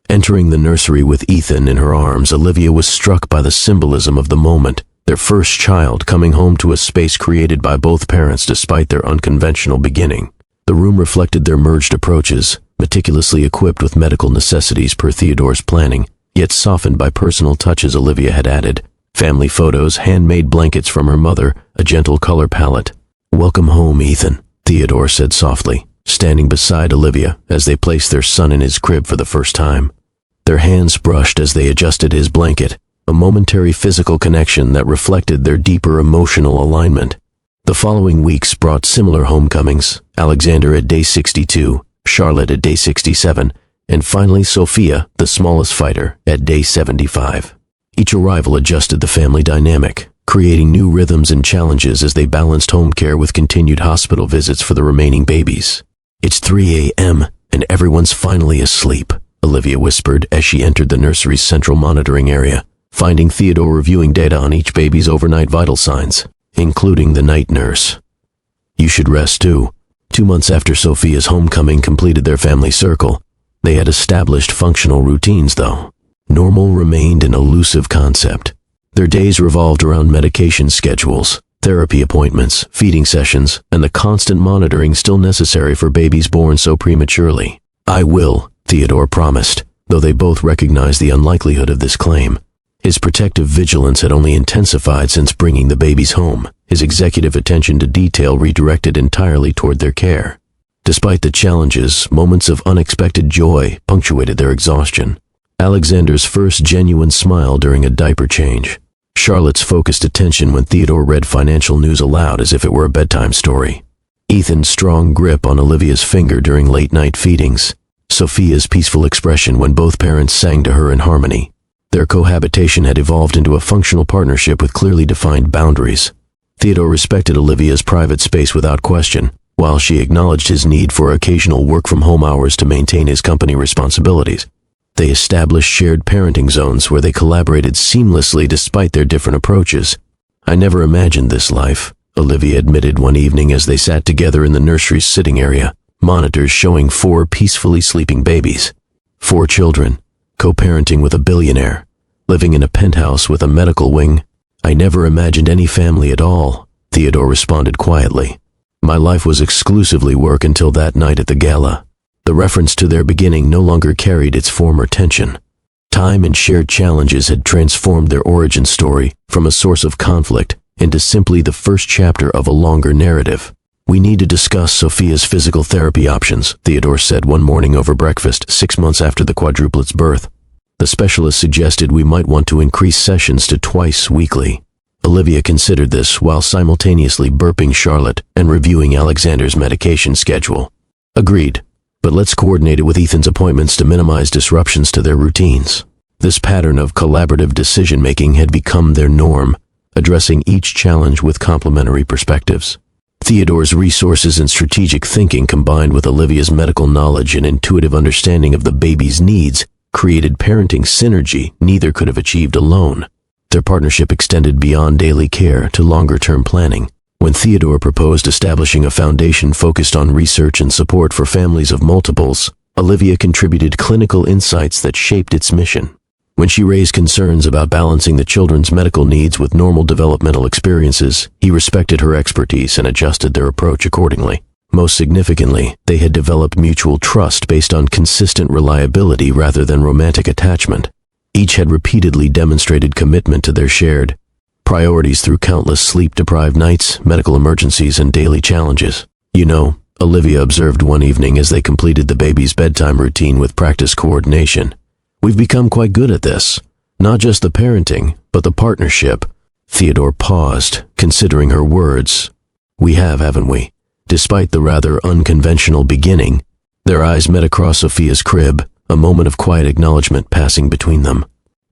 Entering the nursery with Ethan in her arms, Olivia was struck by the symbolism of the moment, their first child coming home to a space created by both parents despite their unconventional beginning. The room reflected their merged approaches, meticulously equipped with medical necessities per Theodore's planning, yet softened by personal touches Olivia had added. Family photos, handmade blankets from her mother, a gentle color palette. "Welcome home, Ethan," Theodore said softly, standing beside Olivia as they placed their son in his crib for the first time. Their hands brushed as they adjusted his blanket, a momentary physical connection that reflected their deeper emotional alignment. The following weeks brought similar homecomings, Alexander at day 62, Charlotte at day 67, and finally Sophia, the smallest fighter, at day 75. Each arrival adjusted the family dynamic, creating new rhythms and challenges as they balanced home care with continued hospital visits for the remaining babies. "It's 3 a.m. and everyone's finally asleep," Olivia whispered as she entered the nursery's central monitoring area, finding Theodore reviewing data on each baby's overnight vital signs, including the night nurse. "You should rest too." 2 months after Sophia's homecoming completed their family circle, they had established functional routines though. Normal remained an elusive concept. Their days revolved around medication schedules, therapy appointments, feeding sessions, and the constant monitoring still necessary for babies born so prematurely. "I will," Theodore promised, though they both recognized the unlikelihood of this claim. His protective vigilance had only intensified since bringing the babies home, his executive attention to detail redirected entirely toward their care. Despite the challenges, moments of unexpected joy punctuated their exhaustion. Alexander's first genuine smile during a diaper change. Charlotte's focused attention when Theodore read financial news aloud as if it were a bedtime story. Ethan's strong grip on Olivia's finger during late-night feedings. Sophia's peaceful expression when both parents sang to her in harmony. Their cohabitation had evolved into a functional partnership with clearly defined boundaries. Theodore respected Olivia's private space without question, while she acknowledged his need for occasional work-from-home hours to maintain his company responsibilities. They established shared parenting zones where they collaborated seamlessly despite their different approaches. "I never imagined this life," Olivia admitted one evening as they sat together in the nursery's sitting area, monitors showing 4 peacefully sleeping babies. 4 children, co-parenting with a billionaire, living in a penthouse with a medical wing. "I never imagined any family at all," Theodore responded quietly. "My life was exclusively work until that night at the gala." The reference to their beginning no longer carried its former tension. Time and shared challenges had transformed their origin story from a source of conflict into simply the first chapter of a longer narrative. "We need to discuss Sophia's physical therapy options," Theodore said one morning over breakfast 6 months after the quadruplets' birth. The specialist suggested we might want to increase sessions to twice weekly. Olivia considered this while simultaneously burping Charlotte and reviewing Alexander's medication schedule. "Agreed. But let's coordinate it with Ethan's appointments to minimize disruptions to their routines." This pattern of collaborative decision-making had become their norm, addressing each challenge with complementary perspectives. Theodore's resources and strategic thinking combined with Olivia's medical knowledge and intuitive understanding of the baby's needs created parenting synergy neither could have achieved alone. Their partnership extended beyond daily care to longer-term planning. When Theodore proposed establishing a foundation focused on research and support for families of multiples, Olivia contributed clinical insights that shaped its mission. When she raised concerns about balancing the children's medical needs with normal developmental experiences, he respected her expertise and adjusted their approach accordingly. Most significantly, they had developed mutual trust based on consistent reliability rather than romantic attachment. Each had repeatedly demonstrated commitment to their shared priorities through countless sleep-deprived nights, medical emergencies, and daily challenges. "You know," Olivia observed one evening as they completed the baby's bedtime routine with practice coordination. "We've become quite good at this. Not just the parenting, but the partnership." Theodore paused, considering her words. "We have, haven't we?" Despite the rather unconventional beginning, their eyes met across Sophia's crib, a moment of quiet acknowledgement passing between them.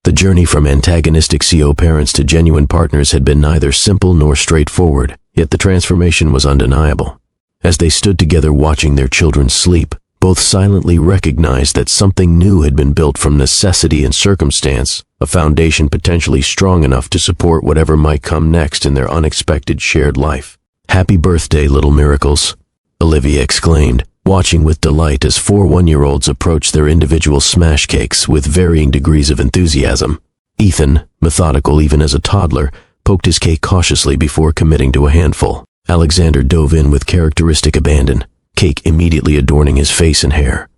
The journey from antagonistic CO parents to genuine partners had been neither simple nor straightforward, yet the transformation was undeniable. As they stood together watching their children sleep, both silently recognized that something new had been built from necessity and circumstance, a foundation potentially strong enough to support whatever might come next in their unexpected shared life. "Happy birthday, little miracles," Olivia exclaimed, watching with delight as 4 one-year-olds approached their individual smash cakes with varying degrees of enthusiasm. Ethan, methodical even as a toddler, poked his cake cautiously before committing to a handful. Alexander dove in with characteristic abandon, cake immediately adorning his face and hair.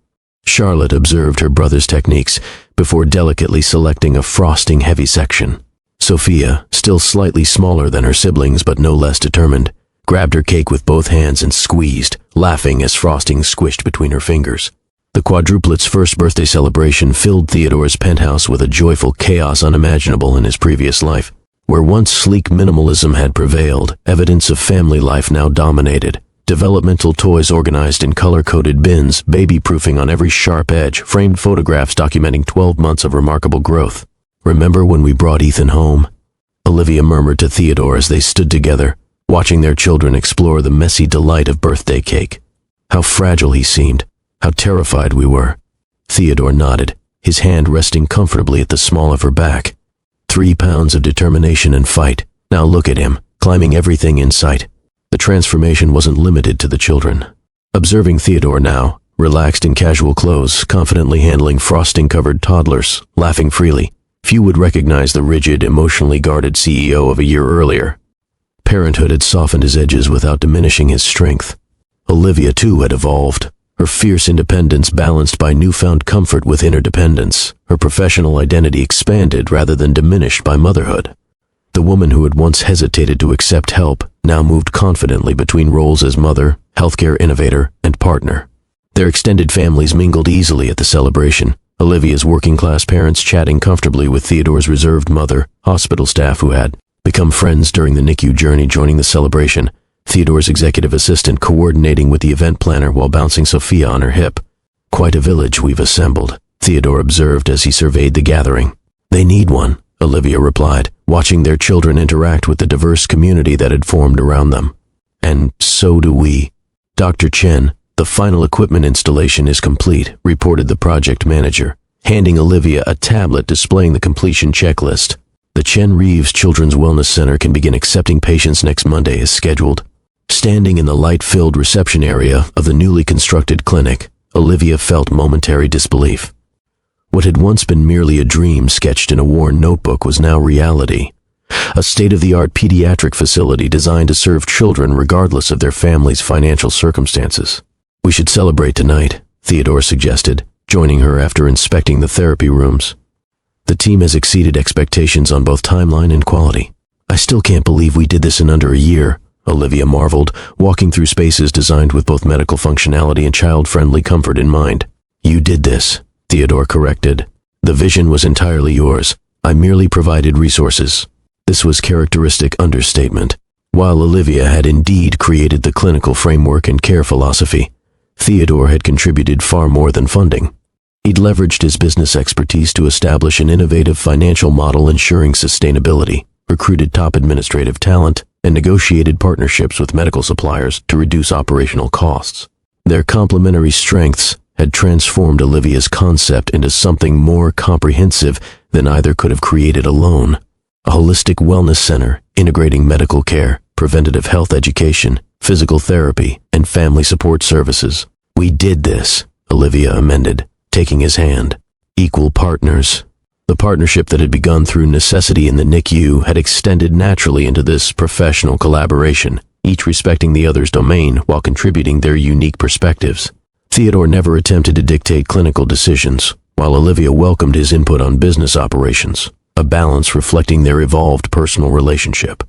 Charlotte observed her brother's techniques before delicately selecting a frosting-heavy section. Sophia, still slightly smaller than her siblings but no less determined, grabbed her cake with both hands and squeezed, laughing as frosting squished between her fingers. The Quadruplets' first birthday celebration filled Theodore's penthouse with a joyful chaos unimaginable in his previous life. Where once sleek minimalism had prevailed, evidence of family life now dominated. Developmental toys organized in color-coded bins, baby-proofing on every sharp edge, framed photographs documenting 12 months of remarkable growth. "Remember when we brought Ethan home?" Olivia murmured to Theodore as they stood together, watching their children explore the messy delight of birthday cake. "How fragile he seemed, how terrified we were." Theodore nodded, his hand resting comfortably at the small of her back. 3 pounds of determination and fight. Now look at him, climbing everything in sight. The transformation wasn't limited to the children. Observing Theodore now, relaxed in casual clothes, confidently handling frosting-covered toddlers, laughing freely, few would recognize the rigid, emotionally guarded CEO of a year earlier. Parenthood had softened his edges without diminishing his strength. Olivia, too, had evolved, her fierce independence balanced by newfound comfort with interdependence, her professional identity expanded rather than diminished by motherhood. The woman who had once hesitated to accept help now moved confidently between roles as mother, healthcare innovator, and partner. Their extended families mingled easily at the celebration, Olivia's working-class parents chatting comfortably with Theodore's reserved mother, hospital staff who had become friends during the NICU journey joining the celebration, Theodore's executive assistant coordinating with the event planner while bouncing Sophia on her hip. "Quite a village we've assembled," Theodore observed as he surveyed the gathering. "They need one," Olivia replied, watching their children interact with the diverse community that had formed around them. "And so do we." "Dr. Chen, the final equipment installation is complete," reported the project manager, handing Olivia a tablet displaying the completion checklist. "The Chen Reeves Children's Wellness Center can begin accepting patients next Monday as scheduled." Standing in the light-filled reception area of the newly constructed clinic, Olivia felt momentary disbelief. What had once been merely a dream sketched in a worn notebook was now reality. A state-of-the-art pediatric facility designed to serve children regardless of their family's financial circumstances. "We should celebrate tonight," Theodore suggested, joining her after inspecting the therapy rooms. "The team has exceeded expectations on both timeline and quality." "I still can't believe we did this in under a year," Olivia marveled, walking through spaces designed with both medical functionality and child-friendly comfort in mind. "You did this," Theodore corrected. "The vision was entirely yours. I merely provided resources." This was characteristic understatement. While Olivia had indeed created the clinical framework and care philosophy, Theodore had contributed far more than funding. He'd leveraged his business expertise to establish an innovative financial model ensuring sustainability, recruited top administrative talent, and negotiated partnerships with medical suppliers to reduce operational costs. Their complementary strengths had transformed Olivia's concept into something more comprehensive than either could have created alone. A holistic wellness center integrating medical care, preventative health education, physical therapy, and family support services. "We did this," Olivia amended, taking his hand. "Equal partners." The partnership that had begun through necessity in the NICU had extended naturally into this professional collaboration, each respecting the other's domain while contributing their unique perspectives. Theodore never attempted to dictate clinical decisions, while Olivia welcomed his input on business operations, a balance reflecting their evolved personal relationship.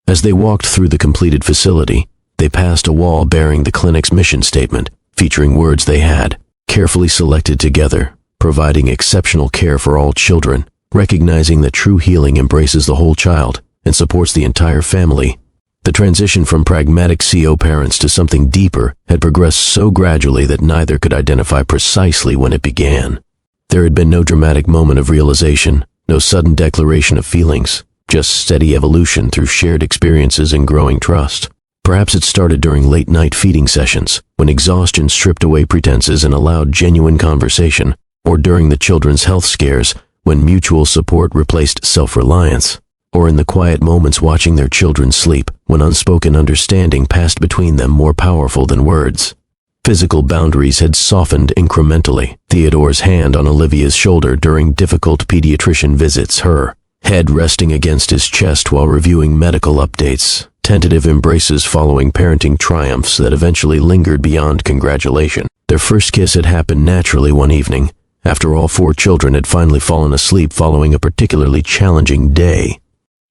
As they walked through the completed facility, They passed a wall bearing the clinic's mission statement, featuring words they had carefully selected together, providing exceptional care for all children, recognizing that true healing embraces the whole child and supports the entire family. The transition from pragmatic CO parents to something deeper had progressed so gradually that neither could identify precisely when it began. There had been no dramatic moment of realization, no sudden declaration of feelings, just steady evolution through shared experiences and growing trust. Perhaps it started during late-night feeding sessions, when exhaustion stripped away pretenses and allowed genuine conversation, or during the children's health scares, when mutual support replaced self-reliance, or in the quiet moments watching their children sleep, when unspoken understanding passed between them more powerful than words. Physical boundaries had softened incrementally. Theodore's hand on Olivia's shoulder during difficult pediatrician visits, her head resting against his chest while reviewing medical updates, tentative embraces following parenting triumphs that eventually lingered beyond congratulation. Their first kiss had happened naturally one evening, after all 4 children had finally fallen asleep following a particularly challenging day.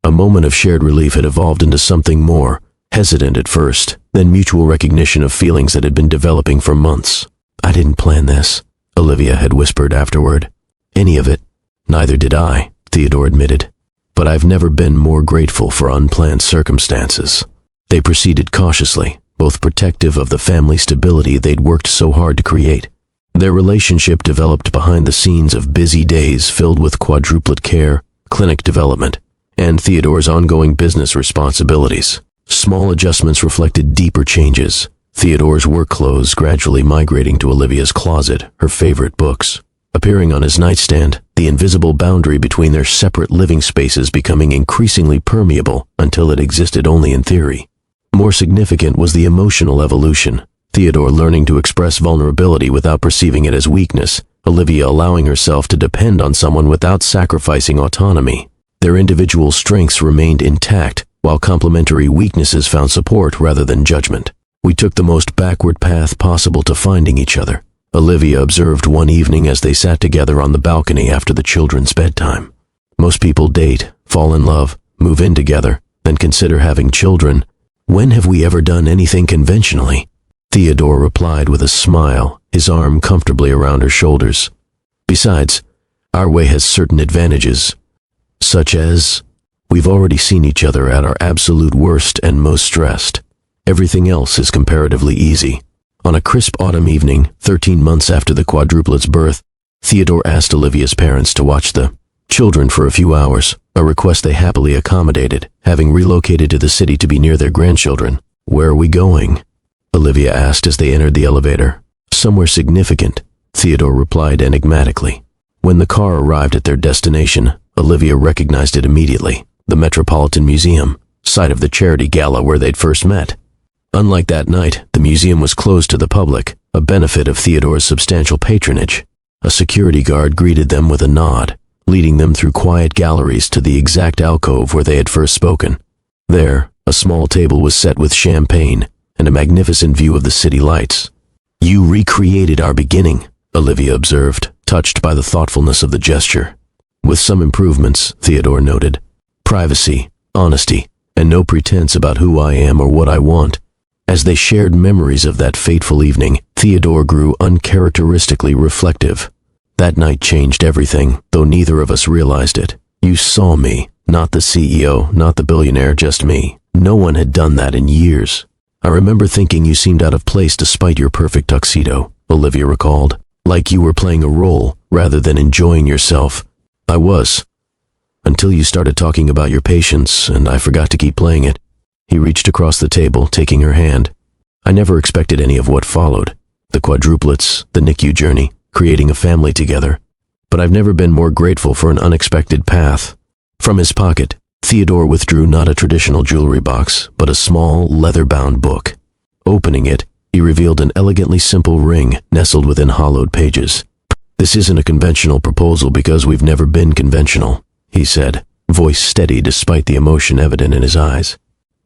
A moment of shared relief had evolved into something more, hesitant at first, then mutual recognition of feelings that had been developing for months. "I didn't plan this," Olivia had whispered afterward. "Any of it." "Neither did I," Theodore admitted. "But I've never been more grateful for unplanned circumstances." They proceeded cautiously, both protective of the family stability they'd worked so hard to create. Their relationship developed behind the scenes of busy days filled with quadruplet care, clinic development, and Theodore's ongoing business responsibilities. Small adjustments reflected deeper changes. Theodore's work clothes gradually migrating to Olivia's closet, her favorite books, appearing on his nightstand, the invisible boundary between their separate living spaces becoming increasingly permeable until it existed only in theory. More significant was the emotional evolution. Theodore learning to express vulnerability without perceiving it as weakness, Olivia allowing herself to depend on someone without sacrificing autonomy. Their individual strengths remained intact, while complementary weaknesses found support rather than judgment. "We took the most backward path possible to finding each other," Olivia observed one evening as they sat together on the balcony after the children's bedtime. "Most people date, fall in love, move in together, then consider having children. When have we ever done anything conventionally?" Theodore replied with a smile, his arm comfortably around her shoulders. "Besides, our way has certain advantages, such as we've already seen each other at our absolute worst and most stressed. Everything else is comparatively easy." On a crisp autumn evening, 13 months after the quadruplets' birth, Theodore asked Olivia's parents to watch the children for a few hours, a request they happily accommodated, having relocated to the city to be near their grandchildren. "Where are we going?" Olivia asked as they entered the elevator. "Somewhere significant," Theodore replied enigmatically. When the car arrived at their destination, Olivia recognized it immediately, the Metropolitan Museum, site of the charity gala where they'd first met. Unlike that night, the museum was closed to the public, a benefit of Theodore's substantial patronage. A security guard greeted them with a nod, leading them through quiet galleries to the exact alcove where they had first spoken. There, a small table was set with champagne and a magnificent view of the city lights. "You recreated our beginning," Olivia observed, touched by the thoughtfulness of the gesture. "With some improvements," Theodore noted. "Privacy, honesty, and no pretense about who I am or what I want." As they shared memories of that fateful evening, Theodore grew uncharacteristically reflective. "That night changed everything, though neither of us realized it. You saw me, not the CEO, not the billionaire, just me. No one had done that in years. I remember thinking you seemed out of place despite your perfect tuxedo," Olivia recalled, "like you were playing a role rather than enjoying yourself." "I was. Until you started talking about your patients, and I forgot to keep playing it." He reached across the table, taking her hand. "I never expected any of what followed. The quadruplets, the NICU journey, creating a family together. But I've never been more grateful for an unexpected path." From his pocket, Theodore withdrew not a traditional jewelry box, but a small, leather-bound book. Opening it, he revealed an elegantly simple ring nestled within hollowed pages. "This isn't a conventional proposal because we've never been conventional," he said, voice steady despite the emotion evident in his eyes.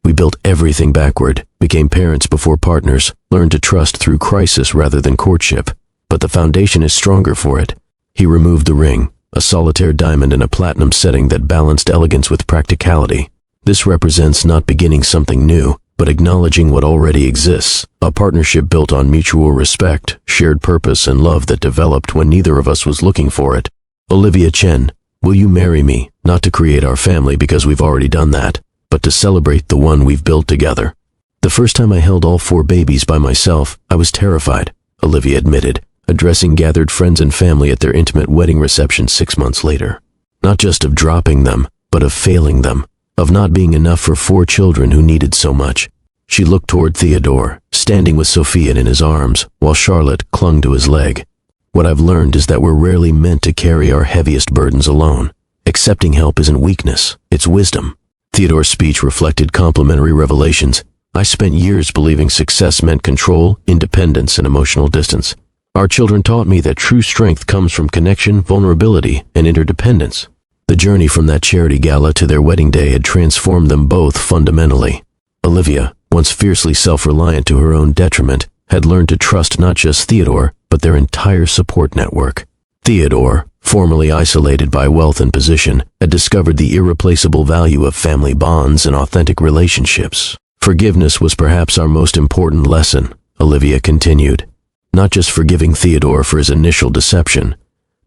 "We built everything backward, became parents before partners, learned to trust through crisis rather than courtship. But the foundation is stronger for it." He removed the ring, a solitaire diamond in a platinum setting that balanced elegance with practicality. "This represents not beginning something new, but acknowledging what already exists, a partnership built on mutual respect, shared purpose, and love that developed when neither of us was looking for it. Olivia Chen, will you marry me, not to create our family because we've already done that, but to celebrate the one we've built together? The first time I held all 4 babies by myself, I was terrified, Olivia admitted, addressing gathered friends and family at their intimate wedding reception 6 months later. Not just of dropping them, but of failing them, of not being enough for 4 children who needed so much. She looked toward Theodore, standing with Sophia in his arms, while Charlotte clung to his leg. What I've learned is that we're rarely meant to carry our heaviest burdens alone. Accepting help isn't weakness, it's wisdom. Theodore's speech reflected complementary revelations. I spent years believing success meant control, independence, and emotional distance. Our children taught me that true strength comes from connection, vulnerability, and interdependence. The journey from that charity gala to their wedding day had transformed them both fundamentally. Olivia, once fiercely self-reliant to her own detriment, had learned to trust not just Theodore, but their entire support network. Theodore, formerly isolated by wealth and position, had discovered the irreplaceable value of family bonds and authentic relationships. Forgiveness was perhaps our most important lesson, Olivia continued. Not just forgiving Theodore for his initial deception,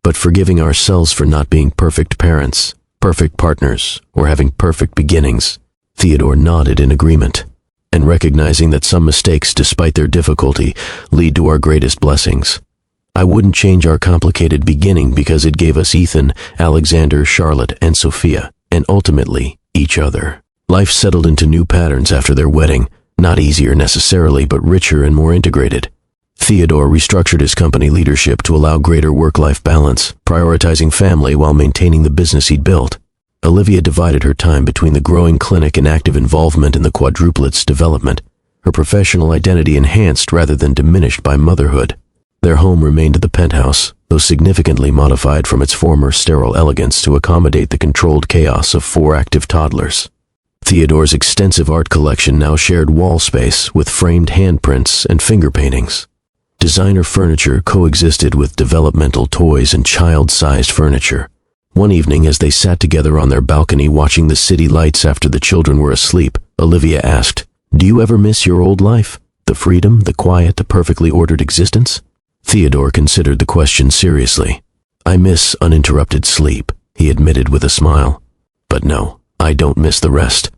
but forgiving ourselves for not being perfect parents, perfect partners, or having perfect beginnings. Theodore nodded in agreement, and recognizing that some mistakes, despite their difficulty, lead to our greatest blessings. I wouldn't change our complicated beginning because it gave us Ethan, Alexander, Charlotte, and Sophia, and ultimately, each other. Life settled into new patterns after their wedding, not easier necessarily, but richer and more integrated. Theodore restructured his company leadership to allow greater work-life balance, prioritizing family while maintaining the business he'd built. Olivia divided her time between the growing clinic and active involvement in the Quadruplets development, her professional identity enhanced rather than diminished by motherhood. Their home remained the penthouse, though significantly modified from its former sterile elegance to accommodate the controlled chaos of 4 active toddlers. Theodore's extensive art collection now shared wall space with framed handprints and finger paintings. Designer furniture coexisted with developmental toys and child-sized furniture. One evening, as they sat together on their balcony watching the city lights after the children were asleep, Olivia asked, "Do you ever miss your old life? The freedom, the quiet, the perfectly ordered existence?" Theodore considered the question seriously. "I miss uninterrupted sleep," he admitted with a smile. "But no, I don't miss the rest.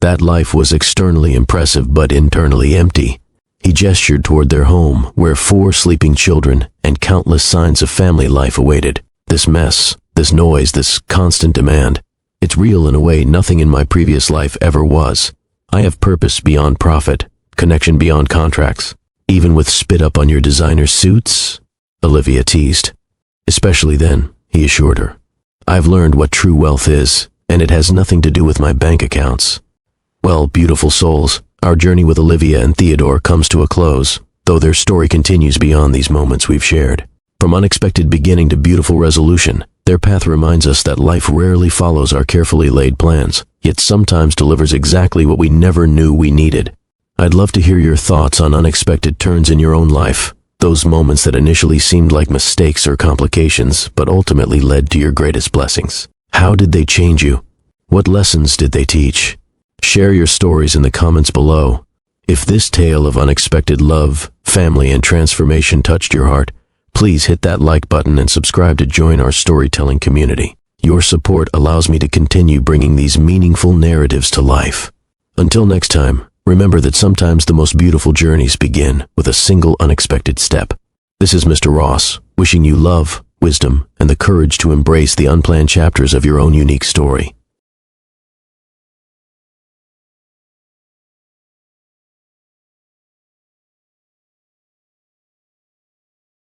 That life was externally impressive but internally empty." He gestured toward their home, where 4 sleeping children and countless signs of family life awaited. "This mess, this noise, this constant demand. It's real in a way nothing in my previous life ever was. I have purpose beyond profit, connection beyond contracts, even with spit up on your designer suits," Olivia teased. "Especially then," he assured her. "I've learned what true wealth is, and it has nothing to do with my bank accounts." Well, beautiful souls, our journey with Olivia and Theodore comes to a close, though their story continues beyond these moments we've shared. From unexpected beginning to beautiful resolution, their path reminds us that life rarely follows our carefully laid plans, yet sometimes delivers exactly what we never knew we needed. I'd love to hear your thoughts on unexpected turns in your own life, those moments that initially seemed like mistakes or complications, but ultimately led to your greatest blessings. How did they change you? What lessons did they teach? Share your stories in the comments below. If this tale of unexpected love, family, and transformation touched your heart, please hit that like button and subscribe to join our storytelling community. Your support allows me to continue bringing these meaningful narratives to life. Until next time, remember that sometimes the most beautiful journeys begin with a single unexpected step. This is Mr. Ross, wishing you love, wisdom, and the courage to embrace the unplanned chapters of your own unique story.